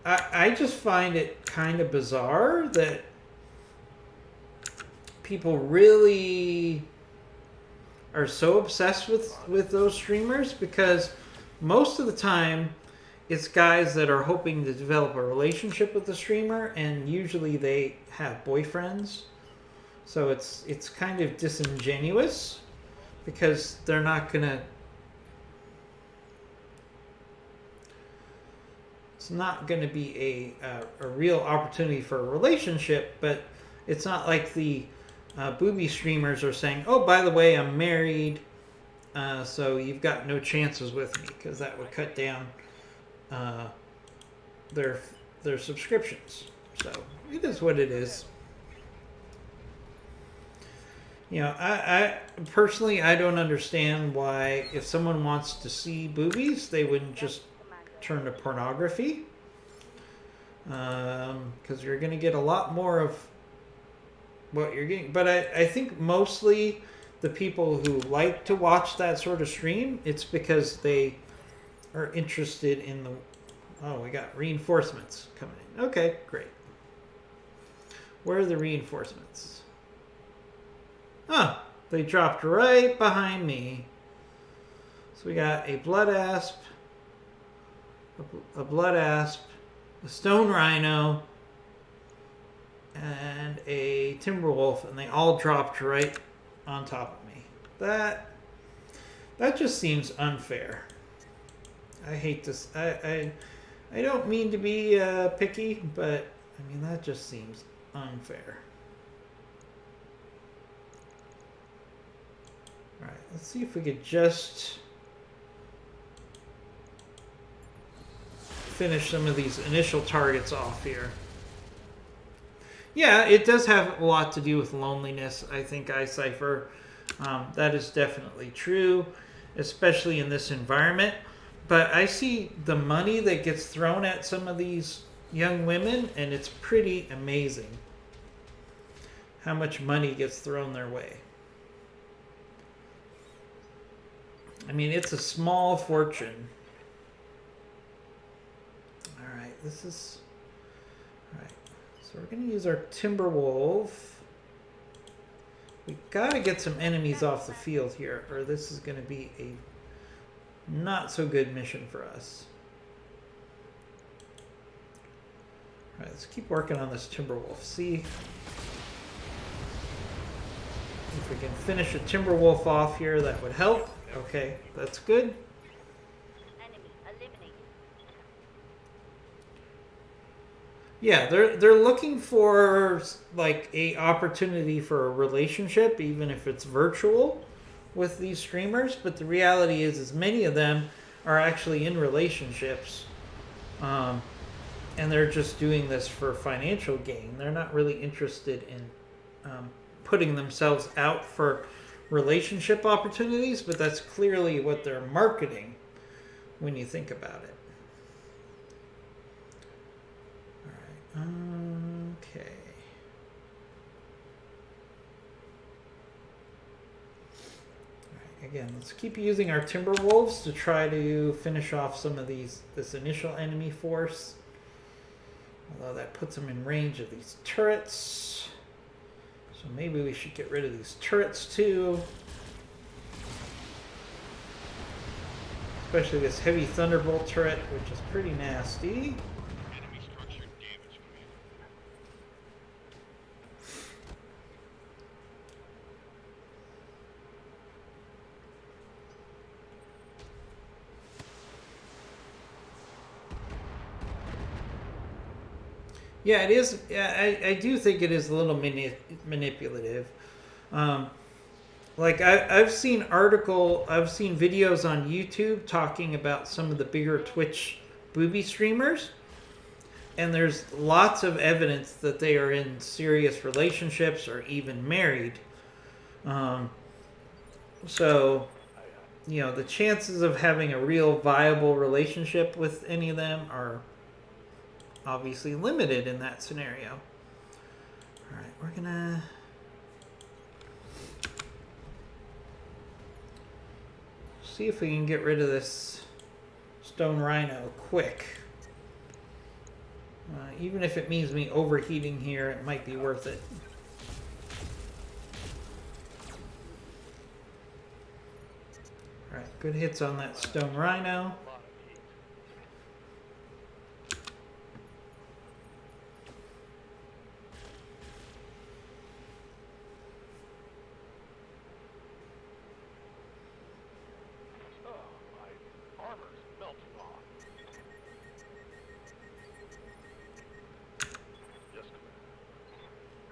I just find it kind of bizarre that people really are so obsessed with those streamers, because most of the time it's guys that are hoping to develop a relationship with the streamer, and usually they have boyfriends. So it's kind of disingenuous because they're not gonna. It's not going to be a real opportunity for a relationship, but it's not like the booby streamers are saying, "Oh, by the way, I'm married, so you've got no chances with me," because that would cut down their subscriptions. So it is what it is. You know, I personally, I don't understand why, if someone wants to see boobies, they wouldn't just turn to pornography, because you're going to get a lot more of what you're getting. But I think mostly the people who like to watch that sort of stream, it's because they are interested in the... Oh, we got reinforcements coming in. Okay, great. Where are the reinforcements? Huh, they dropped right behind me. So we got a blood asp, a stone rhino, and a timber wolf, and they all dropped right on top of me. That just seems unfair. I hate this. I don't mean to be picky, but I mean, that just seems unfair. All right, let's see if we could just finish some of these initial targets off here. Yeah, it does have a lot to do with loneliness, I think, iCypher. That is definitely true. especially in this environment. But I see the money that gets thrown at some of these young women, and it's pretty amazing how much money gets thrown their way. I mean, it's a small fortune. All right, this is... All right, so we're going to use our Timberwolf. We got to get some enemies off the field here, or this is going to be a not so good mission for us. All right, let's keep working on this Timberwolf. See if we can finish a Timberwolf off here, that would help. Okay, that's good. Enemy eliminated. Yeah, they're looking for like a opportunity for a relationship, even if it's virtual, with these streamers. But the reality is many of them are actually in relationships, and they're just doing this for financial gain. They're not really interested in putting themselves out for relationship opportunities, but that's clearly what they're marketing when you think about it. All right. Okay. All right. Again, let's keep using our Timberwolves to try to finish off some of this initial enemy force. Although that puts them in range of these turrets. So maybe we should get rid of these turrets too. Especially this heavy thunderbolt turret, which is pretty nasty. Enemy structure damage command. Yeah, it is. I do think it is a little manipulative. Like I've seen videos on YouTube talking about some of the bigger Twitch booby streamers, and there's lots of evidence that they are in serious relationships or even married. So, you know, the chances of having a real viable relationship with any of them are obviously limited in that scenario. All right, we're gonna see if we can get rid of this stone rhino quick. Even if it means me overheating here, it might be worth it. All right, good hits on that stone rhino.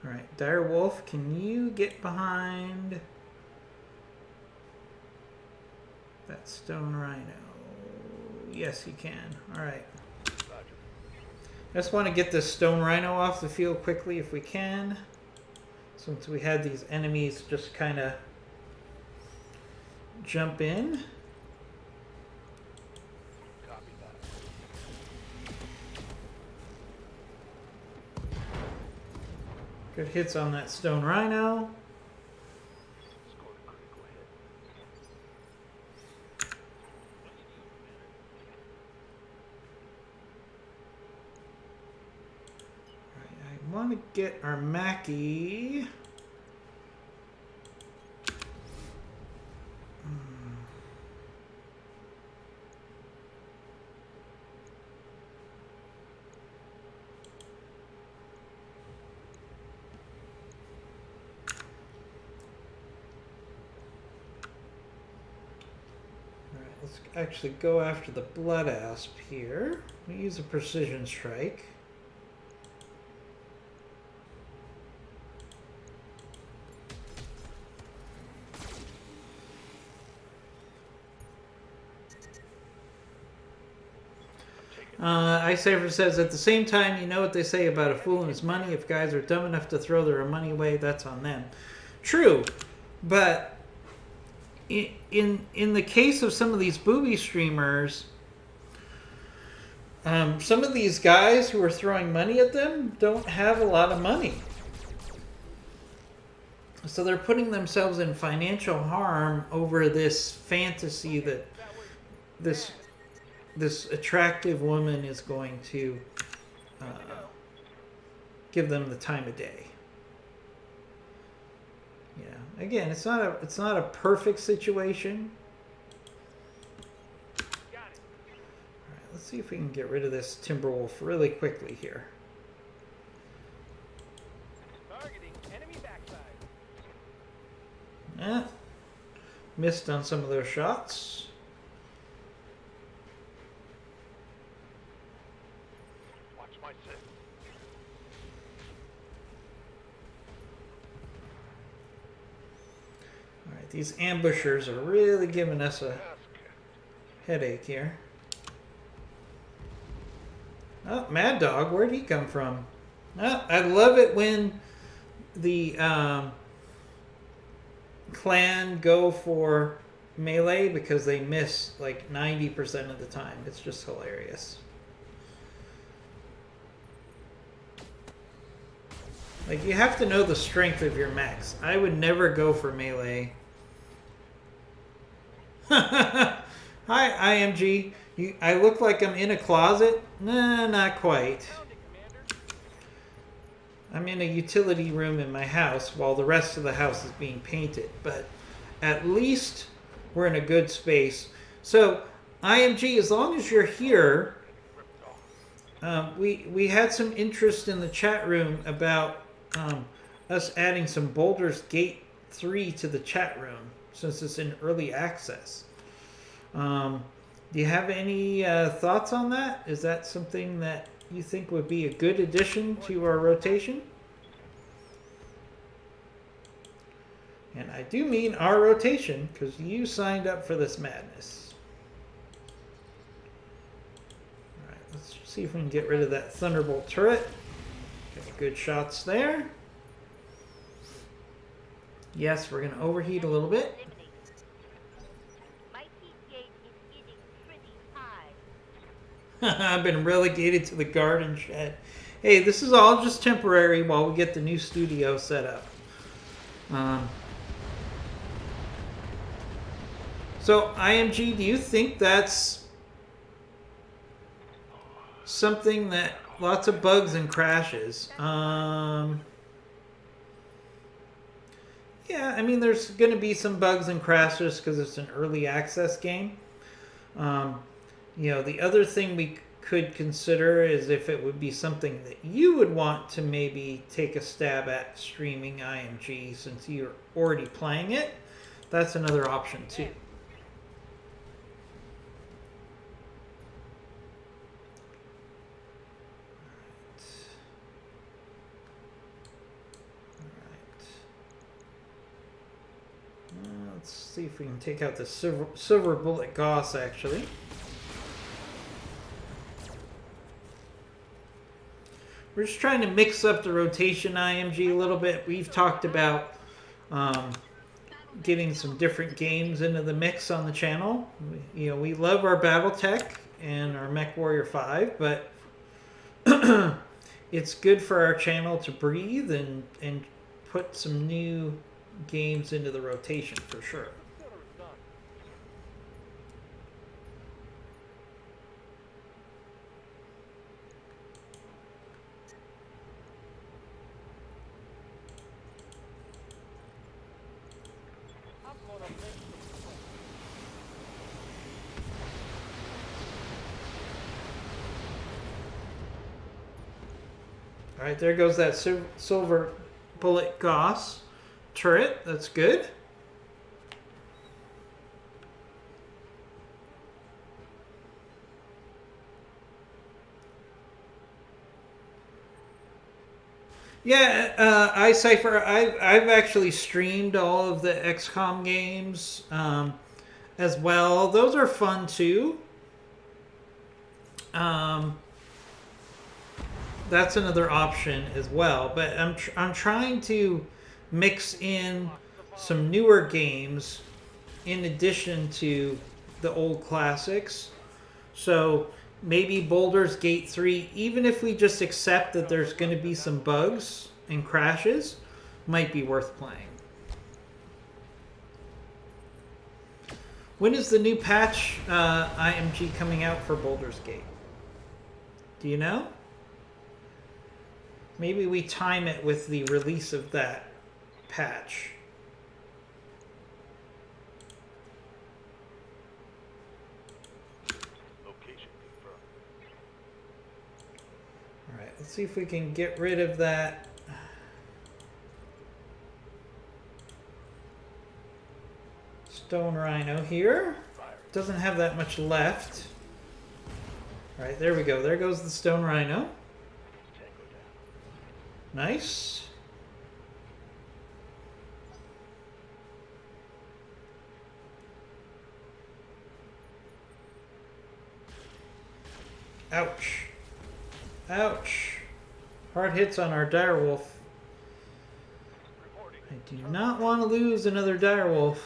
Alright, Dire Wolf, can you get behind that stone rhino? Yes, you can. Alright. I just want to get this stone rhino off the field quickly if we can, since we had these enemies just kind of jump in. Good hits on that stone rhino. I want to get our Mackie. Let's actually go after the blood asp here. We use a precision strike. Icipher says, at the same time, you know what they say about a fool and his money. If guys are dumb enough to throw their money away, that's on them. True, but in the case of some of these booby streamers, some of these guys who are throwing money at them don't have a lot of money. So they're putting themselves in financial harm over this fantasy that this attractive woman is going to give them the time of day. Yeah. Again, it's not a perfect situation. Got it. All right, let's see if we can get rid of this Timberwolf really quickly here. Targeting enemy backside. Missed on some of those shots. Watch my six. All right, these ambushers are really giving us a Task. headache here. Oh, Mad Dog, where'd he come from? Oh, I love it when the clan go for melee because they miss like 90% of the time. It's just hilarious. Like, you have to know the strength of your mechs. I would never go for melee. Hi, IMG. I look like I'm in a closet? Nah, not quite. Pounding, Commander. I'm in a utility room in my house while the rest of the house is being painted. But at least we're in a good space. So, IMG, as long as you're here, we had some interest in the chat room about us adding some Baldur's Gate 3 to the chat room since it's in early access. Do you have any thoughts on that? Is that something that you think would be a good addition to our rotation? And I do mean our rotation because you signed up for this madness. Alright, let's see if we can get rid of that Thunderbolt turret. Got good shots there. Yes, we're going to overheat a little bit. Eliminated. My heat gauge is getting pretty high. I've been relegated to the garden shed. Hey, this is all just temporary while we get the new studio set up. So, IMG, do you think that's something that lots of bugs and crashes? Yeah, I mean, there's going to be some bugs and crashes because it's an early access game. The other thing we could consider is if it would be something that you would want to maybe take a stab at streaming IMG since you're already playing it. That's another option too. Let's see if we can take out the silver bullet Gauss actually. We're just trying to mix up the rotation IMG a little bit. We've talked about getting some different games into the mix on the channel. We love our BattleTech and our MechWarrior 5, but it's good for our channel to breathe and put some new games into the rotation for sure. Consider it done. I'm gonna make some fun. All right, there goes that silver bullet Gauss turret. That's good. Yeah, iCypher, I've actually streamed all of the XCOM games as well. Those are fun too. That's another option as well. But I'm trying to mix in some newer games in addition to the old classics. So maybe Baldur's Gate 3, even if we just accept that there's going to be some bugs and crashes, might be worth playing. When is the new patch IMG coming out for Baldur's Gate? Do you know? Maybe we time it with the release of that patch. Location confirmed. Alright, let's see if we can get rid of that. Stone Rhino here. Doesn't have that much left. Alright, there we go. There goes the Stone Rhino. Nice. Ouch. Ouch. Hard hits on our direwolf. I do not want to lose another direwolf.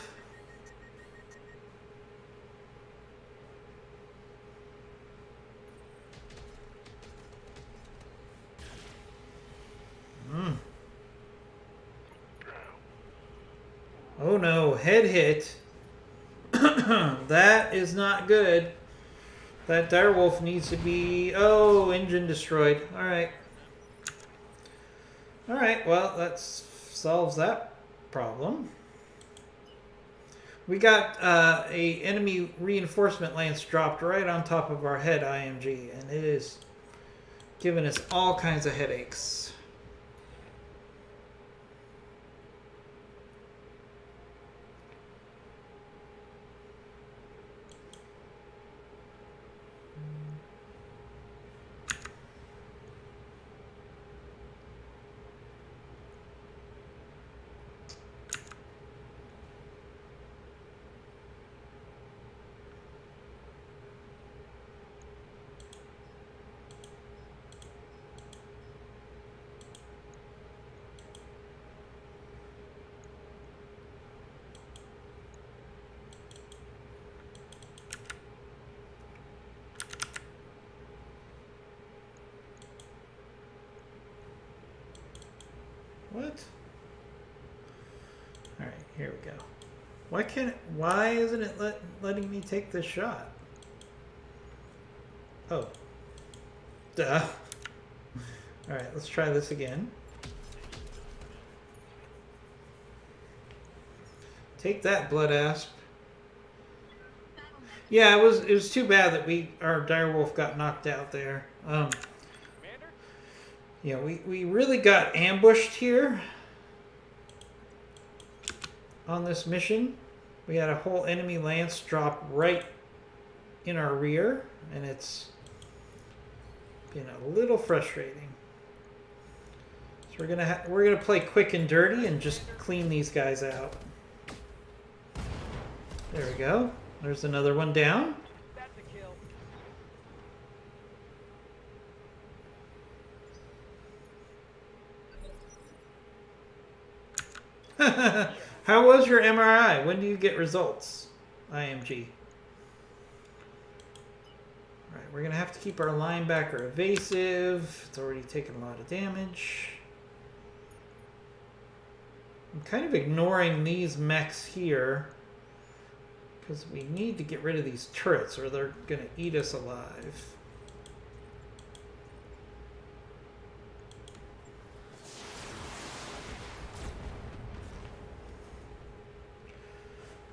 Oh no, head hit. That is not good. That direwolf needs to be... Oh, engine destroyed. Alright. Alright, well, that solves that problem. We got a enemy reinforcement lance dropped right on top of our head IMG, and it is giving us all kinds of headaches. What? Alright, here we go. Why isn't it letting me take this shot? Oh. Duh. Alright, let's try this again. Take that, Blood Asp. Yeah, it was too bad that our direwolf got knocked out there. Yeah, we really got ambushed here on this mission. We had a whole enemy lance drop right in our rear, and it's been a little frustrating. So we're gonna play quick and dirty and just clean these guys out. There we go. There's another one down. That's a kill. How was your MRI? When do you get results? IMG. Alright, we're going to have to keep our linebacker evasive. It's already taken a lot of damage. I'm kind of ignoring these mechs here, because we need to get rid of these turrets or they're going to eat us alive.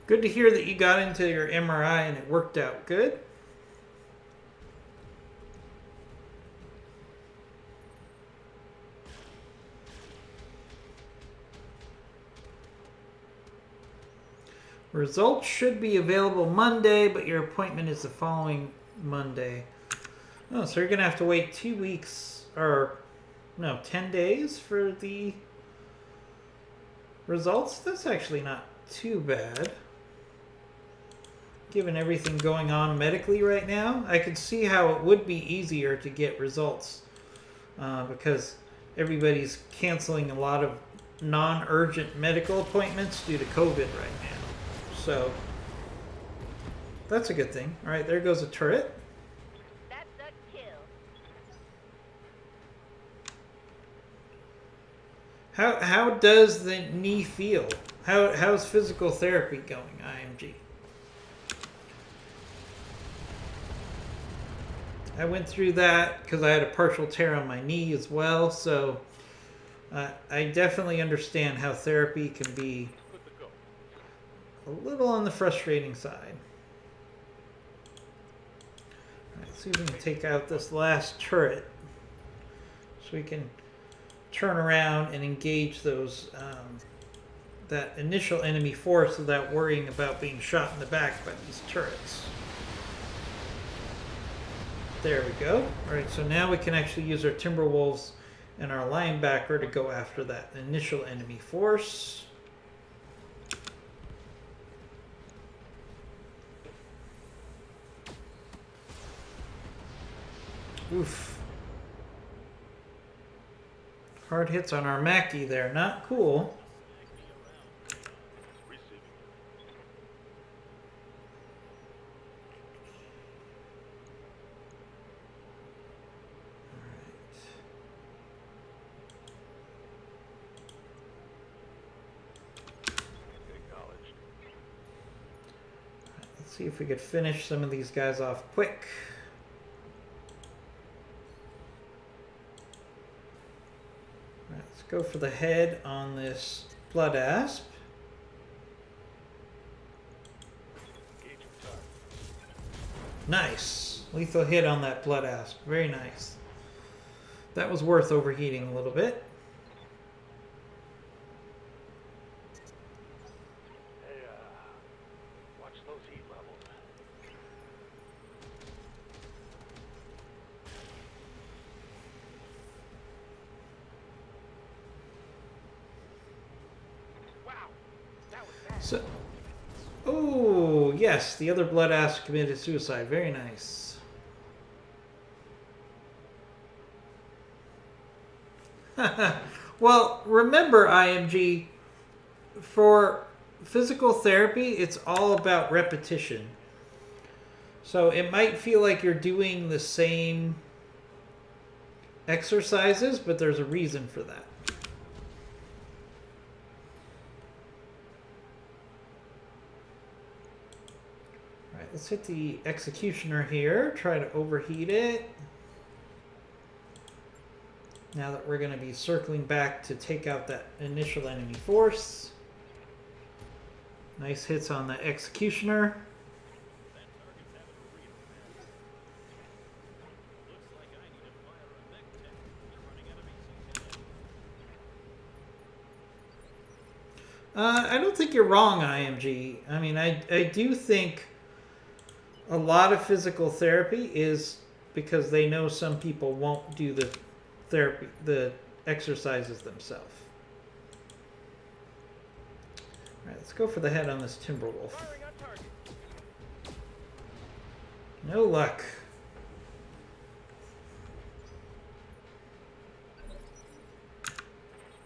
Good to hear that you got into your MRI and it worked out good. Results should be available Monday, but your appointment is the following Monday. Oh, so you're going to have to wait 2 weeks, or no, 10 days for the results? That's actually not too bad. Given everything going on medically right now, I could see how it would be easier to get results because everybody's canceling a lot of non-urgent medical appointments due to COVID right now. So that's a good thing. All right, there goes a turret. That's a kill. How does the knee feel? How's physical therapy going, IMG? I went through that because I had a partial tear on my knee as well, so I definitely understand how therapy can be Good to go. a little on the frustrating side. All right, let's see if we can take out this last turret so we can turn around and engage those that initial enemy force without worrying about being shot in the back by these turrets. There we go. All right, so now we can actually use our Timberwolves and our linebacker to go after that initial enemy force. Oof. Hard hits on our Mackie there. Not cool. Receiving. Acknowledged. Let's see if we could finish some of these guys off quick. All right, let's go for the head on this Blood Asp. Engaging target. Nice. Lethal hit on that Blood Asp. Very nice. That was worth overheating a little bit. Hey, watch those heat levels. Wow, that was bad. So, oh yes, the other Blood Asp committed suicide. Very nice. Well, remember, IMG, for physical therapy, it's all about repetition. So it might feel like you're doing the same exercises, but there's a reason for that. All right, let's hit the Executioner here. Try to overheat it. Now that we're going to be circling back to take out that initial enemy force. Nice hits on the Executioner. I don't think you're wrong, IMG. I mean, I do think a lot of physical therapy is because they know some people won't do the therapy, the exercises themselves. All right, let's go for the head on this Timberwolf. Firing on target. No luck.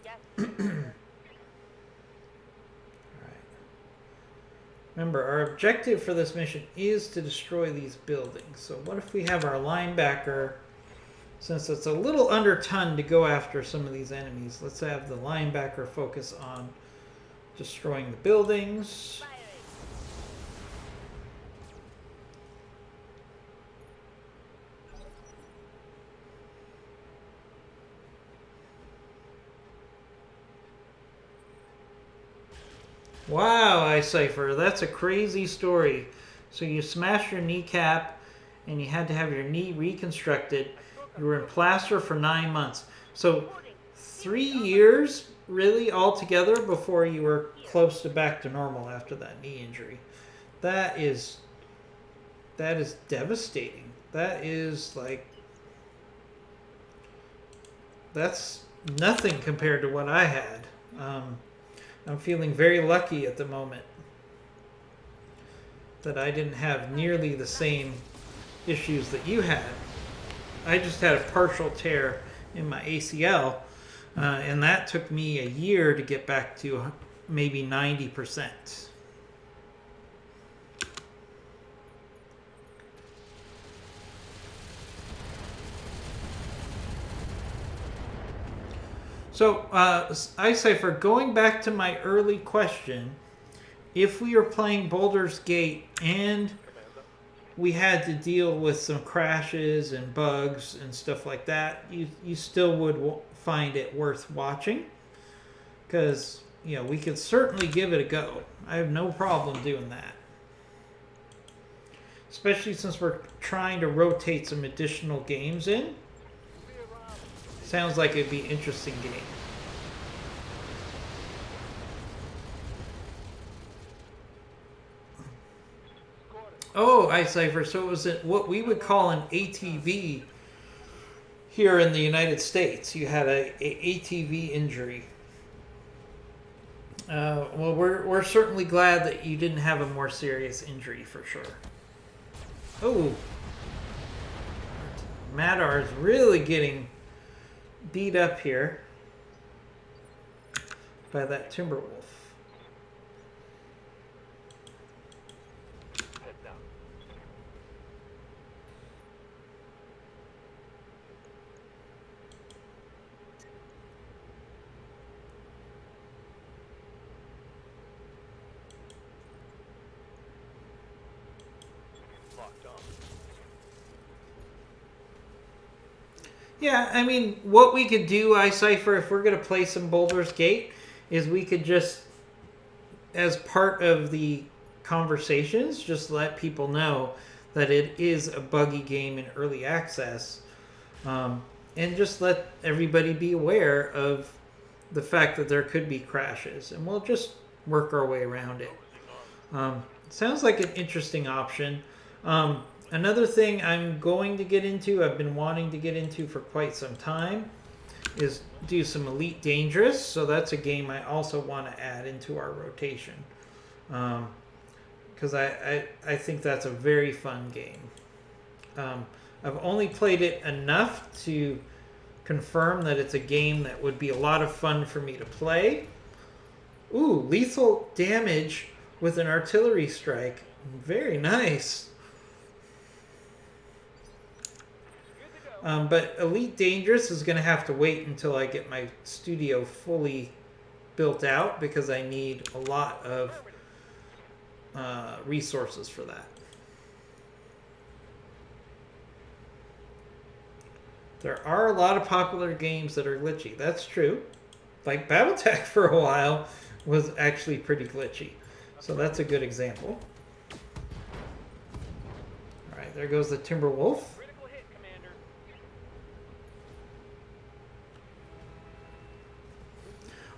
Yes. All right. Remember, our objective for this mission is to destroy these buildings. So what if we have our linebacker, since it's a under underton to go after some of these enemies, let's have the linebacker focus on destroying the buildings. Firing. Wow, iCypher, that's a crazy story. So you smashed your kneecap and you had to have your knee reconstructed. You were in plaster for 9 months. So 3 years really altogether before you were close to back to normal after that knee injury. That is devastating. That is like, that's nothing compared to what I had. I'm feeling very lucky at the moment that I didn't have nearly the same issues that you had. I just had a partial tear in my ACL, and that took me a year to get back to maybe 90%. So, I say, for going back to my early question, if we were playing Baldur's Gate and we had to deal with some crashes and bugs and stuff like that, you still would find it worth watching, because we could certainly give it a go. I have no problem doing that, especially since we're trying to rotate some additional games in. Sounds like it'd be an interesting game. Oh, iCipher. So it was what we would call an ATV here in the United States. You had a ATV injury. Well, we're certainly glad that you didn't have a more serious injury, for sure. Oh, Madar is really getting beat up here by that Timberwolf. Head down. Locked on. Yeah, I mean, what we could do, iCipher, if we're going to play some Baldur's Gate, is we could just, as part of the conversations, just let people know that it is a buggy game in early access, and just let everybody be aware of the fact that there could be crashes, and we'll just work our way around it. Sounds like an interesting option. Another thing I'm going to get into, I've been wanting to get into for quite some time, is do some Elite Dangerous. So that's a game I also want to add into our rotation, because I think that's a very fun game. I've only played it enough to confirm that it's a game that would be a lot of fun for me to play. Ooh, lethal damage with an artillery strike. Very nice. But Elite Dangerous is going to have to wait until I get my studio fully built out, because I need a lot of resources for that. There are a lot of popular games that are glitchy. That's true. Like Battletech for a while was actually pretty glitchy. So that's a good example. Alright, there goes the Timberwolf. Critical hit, Commander.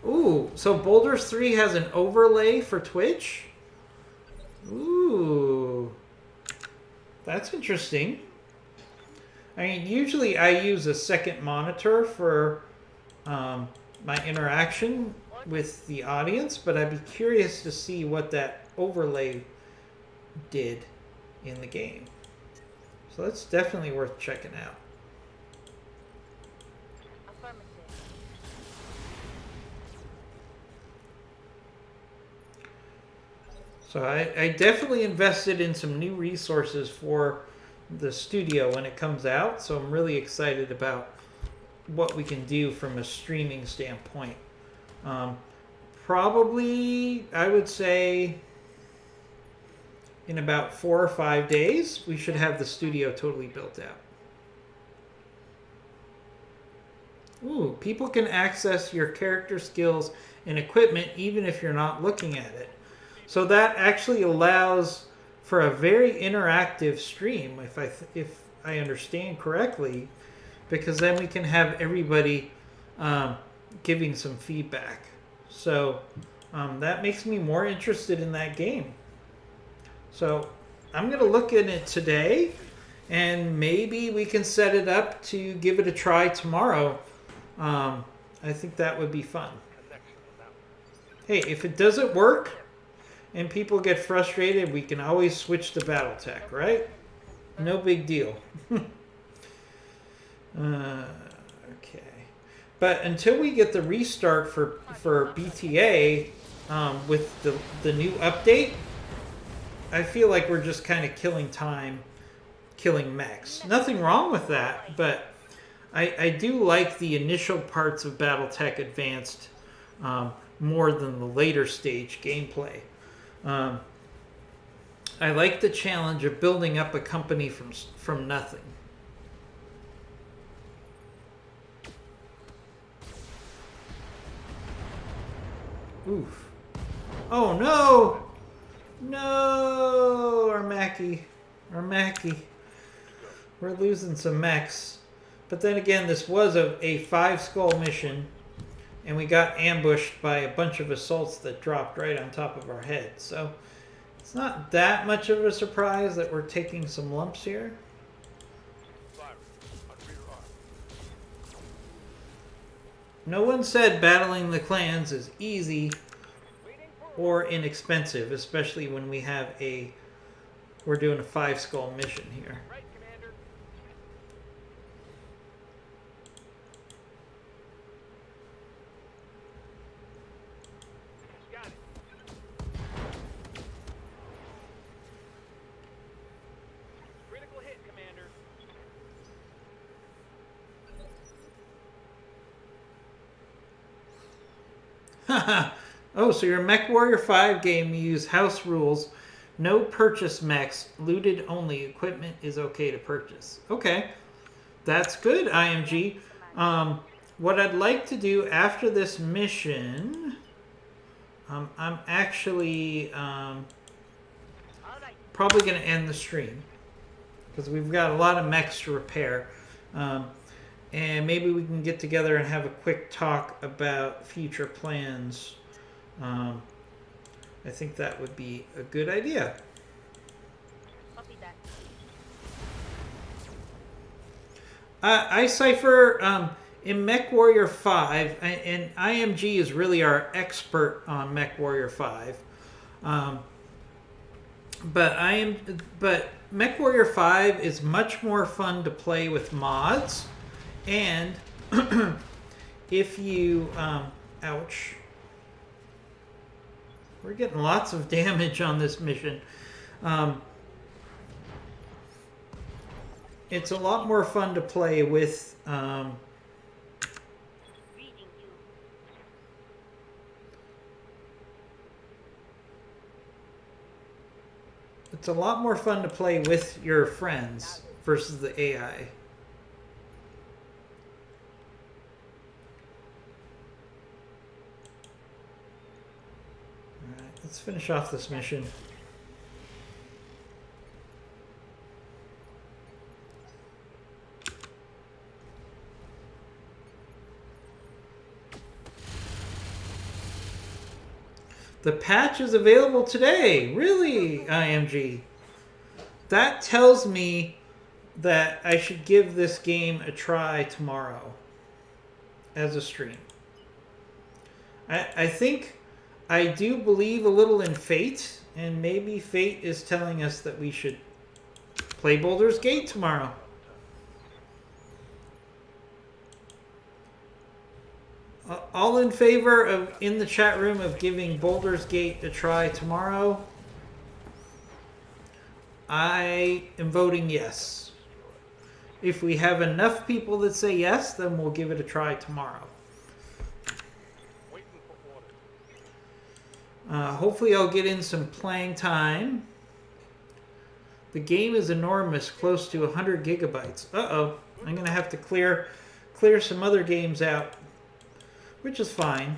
Ooh, so Baldur's 3 has an overlay for Twitch? Ooh. That's interesting. I mean, usually I use a second monitor for my interaction with the audience, but I'd be curious to see what that overlay did in the game. So that's definitely worth checking out. Affirmative. So I definitely invested in some new resources for the studio when it comes out, so I'm really excited about what we can do from a streaming standpoint. Probably, I would say, in about 4 or 5 days, we should have the studio totally built out. Ooh, people can access your character skills and equipment even if you're not looking at it. So that actually allows for a very interactive stream, if I understand correctly, because then we can have everybody giving some feedback. So that makes me more interested in that game. So I'm going to look at it today, and maybe we can set it up to give it a try tomorrow. I think that would be fun. Hey, if it doesn't work and people get frustrated, we can always switch to Battletech, right? No big deal. Okay. But until we get the restart for BTA with the new update, I feel like we're just kind of killing time, killing mechs. Nothing wrong with that, but I do like the initial parts of BattleTech Advanced more than the later stage gameplay. I like the challenge of building up a company from nothing. Oof. Oh no! No! Our Mackie. We're losing some mechs. But then again, this was a 5-skull mission, and we got ambushed by a bunch of assaults that dropped right on top of our head. So it's not that much of a surprise that we're taking some lumps here. Fire on rear arm. No one said battling the clans is easy or inexpensive, especially when we're doing a 5-skull mission here. Right, Commander. Got it. Critical hit, Commander. Oh, so your MechWarrior 5 game, you use house rules. No purchase mechs. Looted only. Equipment is okay to purchase. Okay. That's good, IMG. What I'd like to do after this mission... I'm actually All right. probably going to end the stream. Because we've got a lot of mechs to repair. And maybe we can get together and have a quick talk about future plans. I think that would be a good idea. Copy that. iCypher, in MechWarrior 5, and IMG is really our expert on MechWarrior 5. But MechWarrior 5 is much more fun to play with mods. And if you, ouch. We're getting lots of damage on this mission. It's a lot more fun to play with, Reading you. it's a lot more fun to play with your friends versus the AI. Alright, let's finish off this mission. The patch is available today. Really, IMG? That tells me that I should give this game a try tomorrow as a stream. I think I do believe a little in fate, and maybe fate is telling us that we should play Baldur's Gate tomorrow. All in favor of, in the chat room, of giving Baldur's Gate a try tomorrow? I am voting yes. If we have enough people that say yes, then we'll give it a try tomorrow. Waiting for orders. Hopefully I'll get in some playing time. The game is enormous, close to 100 gigabytes. Uh-oh. I'm going to have to clear some other games out, which is fine.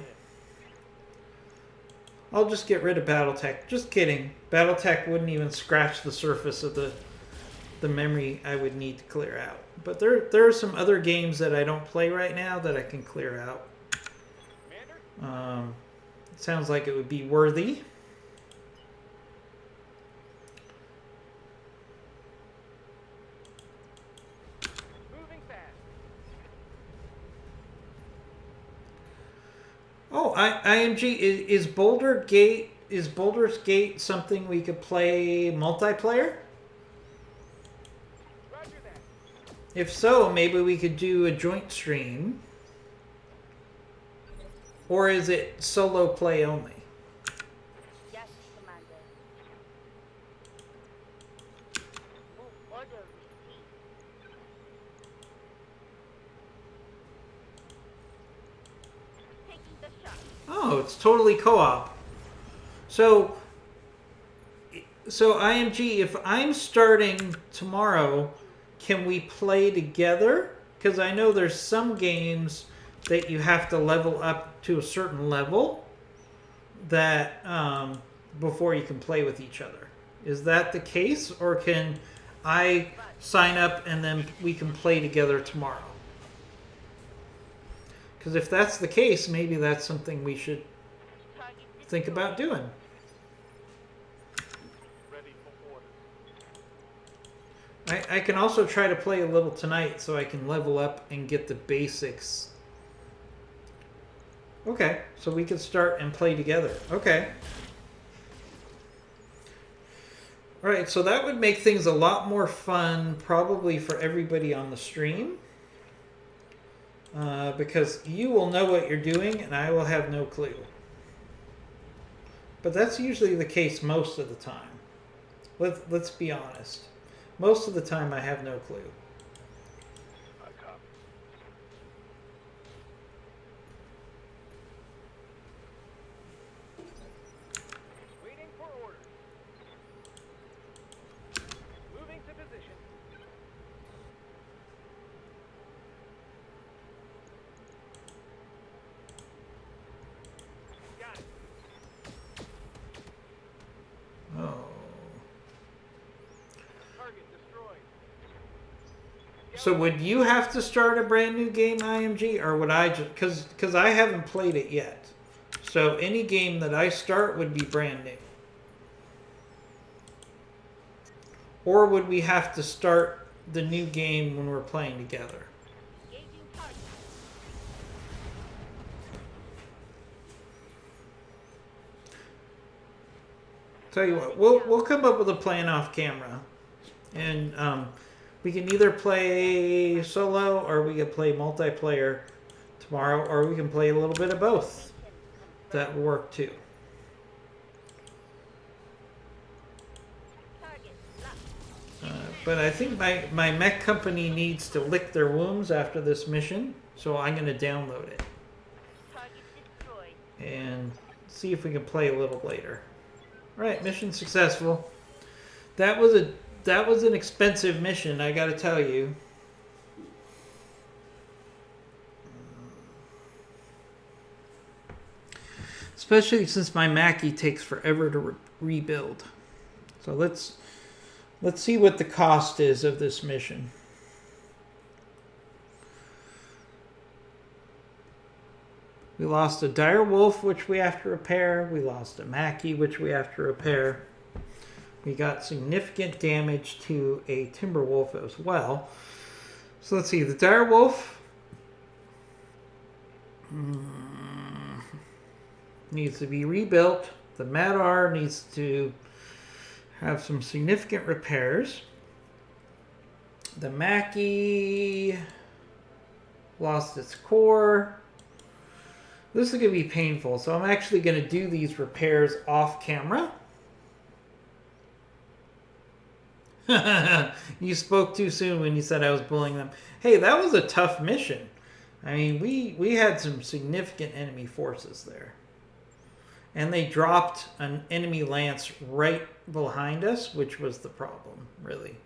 I'll just get rid of BattleTech. Just kidding. BattleTech wouldn't even scratch the surface of the memory I would need to clear out. But there are some other games that I don't play right now that I can clear out. Commander? It sounds like it would be worthy. Moving fast. Oh, IMG, is Baldur's Gate something we could play multiplayer? Roger that. If so, maybe we could do a joint stream. Or is it solo play only? Yes, Commander. Move order received. it's totally co-op. So IMG, if I'm starting tomorrow, can we play together? Because I know there's some games that you have to level up to a certain level that before you can play with each other. Is that the case, or can I sign up and then we can play together tomorrow? Because if that's the case, maybe that's something we should think about doing. Ready for orders. I can also try to play a little tonight so I can level up and get the basics. Okay, so we can start and play together. Okay. Alright, so that would make things a lot more fun probably for everybody on the stream. Because you will know what you're doing and I will have no clue. But that's usually the case most of the time. Let's be honest. Most of the time I have no clue. I copy. Waiting for orders. Moving to position. Got it. Oh. Target destroyed. So would you have to start a brand new game, IMG, or would I just because I haven't played it yet? So any game that I start would be brand new. Or would we have to start the new game when we're playing together? Engaging target. Tell you what, we'll come up with a plan off camera, and we can either play solo or we can play multiplayer tomorrow, or we can play a little bit of both. That will work too. Target locked. But I think my mech company needs to lick their wounds after this mission, so I'm going to download it Target destroyed. and see if we can play a little later. All right, mission successful. That was an expensive mission, I got to tell you. Especially since my Mackie takes forever to rebuild. So let's see what the cost is of this mission. We lost a dire wolf, which we have to repair. We lost a Mackie, which we have to repair. We got significant damage to a timber wolf as well. So let's see, the dire wolf needs to be rebuilt. The Madar needs to have some significant repairs. The Mackie lost its core. This is going to be painful, so I'm actually going to do these repairs off camera. You spoke too soon when you said I was bullying them. Hey, that was a tough mission. I mean, we had some significant enemy forces there. And they dropped an enemy lance right behind us, which was the problem, really.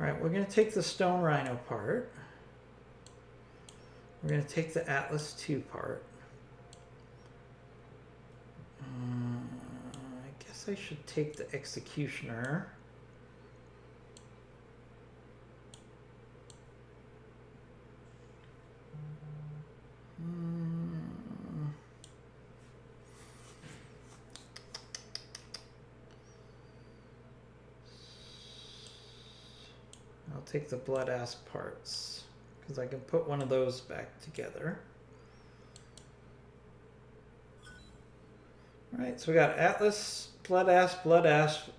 All right, we're going to take the Stone Rhino part. We're going to take the Atlas II part. I guess I should take the Executioner. I'll take the blood ass parts because I can put one of those back together. All right, so we got Atlas, blood ass,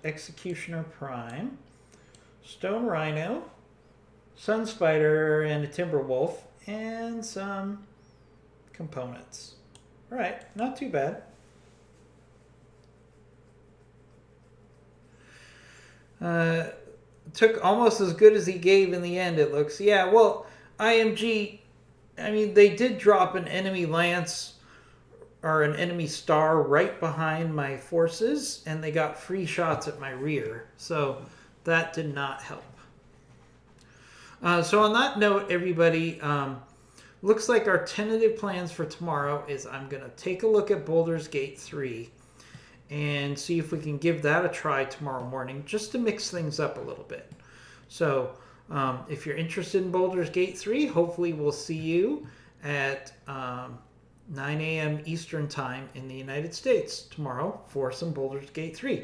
Executioner Prime, Stone Rhino, Sun Spider, and a Timber Wolf, and some components. All right, not too bad. Took almost as good as he gave in the end, it looks. Yeah, well, IMG, I mean, they did drop an enemy lance or an enemy star right behind my forces, and they got free shots at my rear. So that did not help. So on that note, everybody, looks like our tentative plans for tomorrow is I'm going to take a look at Baldur's Gate 3 and see if we can give that a try tomorrow morning, just to mix things up a little bit. So if you're interested in Baldur's Gate 3, hopefully we'll see you at 9 a.m. Eastern Time in the United States tomorrow for some Baldur's Gate 3.